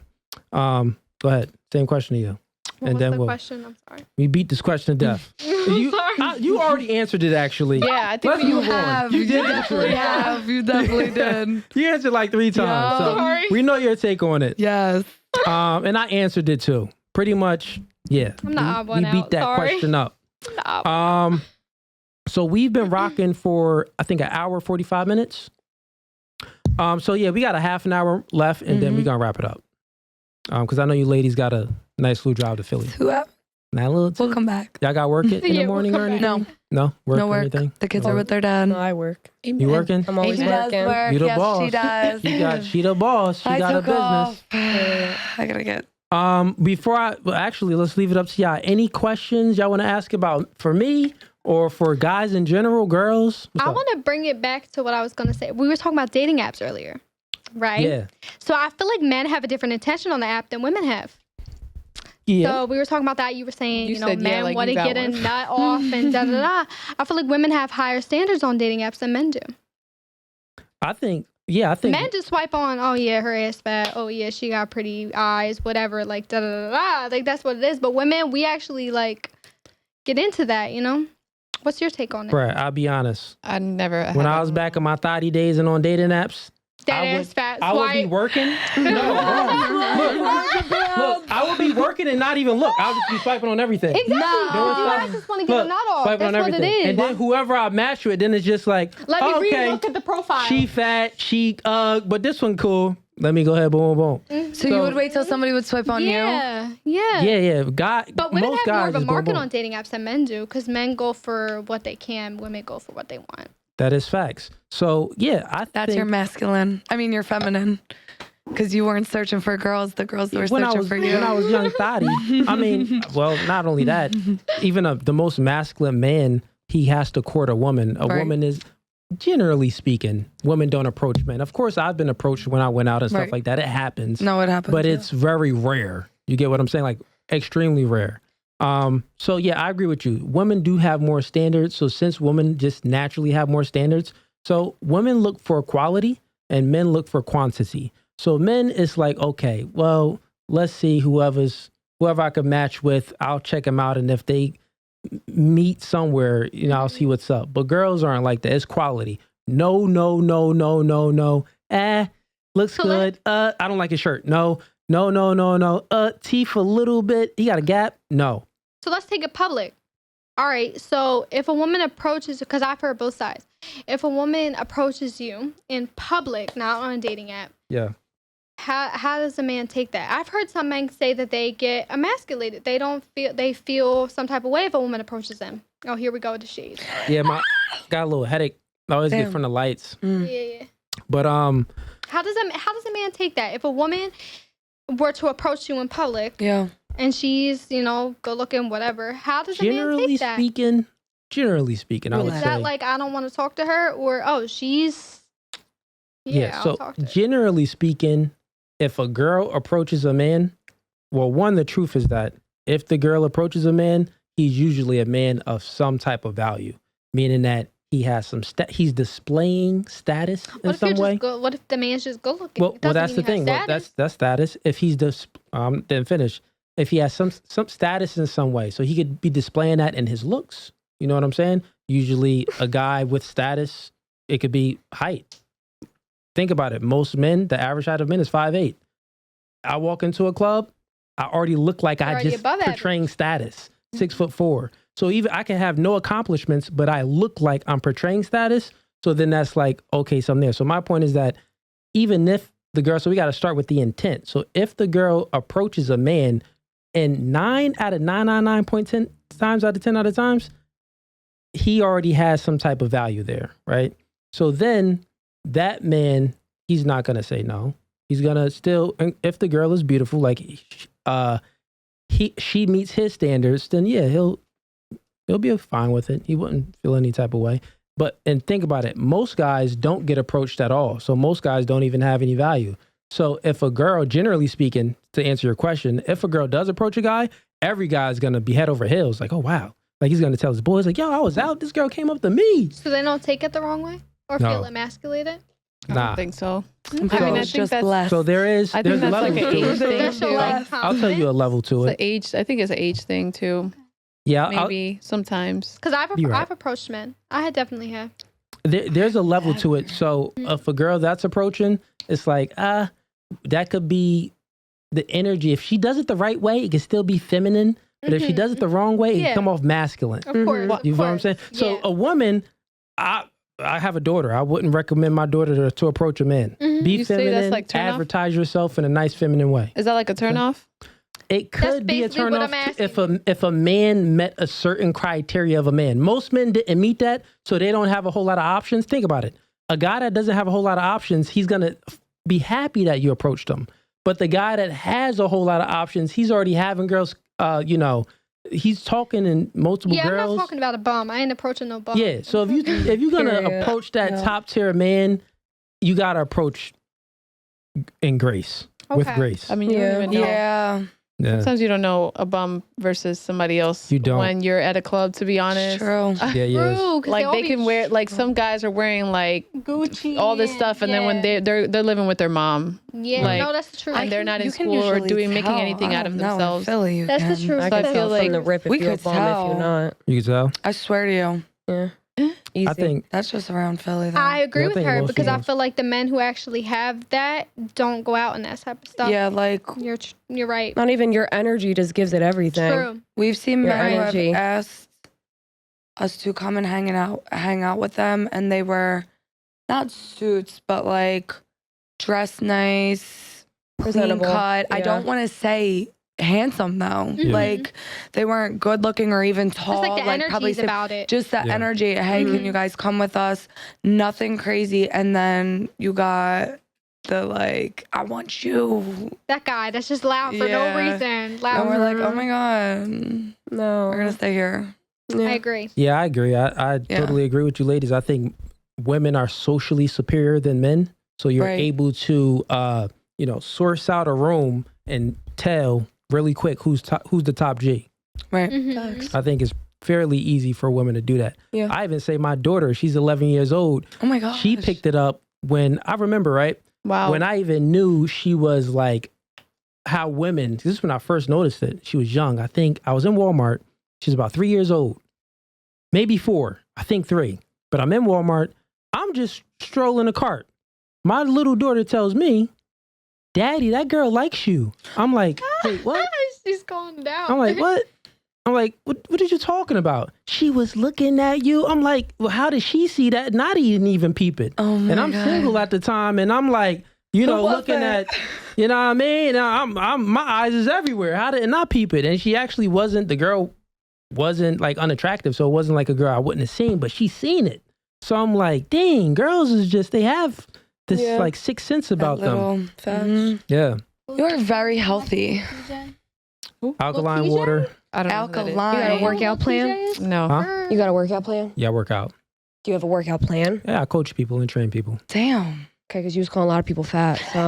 Go ahead. Same question to you. What And was then the we'll- question? I'm sorry. We beat this question to death. I'm sorry. You already answered it, actually. Yeah, I think Let's we move on. You did definitely have. You definitely did. You answered like 3 times. Yeah. So Sorry. we know your take on it. Yes. And I answered it too. Pretty much, yeah. I'm the odd we one beat out. that Sorry. question up. I'm the odd one. So we've been rocking for, I think, an hour, 45 minutes. So yeah, we got a half an hour left and then we're going to wrap it up. Because I know you ladies got a nice little drive to Philly. Not a little too. We'll come back. Y'all got work in the Yeah, we'll morning come or back. anything? No. No? Work No or work. anything? The kids No. are with their dad. No, I work. You working? I'm always She does working. work. You the Yes, boss. she does. She the boss. She I got a took off. business. I gotta get. Actually, let's leave it up to y'all. Any questions y'all want to ask about for me or for guys in general, girls? What's I up? want to bring it back to what I was going to say. We were talking about dating apps earlier, right? Yeah. So I feel like men have a different intention on the app than women have. Yeah. So we were talking about that. You were saying, You you know, said, yeah, men like want you to got get a one. nut off and da da da. I feel like women have higher standards on dating apps than men do. I think Men just swipe on, oh yeah, her ass fat. Oh yeah, she got pretty eyes, whatever. Like da da da da. Like that's what it is. But women, we actually like get into that. You know, what's your take on it? Bruh, I'll be honest. I never. When had I a- was back in my thotty days and on dating apps, That I would- ass fat. I would be Swipe. working. No, look, I would be working and not even look. I would just be swiping on everything. Exactly. No. You guys just want to get Look, a nut off. swiping That's on what everything. it is. And then whoever I match with, then it's just like, Let me okay, re-look at the profile. she fat, she but this one cool. Let me go ahead, boom, boom, boom. So you would wait till somebody would swipe on you? Yeah. Yeah. But women most have more guys of a just boom, market boom. on dating apps than men do, because men go for what they can, women go for what they want. That is facts. So yeah, I That's think your masculine. I mean, your feminine. Because you weren't searching for girls. The girls were when searching for you. when I was young thotty, I mean, well, not only that, even the most masculine man, he has to court a woman. A Right. woman is, generally speaking, women don't approach men. Of course, I've been approached when I went out and stuff Right. like that. It happens. No, it happens. But yeah. it's very rare. You get what I'm saying? Like extremely rare. So yeah, I agree with you. Women do have more standards. So since women just naturally have more standards, so women look for quality and men look for quantity. So men, it's like, okay, well, let's see whoever I could match with, I'll check them out. And if they meet somewhere, I'll see what's up. But girls aren't like that. It's quality. No. Looks So good. I don't like his shirt. No. Teeth a little bit. He got a gap. No. So let's take it public. All right. So if a woman approaches, because I've heard both sides, if a woman approaches you in public, not on a dating app, Yeah. how does a man take that? I've heard some men say that they get emasculated. They feel some type of way if a woman approaches them. Oh, here we go with the shades. Yeah, got a little headache. I always get Damn. from the lights. Yeah. But How does a man take that? If a woman were to approach you in public, and she's, you know, good looking, whatever, how does a man take that? Generally speaking, I would say. Is that like, I don't want to talk to her, or, oh, she's, so generally speaking, if a girl approaches a man, well, one, the truth is that if the girl approaches a man, he's usually a man of some type of value, meaning that he has some he's displaying status in some way. What if the man's just good looking? Well, that's the thing. Well, that's status. If he's then finish. If he has some status in some way, so he could be displaying that in his looks. You know what I'm saying? Usually, a guy with status, it could be height. Think about it. Most men, the average height of men is 5'8". I walk into a club, I already look like I just portraying status. 6'4". So even I can have no accomplishments, but I look like I'm portraying status. So then that's like, okay, so I'm there. So my point is that even if the girl, so we got to start with the intent. So if the girl approaches a man, and 9 out of 999.10 times out of 10 out of times, he already has some type of value there, right? So then that man, he's not going to say no. He's going to still, if the girl is beautiful, like she meets his standards, then yeah, he'll be fine with it. He wouldn't feel any type of way. And think about it. Most guys don't get approached at all. So most guys don't even have any value. So if a girl, generally speaking, to answer your question, if a girl does approach a guy, every guy is going to be head over heels. Like, oh, wow. Like he's going to tell his boys, like, yo, I was out. This girl came up to me. So they don't take it the wrong way or feel emasculated? I don't think so. I mean, I think that's less. So there's I think that's levels like an age thing too. I'll tell you a level to it. I think it's an age thing too. Yeah, maybe sometimes. Because I've approached men. I definitely have. There's a level to it. So if a girl that's approaching, it's like that could be the energy. If she does it the right way, it can still be feminine. But if she does it the wrong way, it can come off masculine. Of course. You know what I'm saying? So a woman, I have a daughter. I wouldn't recommend my daughter to approach a man. Be feminine, like advertise yourself in a nice feminine way. Is that like a turnoff? It could be a turnoff if a man met a certain criteria of a man. Most men didn't meet that, so they don't have a whole lot of options. Think about it. A guy that doesn't have a whole lot of options, he's going to be happy that you approached him. But the guy that has a whole lot of options, he's already having girls, he's talking in multiple girls. Yeah, I'm not talking about a bum. I ain't approaching no bum. Yeah, so if you're going to approach that top tier man, you got to approach in grace, with grace. I mean, you don't even know. Yeah. Sometimes you don't know a bum versus somebody else. You don't. When you're at a club, to be honest. True. True, like they can wear, like some guys are wearing like Gucci, all this stuff, and then when they're living with their mom. Yeah, like, no, that's the truth. And they're not in school or making anything out of themselves. Philly, that's the truth. I can tell from the rip if you're a bum if you're not. You can tell? I swear to you. Yeah. Easy. I think that's just around Philly, though. I agree with her because I feel like the men who actually have that don't go out in that type of stuff. Yeah, like you're right. Not even your energy just gives it everything. True. We've seen men who have asked us to come and hang out with them, and they were not suits, but like dressed nice, clean cut. I don't want to say handsome though. Like they weren't good looking or even tall. Just like the energy's about it. Just the energy. Hey, can you guys come with us? Nothing crazy. And then you got the like, I want you. That guy that's just loud for no reason. Loud. And we're like, oh my God. No. We're gonna stay here. Yeah. I agree. Yeah, I agree. I totally agree with you ladies. I think women are socially superior than men. So you're able to source out a room and tell really quick who's the top G. Right. I think it's fairly easy for women to do that. Yeah. I even say my daughter, she's 11 years old. Oh my gosh. She picked it up when, I remember, right? Wow. When I even knew she was like how women, this is when I first noticed it. She was young. I think I was in Walmart. She's about 3 years old. Maybe 4. I think 3. But I'm in Walmart. I'm just strolling the cart. My little daughter tells me, Daddy, that girl likes you. I'm like, wait, what? She's calmed down. I'm like, what? I'm like, what are you talking about? She was looking at you. I'm like, well, how did she see that? Not even peep it. Oh my And I'm God. single at the time, and I'm like, looking at, you know what I mean? I'm my eyes is everywhere. How did not peep it? And she actually the girl wasn't like unattractive, so it wasn't like a girl I wouldn't have seen, but she seen it. So I'm like, dang, girls is just, they have this like sixth sense about them. Yeah. You are very healthy. Alkaline water. I don't know. Who that is. You got a workout plan? No. Huh? You got a workout plan? Yeah, I work out. Do you have a workout plan? Yeah, I coach people and train people. Damn. Okay, because you was calling a lot of people fat. So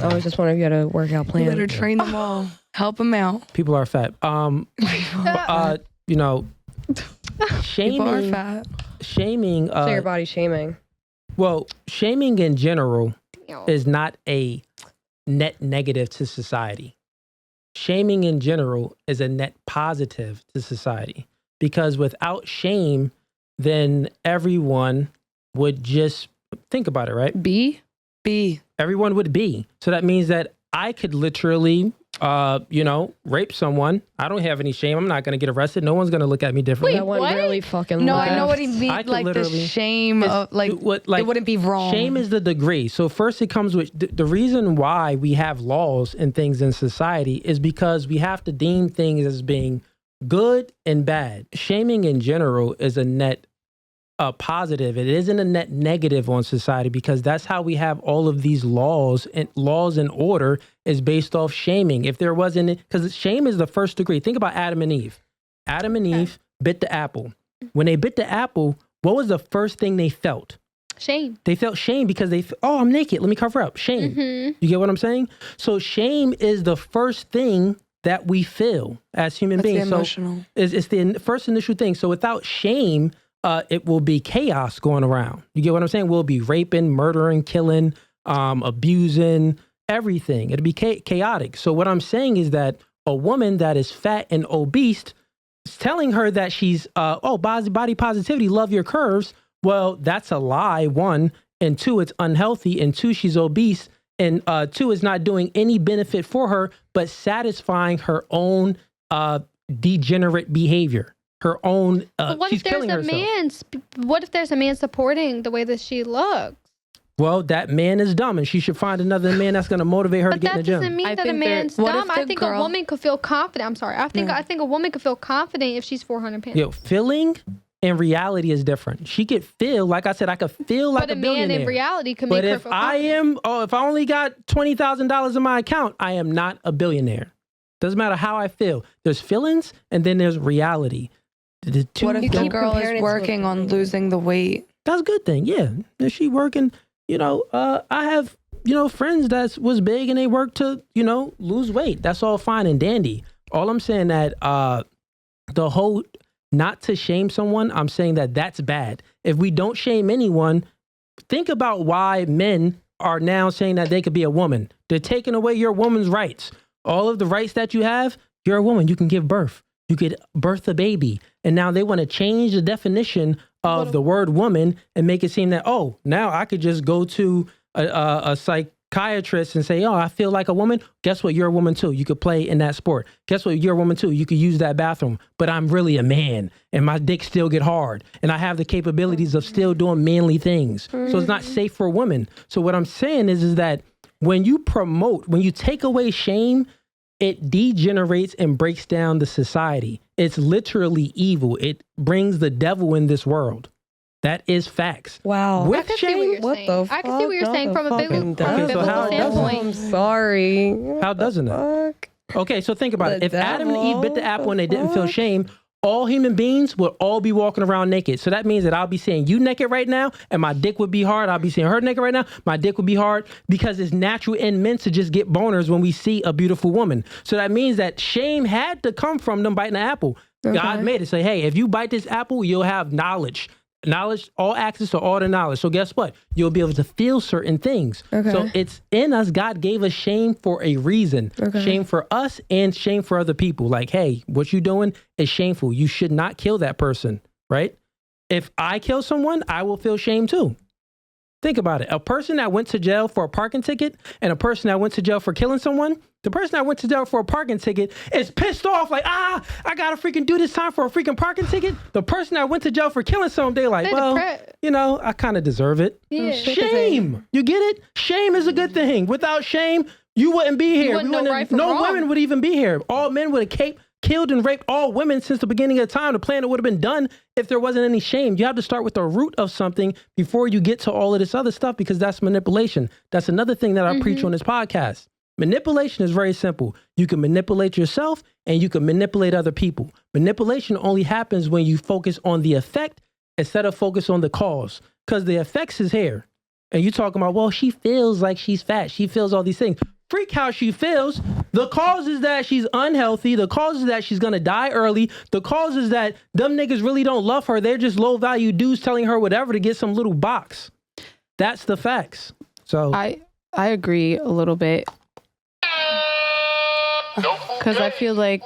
I was just wondering if you had a workout plan. You better train them all. Help them out. People are fat. You know, People are shaming. fat. Shaming. So your body shaming. Well, shaming in general is not a net negative to society. Shaming in general is a net positive to society, because without shame, then everyone would just think about it, right? B. Everyone would be. So that means that I could literally, rape someone. I don't have any shame. I'm not going to get arrested. No one's going to look at me differently. That one what? really fucking No, loud. I know what he I means. could Like the literally- shame of like, it wouldn't be wrong. Shame is the degree. So first it comes with the reason why we have laws and things in society is because we have to deem things as being good and bad. Shaming in general is a net positive. It isn't a net negative on society, because that's how we have all of these laws and order is based off shaming. If there wasn't, because shame is the first degree. Think about Adam and Eve. Adam and Eve bit the apple. When they bit the apple, what was the first thing they felt? Shame. They felt shame because I'm naked. Let me cover up. Shame. Mm-hmm. You get what I'm saying? So shame is the first thing that we feel as human That's beings. the emotional. So it's the first initial thing. So without shame, it will be chaos going around. You get what I'm saying? We'll be raping, murdering, killing, abusing, everything. It'll be chaotic. So what I'm saying is that a woman that is fat and obese, telling her that she's, body positivity, love your curves. Well, that's a lie, one. And two, it's unhealthy. And two, she's obese. And two, is not doing any benefit for her, but satisfying her own degenerate behavior. Her own, But what she's if there's killing a herself. what if there's a man supporting the way that she looks? Well, that man is dumb, and she should find another man that's going to motivate her to But get in that the gym. doesn't mean I that a think there- man's What dumb. if the I think girl- a woman could feel confident. I'm sorry. I think a woman could feel confident if she's 400 pounds. Yo, feeling and reality is different. She could feel, like I said, I could feel like But a billionaire. man in reality could But make her if feel I confident. if I only got $20,000 in my account, I am not a billionaire. Doesn't matter how I feel. There's feelings and then there's reality. The two What if You the keep girl comparing it is to working a- on losing the weight? That's a good thing. Yeah. Is she working? I have, friends that was big and they work to, lose weight. That's all fine and dandy. All I'm saying that the whole not to shame someone, I'm saying that that's bad. If we don't shame anyone, think about why men are now saying that they could be a woman. They're taking away your woman's rights. All of the rights that you have, you're a woman. You can give birth. You could birth a baby. And now they want to change the definition of the word woman and make it seem that, now I could just go to a psychiatrist and say, I feel like a woman. Guess what? You're a woman too. You could play in that sport. Guess what? You're a woman too. You could use that bathroom. But I'm really a man and my dick still get hard. And I have the capabilities of still doing manly things. So it's not safe for women. So what I'm saying is that when you take away shame, it degenerates and breaks down the society. It's literally evil. It brings the devil in this world. That is facts. Wow. I With can see what shame, you're What saying. the I can see what you're saying from a biblical Okay, so how it doesn't- standpoint. I'm sorry. how doesn't it? Fuck. Okay, so think about it. The If Adam and Eve bit the devil, apple and they didn't the feel fuck? shame, all human beings would all be walking around naked. So that means that I'll be seeing you naked right now and my dick would be hard. I'll be seeing her naked right now. My dick would be hard because it's natural in men to just get boners when we see a beautiful woman. So that means that shame had to come from them biting the apple. God made it. Say, hey, if you bite this apple, you'll have knowledge. Knowledge, all access to all the knowledge. So guess what? You'll be able to feel certain things. Okay. So it's in us. God gave us shame for a reason. Okay. Shame for us and shame for other people. Like, hey, what you doing is shameful. You should not kill that person, right? If I kill someone, I will feel shame too. Think about it. A person that went to jail for a parking ticket and a person that went to jail for killing someone, the person that went to jail for a parking ticket is pissed off like, I gotta freaking do this time for a freaking parking ticket. The person that went to jail for killing someone, they're like, They're well, depressed. I kind of deserve it. Yeah. Shame. You get it? Shame is a good thing. Without shame, you wouldn't be here. wouldn't know right from no wrong. women would even be here. All men with a cape killed and raped all women since the beginning of time. The planet would have been done if there wasn't any shame. You have to start with the root of something before you get to all of this other stuff, because that's manipulation. That's another thing that I preach on this podcast. Manipulation is very simple. You can manipulate yourself and you can manipulate other people. Manipulation only happens when you focus on the effect instead of focus on the cause, because the effects is here. And you talking about, well, she feels like she's fat. She feels all these things. Freak how she feels. The cause is that she's unhealthy. The cause is that she's going to die early. The cause is that them niggas really don't love her. They're just low value dudes telling her whatever to get some little box. That's the facts. So I agree a little bit. Because I feel like,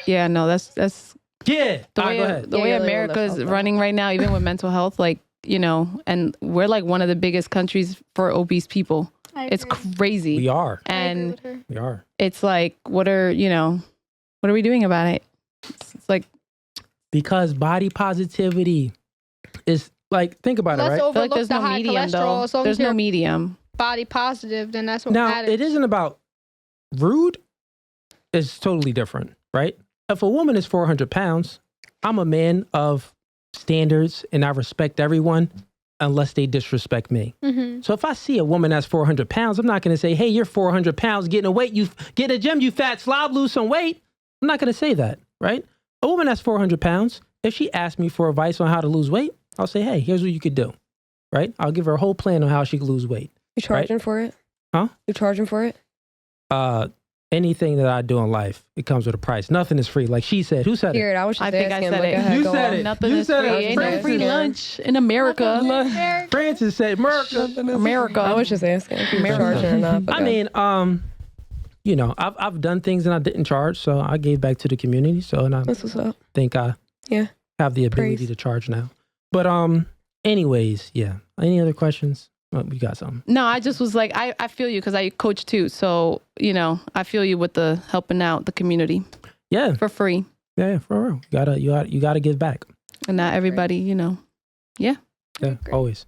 yeah, no, that's yeah. The way America is running right now, even with mental health, like, you know, and we're like one of the biggest countries for obese people. It's crazy. We are. And we are. It's like, what are we doing about it? It's like, because body positivity is like, think about it, right? I feel like there's no medium though. There's no medium. Body positive, then that's what now, matters. it isn't about rude. It's totally different, right? If a woman is 400 pounds, I'm a man of standards and I respect everyone unless they disrespect me. So if I see a woman that's 400 pounds, I'm not going to say, hey, you're 400 pounds, getting a weight, you get in a gym, you fat slob, lose some weight. I'm not going to say that, right? A woman that's 400 pounds, if she asks me for advice on how to lose weight, I'll say, hey, here's what you could do, right? I'll give her a whole plan on how she could lose weight. You charging for it? Huh? You charging for it? Anything that I do in life, it comes with a price. Nothing is free. Like she said. Who said it? Period. I was just asking. I said it. You said it. Nothing You is said free. it. Ain't no free lunch in America. Francis said, America. I was just asking if you were charging or not. I mean, you know, I've done things and I didn't charge, so I gave back to the community. So, and I that's what's up. think I have the ability to charge now. But anyways, yeah. Any other questions? Oh, we got something. No, I just was like, I feel you because I coach too. So, you know, I feel you with the helping out the community. Yeah. For free. Yeah, for real. You gotta give back. And not everybody, you know. Yeah. Yeah, always.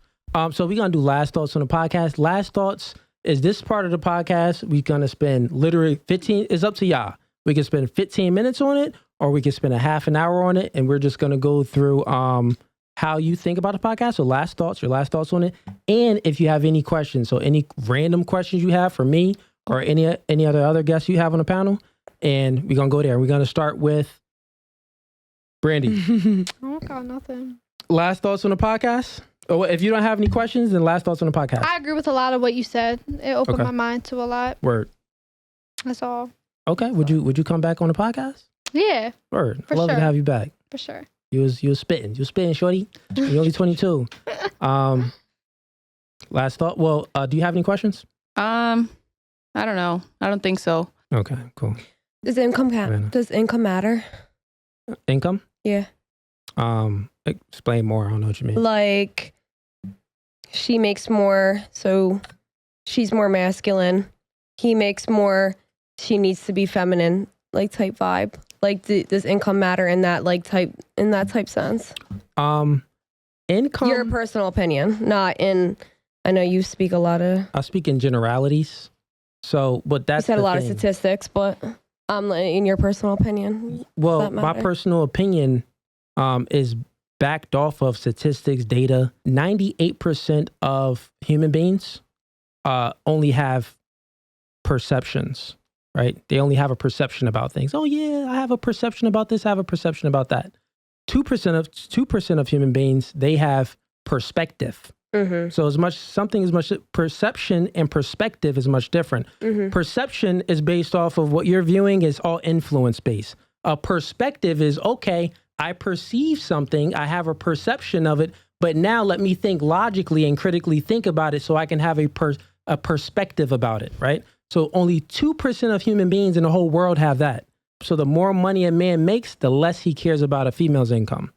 So we're gonna do last thoughts on the podcast. Last thoughts is this part of the podcast. We're gonna spend literally 15. It's up to y'all. We can spend 15 minutes on it, or we can spend a half an hour on it, and we're just gonna go through how you think about the podcast. So your last thoughts on it. And if you have any questions, so any random questions you have for me or any other guests you have on the panel, and we're going to go there. We're going to start with Brandi. I don't got nothing. Last thoughts on the podcast? Or if you don't have any questions, then last thoughts on the podcast. I agree with a lot of what you said. It opened my mind to a lot. Word. That's all. Okay. Would you come back on the podcast? Yeah. Word. For Love sure. to have you back. For sure. You was spitting. You was spitting, shorty. You're only 22. Last thought. Well, do you have any questions? I don't know. I don't think so. Okay, cool. Does income matter? Income? Yeah. Explain more. I don't know what you mean. Like, she makes more, so she's more masculine. He makes more, she needs to be feminine, like type vibe. Like, does income matter in that type sense? Income. Your personal opinion, not in. I know you speak a lot of. I speak in generalities. So, but that's. You said the a lot thing. of statistics, but in your personal opinion. Well, my personal opinion is backed off of statistics, data. 98% of human beings only have perceptions. Right? They only have a perception about things. Oh yeah, I have a perception about this. I have a perception about that. 2% of human beings, they have perspective. So as much perception and perspective is much different. Perception is based off of what you're viewing is all influence based. A perspective is, okay, I perceive something, I have a perception of it, but now let me think logically and critically think about it so I can have a perspective about it, right? So only 2% of human beings in the whole world have that. So the more money a man makes, the less he cares about a female's income.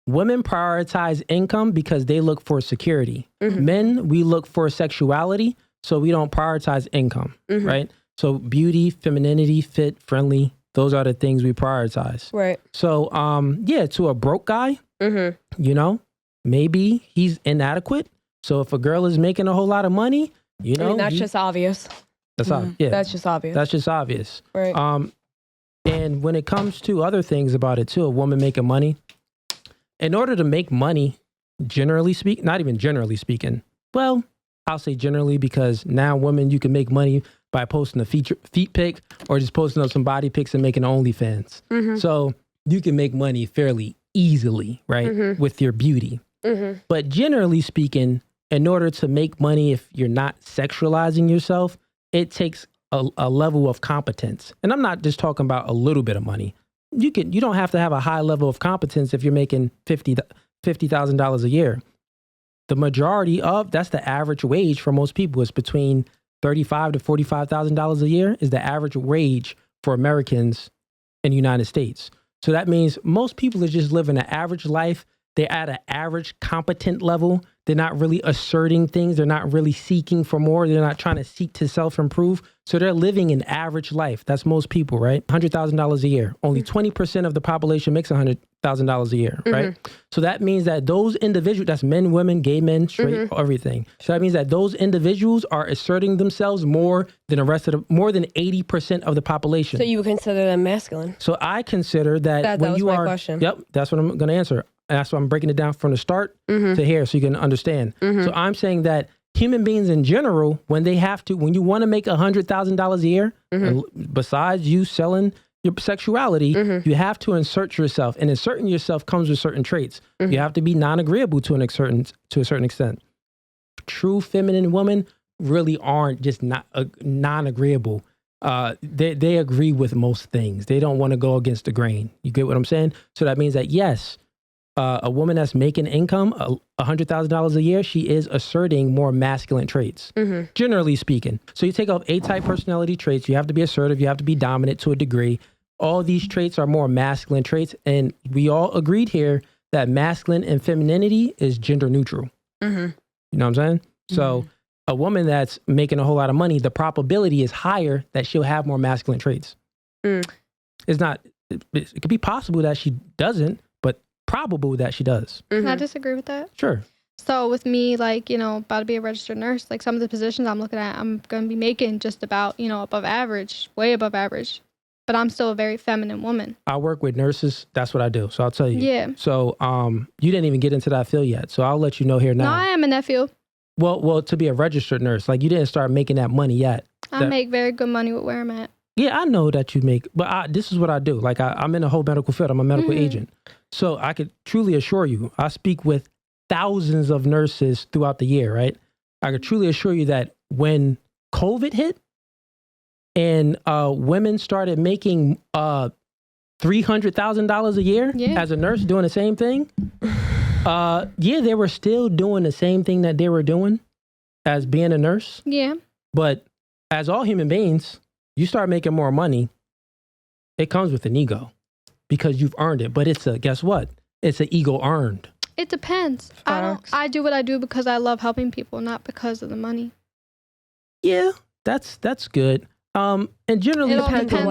Women prioritize income because they look for security. Men, we look for sexuality, so we don't prioritize income, right? So beauty, femininity, fit, friendly, those are the things we prioritize. Right. So, to a broke guy, you know, maybe he's inadequate. So if a girl is making a whole lot of money, you know. I mean, that's just obvious. That's yeah. That's just obvious. That's just obvious. Right. And when it comes to other things about it too, a woman making money, in order to make money, generally speak, not even generally speaking, well, I'll say generally because now women, you can make money by posting a feet pic or just posting up some body pics and making OnlyFans. So you can make money fairly easily, right, with your beauty. But generally speaking, in order to make money, if you're not sexualizing yourself, it takes a level of competence. And I'm not just talking about a little bit of money. You don't have to have a high level of competence if you're making $50,000 a year. The majority of, that's the average wage for most people, is between $35,000 to $45,000 a year is the average wage for Americans in the United States. So that means most people are just living an average life. They're at an average competent level. They're not really asserting things. They're not really seeking for more. They're not trying to seek to self-improve. So they're living an average life. That's most people, right? $100,000 a year. Only 20% of the population makes $100,000 a year, right? So that means that those individuals, that's men, women, gay men, straight, everything. So that means that those individuals are asserting themselves more than the rest of more than 80% of the population. So you would consider them masculine? So I consider that when was you my are, question. Yep, that's what I'm going to answer. And that's why I'm breaking it down from the start to here so you can understand. So I'm saying that human beings in general, when you want to make $100,000 a year, besides you selling your sexuality, you have to insert yourself. And inserting yourself comes with certain traits. You have to be non-agreeable to a certain extent. True feminine women really aren't just not non-agreeable. They agree with most things. They don't want to go against the grain. You get what I'm saying? So that means that yes, a woman that's making income, $100,000 a year, she is asserting more masculine traits, generally speaking. So you take off A-type personality traits. You have to be assertive. You have to be dominant to a degree. All these traits are more masculine traits. And we all agreed here that masculine and femininity is gender neutral. You know what I'm saying? So a woman that's making a whole lot of money, the probability is higher that she'll have more masculine traits. It's not, it could be possible that she doesn't, but probable that she does. Can I disagree with that? Sure. So with me, like, about to be a registered nurse, like some of the positions I'm looking at, I'm going to be making just about, above average, way above average. But I'm still a very feminine woman. I work with nurses. That's what I do. So I'll tell you. Yeah. So you didn't even get into that field yet. So I'll let you know here now. No, I am in that field. Well, to be a registered nurse, like you didn't start making that money yet. I make very good money with where I'm at. Yeah, I know that you make, but this is what I do. Like I'm in the whole medical field. I'm a medical agent. So I could truly assure you, I speak with thousands of nurses throughout the year, right? I could truly assure you that when COVID hit and women started making $300,000 a year as a nurse doing the same thing, they were still doing the same thing that they were doing as being a nurse. Yeah. But as all human beings, you start making more money, it comes with an ego because you've earned it. But guess what? It's an ego earned. It depends. I do what I do because I love helping people, not because of the money. Yeah, that's good. And generally, it depends on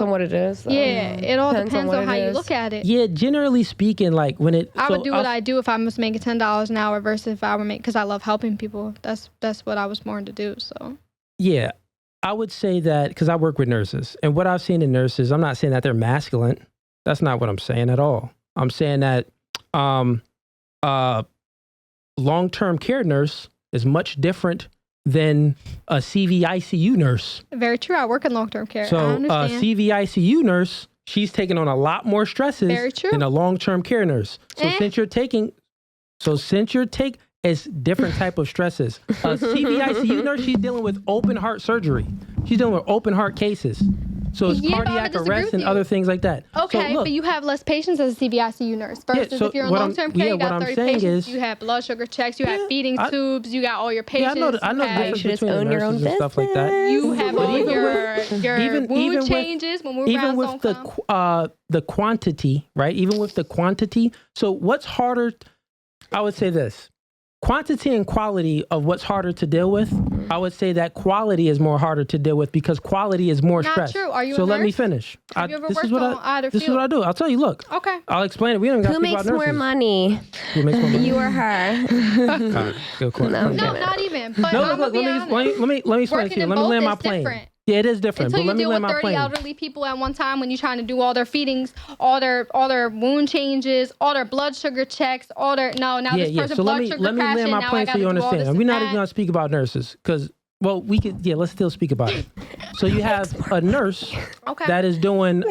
what it is. Yeah, it all depends on how you look at it. Yeah, generally speaking, like when I would do what I do if I was making $10 an hour versus if I were making, because I love helping people. That's what I was born to do. So yeah, I would say that because I work with nurses, and what I've seen in nurses, I'm not saying that they're masculine. That's not what I'm saying at all. I'm saying that long-term care nurse is much different than a CVICU nurse. Very true. I work in long-term care. So I a understand. CVICU nurse, she's taking on a lot more stresses than a long-term care nurse. So since you're taking, it's different type of stresses. A CVICU nurse, she's dealing with open heart surgery. She's dealing with open heart cases. So it's cardiac arrest and other things like that. Okay, so but you have less patients as a CVICU nurse versus if you're in long-term care, you got 30 patients, you have blood sugar checks, you have feeding tubes, you got all your patients. Yeah, I know the difference between the nurses and stuff like that. You have all your wound changes when we're even with the quantity, right? Even with the quantity. So what's harder? I would say this. Quantity and quality of what's harder to deal with, I would say that quality is more harder to deal with because quality is more stress. Not true. Are you so a nurse? Let me finish. Have you ever worked on either field? This is what I do. I'll tell you, look. Okay. I'll explain it. We don't got Who makes more money? Who makes more money? You or her? Good question. No, not even. But no, look, let me explain it to you. Let me land my plane. Yeah, it is different. Until But let you me deal land with my 30 plane. elderly people at one time when you're trying to do all their feedings, all their wound changes, all their blood sugar checks, all their this person's So blood sugar let me land crashing. my Now I plane got so to you do all understand. this We're and not even that. gonna speak about nurses because we could. Yeah, let's still speak about it. So you have a nurse Okay. that is doing.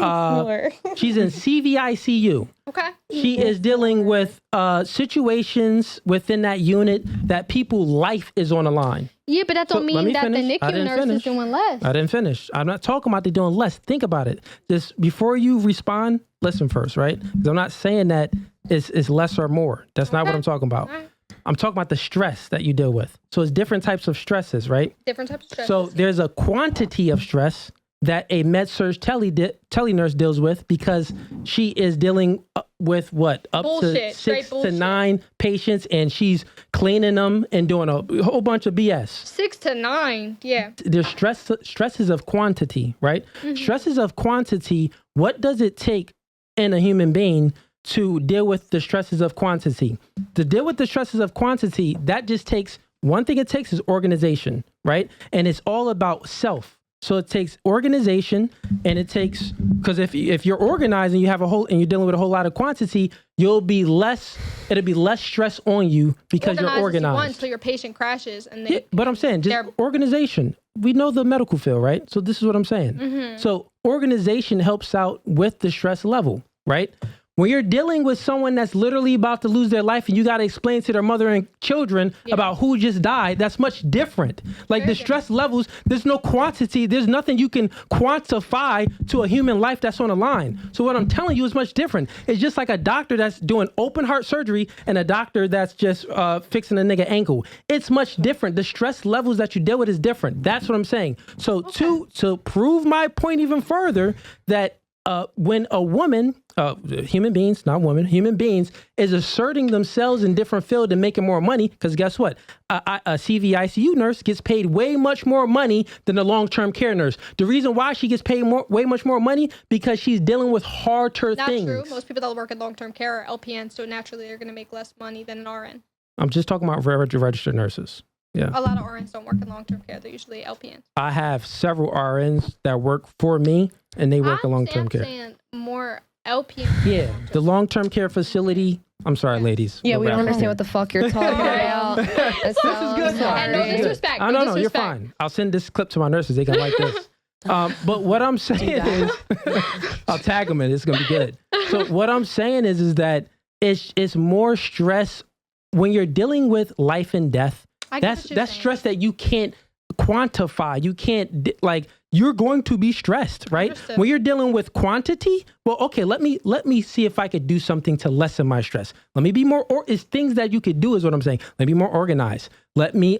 She's in CVICU. Okay. She is dealing with situations within that unit that people's life is on the line. Yeah, but that don't let me mean that finish. the I NICU didn't nurse finish. is doing less. I didn't finish. I'm not talking about they doing less. Think about it. Just before you respond, listen first, right? Because I'm not saying that it's less or more. That's not what I'm talking about. Right. I'm talking about the stress that you deal with. So it's different types of stresses, right? Different types of stress. So there's a quantity of stress that a med-surg tele nurse deals with because she is dealing with what? Up Bullshit. to Straight 6 to bullshit. 9 patients, and she's cleaning them and doing a whole bunch of BS. 6 to 9. Yeah. There's stresses of quantity, right? Stresses of quantity, what does it take in a human being to deal with the stresses of quantity? To deal with the stresses of quantity, that just takes, one thing it takes is organization, right? And it's all about self. So it takes organization, and it takes, because if you're organized and you have and you're dealing with a whole lot of quantity, it'll be less stress on you because you're organized. Until your patient crashes and they. Yeah, but I'm saying just organization. We know the medical field, right? So this is what I'm saying. So organization helps out with the stress level, right? When you're dealing with someone that's literally about to lose their life and you got to explain to their mother and children about who just died, that's much different. Like the stress levels, there's no quantity. There's nothing you can quantify to a human life that's on the line. So what I'm telling you is much different. It's just like a doctor that's doing open heart surgery and a doctor that's just fixing a nigga ankle. It's much different. The stress levels that you deal with is different. That's what I'm saying. So to prove my point even further, that when a woman, human beings, not women, human beings is asserting themselves in different fields and making more money, because guess what? A CVICU nurse gets paid way much more money than a long-term care nurse. The reason why she gets paid way much more money, because she's dealing with harder things. Not true. Most people that work in long-term care are LPNs, so naturally they're going to make less money than an RN. I'm just talking about registered nurses. Yeah. A lot of RNs don't work in long-term care. They're usually LPNs. I have several RNs that work for me, and they work in long-term care. I'm saying more LPNs. Yeah, the long-term care facility. I'm sorry, ladies. Yeah, We'll we don't wrap up understand here. what the fuck you're talking about. This is good. And no This is good. disrespect. No, No you're disrespect. fine. I'll send this clip to my nurses. They can like this. But what I'm saying is, I'll tag them in. It's gonna be good. So what I'm saying is that it's more stress when you're dealing with life and death. That's stress that you can't quantify. You can't you're going to be stressed, right? Understood. When you're dealing with quantity, well, okay, let me see if I could do something to lessen my stress. Let me be more, it's things that you could do is what I'm saying. Let me be more organized. Let me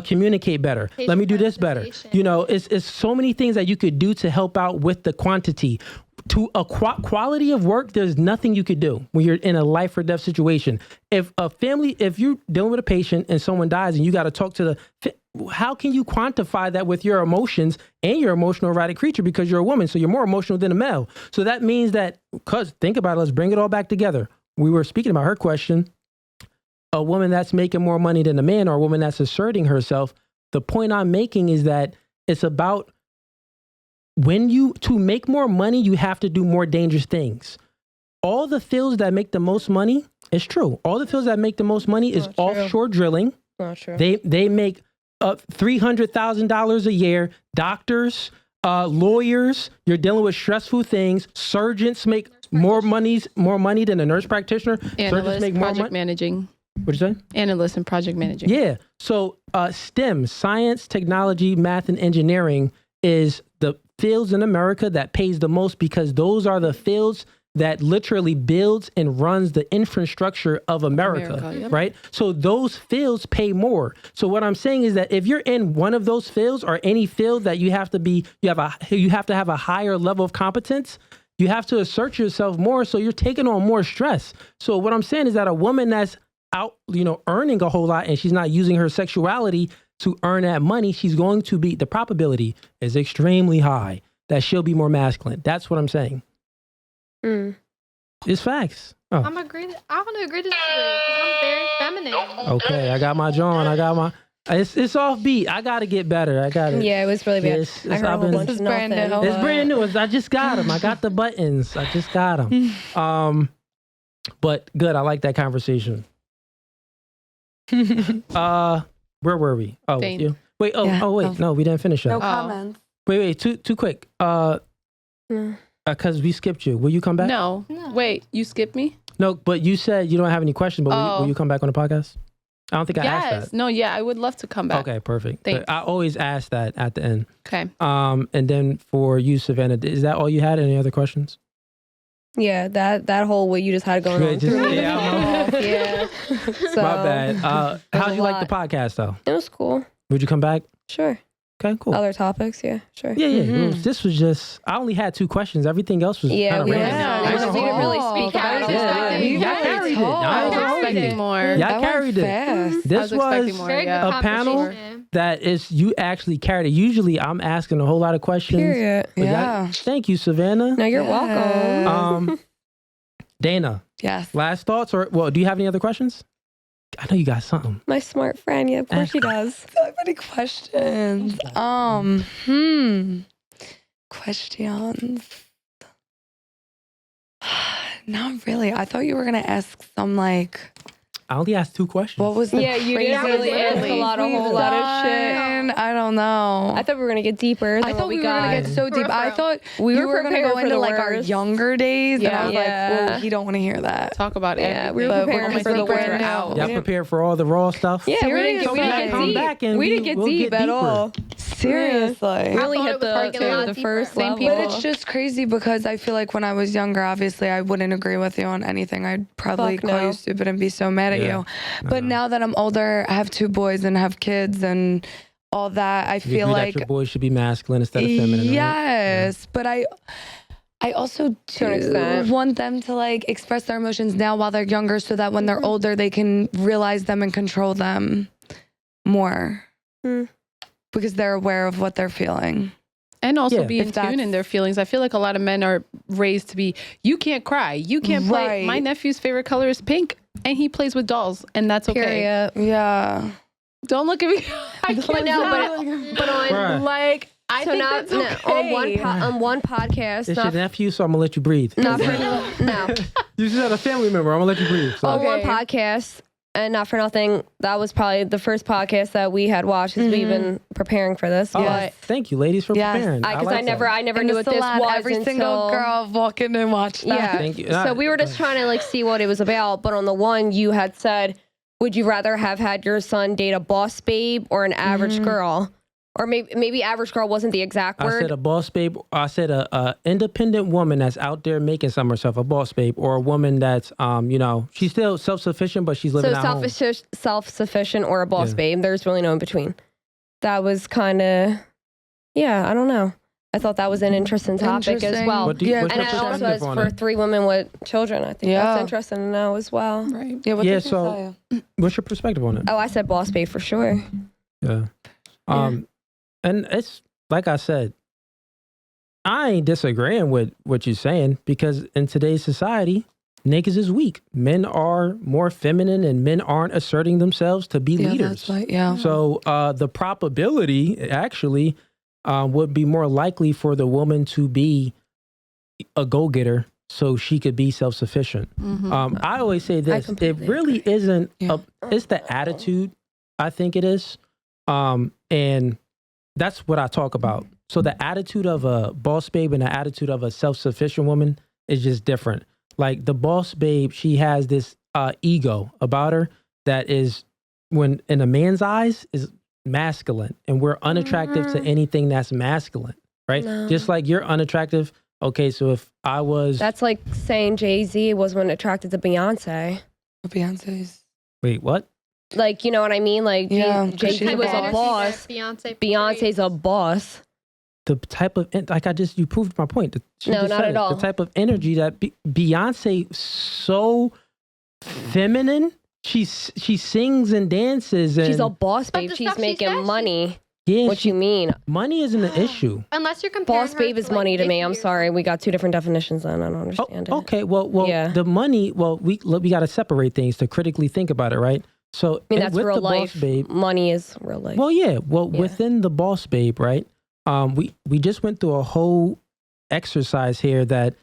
communicate better. Let me do this better. You know, it's so many things that you could do to help out with the quantity. To a quality of work, there's nothing you could do when you're in a life or death situation. If you're dealing with a patient and someone dies and you got to talk to how can you quantify that with your emotions and your emotional erratic creature, because you're a woman, so you're more emotional than a male. So that means that, because think about it, let's bring it all back together. We were speaking about her question, a woman that's making more money than a man, or a woman that's asserting herself. The point I'm making is that it's about to make more money, you have to do more dangerous things. All the fields that make the most money, it's true. All the fields that make the most money is offshore drilling. Not true. They make $300,000 a year. Doctors, lawyers, you're dealing with stressful things. Surgeons make more money than a nurse practitioner. Analysts, project managing. What'd you say? Analysts and project managing. Yeah. So STEM, science, technology, math, and engineering is the fields in America that pays the most, because those are the fields that literally builds and runs the infrastructure of America, yep. Right? So those fields pay more. So what I'm saying is that if you're in one of those fields, or any field that you have to have a higher level of competence, you have to assert yourself more. So you're taking on more stress. So what I'm saying is that a woman that's out, earning a whole lot, and she's not using her sexuality to earn that money, she's going to be, the probability is extremely high that she'll be more masculine. That's what I'm saying. It's facts. Oh. I want to agree to disagree, because I'm very feminine. Okay, I got my John. It's off beat. I gotta get better. I gotta. Yeah, it was really bad. I heard a whole bunch of brand nothing. new. It's brand new. I just got them. I got the buttons. I just got them. But good. I like that conversation. Where were we? Oh, Thank- you. Wait. Oh, Yeah. wait. No, we didn't finish No that. comments. Wait. Too quick. Because we skipped you. Will you come back? No. Wait, you skipped me? No, but you said you don't have any questions. But will you come back on the podcast? I don't think I asked Yes. that. No, yeah, I would love to come back. Okay, perfect. Thanks. I always ask that at the end. Okay. And then for you, Savannah, is that all you had? Any other questions? Yeah, that whole what you just had going Yeah, on. just- threw me yeah, off. Yeah. So, My bad. How'd you like the podcast though? It was cool. Would you come back? Sure. Okay, cool. Other topics, yeah, sure. Yeah. This was just. I only had 2 questions. Everything else was Yeah, kind of we random. had- Nice we and didn't hard. really speak I was out. expecting Y'all more. carried it. talk. I was Nice and expecting hard. more. Y'all That went carried it. fast. This expecting more. Very good Yeah. a panel conversation. that is you actually carried it. Usually, I'm asking a whole lot of questions. Period. But y'all- Yeah. Thank you, Savannah. No, you're Yes. welcome. Dana. Yes. Last thoughts, or do you have any other questions? I know you got something. My smart friend, yeah, of course she does. So many questions. Questions. Not really. I thought you were gonna ask some like, I only asked 2 questions. what was the Yeah, you didn't really ask a lot of whole lot of shit. I don't know. I thought we were gonna get deeper. I than thought what we were got. gonna get so deep. I thought We you were were gonna prepared go for into the like our worst. younger days, and I was like, Yeah. "Whoa, he don't want to hear that." Talk about it. Yeah, we were But preparing we're for the prepared worst. now. Y'all prepared for all the raw stuff? Yeah, we Seriously. didn't Come get back deep. and We didn't get we'll deep get at deeper. all. Seriously. Really I hit thought it was getting a lot the deeper. first Same level. people. But it's just crazy because I feel like when I was younger, obviously I wouldn't agree with you on anything. I'd probably Fuck call no. you stupid and be so mad at Yeah. you. But now that I'm older, I have 2 boys and have kids and all that, I You feel agree like that your boys should be masculine instead of feminine, right? yes, but I also To an extent. want them to like express their emotions now while they're younger so that when they're older they can realize them and control them more. Because they're aware of what they're feeling. And also Yeah. be in If tune in that's- their feelings. I feel like a lot of men are raised to be, you can't cry. You can't play. Right. My nephew's favorite color is pink and he plays with dolls and that's okay. Period. Yeah. Don't look at me. I can't But no, tell. but on Right. Like, I so think now that's okay. on one podcast, It's not, your nephew, so I'm gonna let you breathe. not for no. You just had a family member. I'm gonna let you breathe. So. On one Okay. podcast, and not for nothing, that was probably the first podcast that we had watched because we've been preparing for this. Oh, But thank you, ladies, for Yes. preparing. because I like never that. knew In the what this salon, was every until, single girl walk in and watch that. Yeah. Thank you. So we were just trying to like see what it was about. But on the one, you had said, would you rather have had your son date a boss babe or an average girl? Or maybe average girl wasn't the exact I word. said a boss babe. I said a independent woman that's out there making some of herself, a boss babe, or a woman that's she's still self-sufficient, but she's living So at home. self-sufficient or a boss Yeah. babe. There's really no in between. That was kind of, I don't know. I thought that was an interesting topic as Interesting. well. What do you- Yeah, what's And your it also perspective is on for it? 3 women with children. I think Yeah. that's interesting to know as well. Right. Yeah, what Yeah, did you so- say? What's your perspective on it? Oh, I said boss babe for sure. Yeah. And it's like I said, I ain't disagreeing with what you're saying because in today's society, niggas is weak. Men are more feminine and men aren't asserting themselves to be Yeah, leaders. that's right. Yeah. So the probability actually would be more likely for the woman to be a go-getter so she could be self-sufficient. I always say this, it completely really isn't, Yeah. it's the attitude, I think it is. And that's what I talk about. So the attitude of a boss babe and the attitude of a self-sufficient woman is just different. Like the boss babe, she has this ego about her that is, when in a man's eyes, is masculine, and we're unattractive to anything that's masculine, right? No. Just like you're unattractive. Okay, so if I was That's like saying Jay-Z wasn't attracted to Beyonce. Beyonce's. wait, what? Like, you know what I mean? Like, Yeah, 'cause Jay-Z she's a was a boss. boss. Beyonce's a boss. The type of you proved my point. She No, just not said at it. all. The type of energy that Beyonce so feminine. She sings and dances, and She's a boss But babe. the She's stuff she making says, money. yeah. What you mean? Money isn't an issue. Unless you're comparing Boss her babe to, is like, money to me. I'm Nicki or sorry. We got 2 different definitions then. I don't understand it. Okay, well, Yeah. the money. Well, we got to separate things to critically think about it, right? So I mean, that's with real the life. Boss Babe, Money is real life. well, yeah. Well, Yeah. within the Boss Babe, right? We just went through a whole exercise here that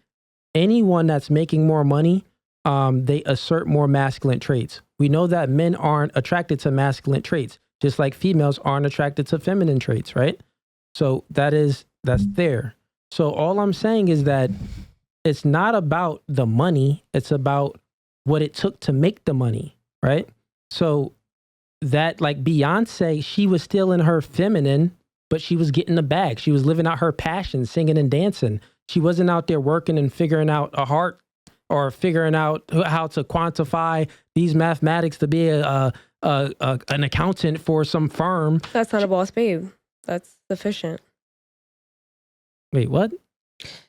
anyone that's making more money, they assert more masculine traits. We know that men aren't attracted to masculine traits, just like females aren't attracted to feminine traits, right? So that's there. So all I'm saying is that it's not about the money, it's about what it took to make the money, right? So that, like Beyonce, she was still in her feminine, but she was getting the bag. She was living out her passion, singing and dancing. She wasn't out there working and figuring out a heart or figuring out how to quantify these mathematics to be an accountant for some firm. That's not a boss babe. That's sufficient. Wait, what?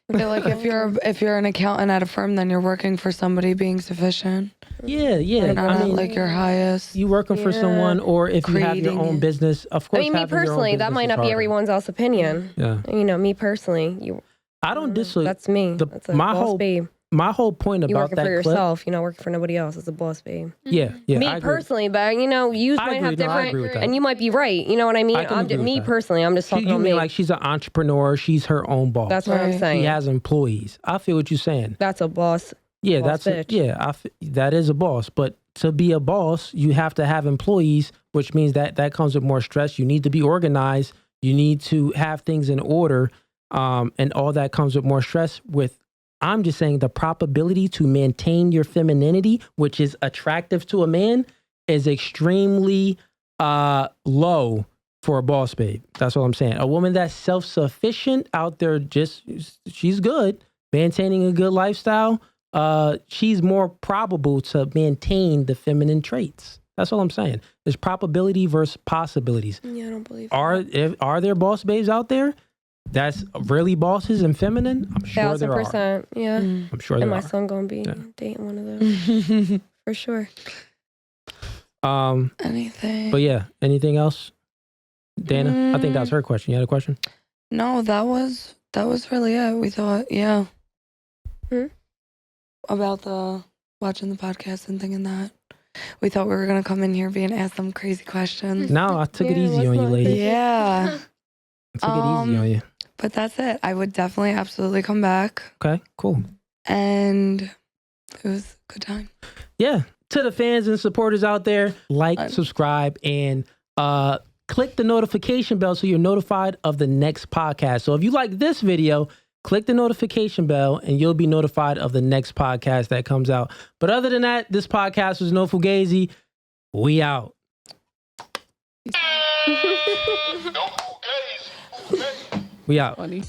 I feel like if you're an accountant at a firm, then you're working for somebody being sufficient. Yeah. You're not I at, mean, like your highest. you working for someone, or if you have your Creating own it. business, of course. I mean, me having your own personally, that business might is not be harder. everyone's else opinion. Yeah, You know, me personally, I don't disagree. that's me. That's a boss babe. My whole point You about working that for clip. yourself. You're not working for nobody else. It's a boss babe. Yeah. Me I agree. personally, but you know, you I might agree. have No, I different, agree with that. and you might be right. You know what I mean? I can agree with Me that. personally, I'm just talking You on mean me. like she's an entrepreneur? She's her own boss. That's what I'm Right. saying. She has employees. I feel what you're saying. That's a boss. Yeah, Boss bitch. that is a boss. But to be a boss, you have to have employees, which means that comes with more stress. You need to be organized. You need to have things in order, and all that comes with more stress. I'm just saying the probability to maintain your femininity, which is attractive to a man, is extremely low for a boss babe. That's what I'm saying. A woman that's self-sufficient out there, she's good, maintaining a good lifestyle. She's more probable to maintain the feminine traits. That's all I'm saying. There's probability versus possibilities. Yeah, I don't believe Are there boss babes out there that's really bosses and feminine? I'm sure there are. 1,000%. Yeah. I'm sure there And my are. son gonna be dating one of those for sure. Anything. But yeah, anything else? Dana, I think that was her question. You had a question? No, that was really it. We thought, yeah. About the watching the podcast and thinking that. We thought we were gonna come in here being asked some crazy questions. No, I took it Yeah, easy let's on you, not lady. take it. Yeah. I took it easy on you. But that's it. I would definitely absolutely come back. Okay, cool. And it was a good time. Yeah. To the fans and supporters out there, like, subscribe, and click the notification bell so you're notified of the next podcast. So if you like this video, click the notification bell and you'll be notified of the next podcast that comes out. But other than that, this podcast was No Fugazi. We out. We out. Funny.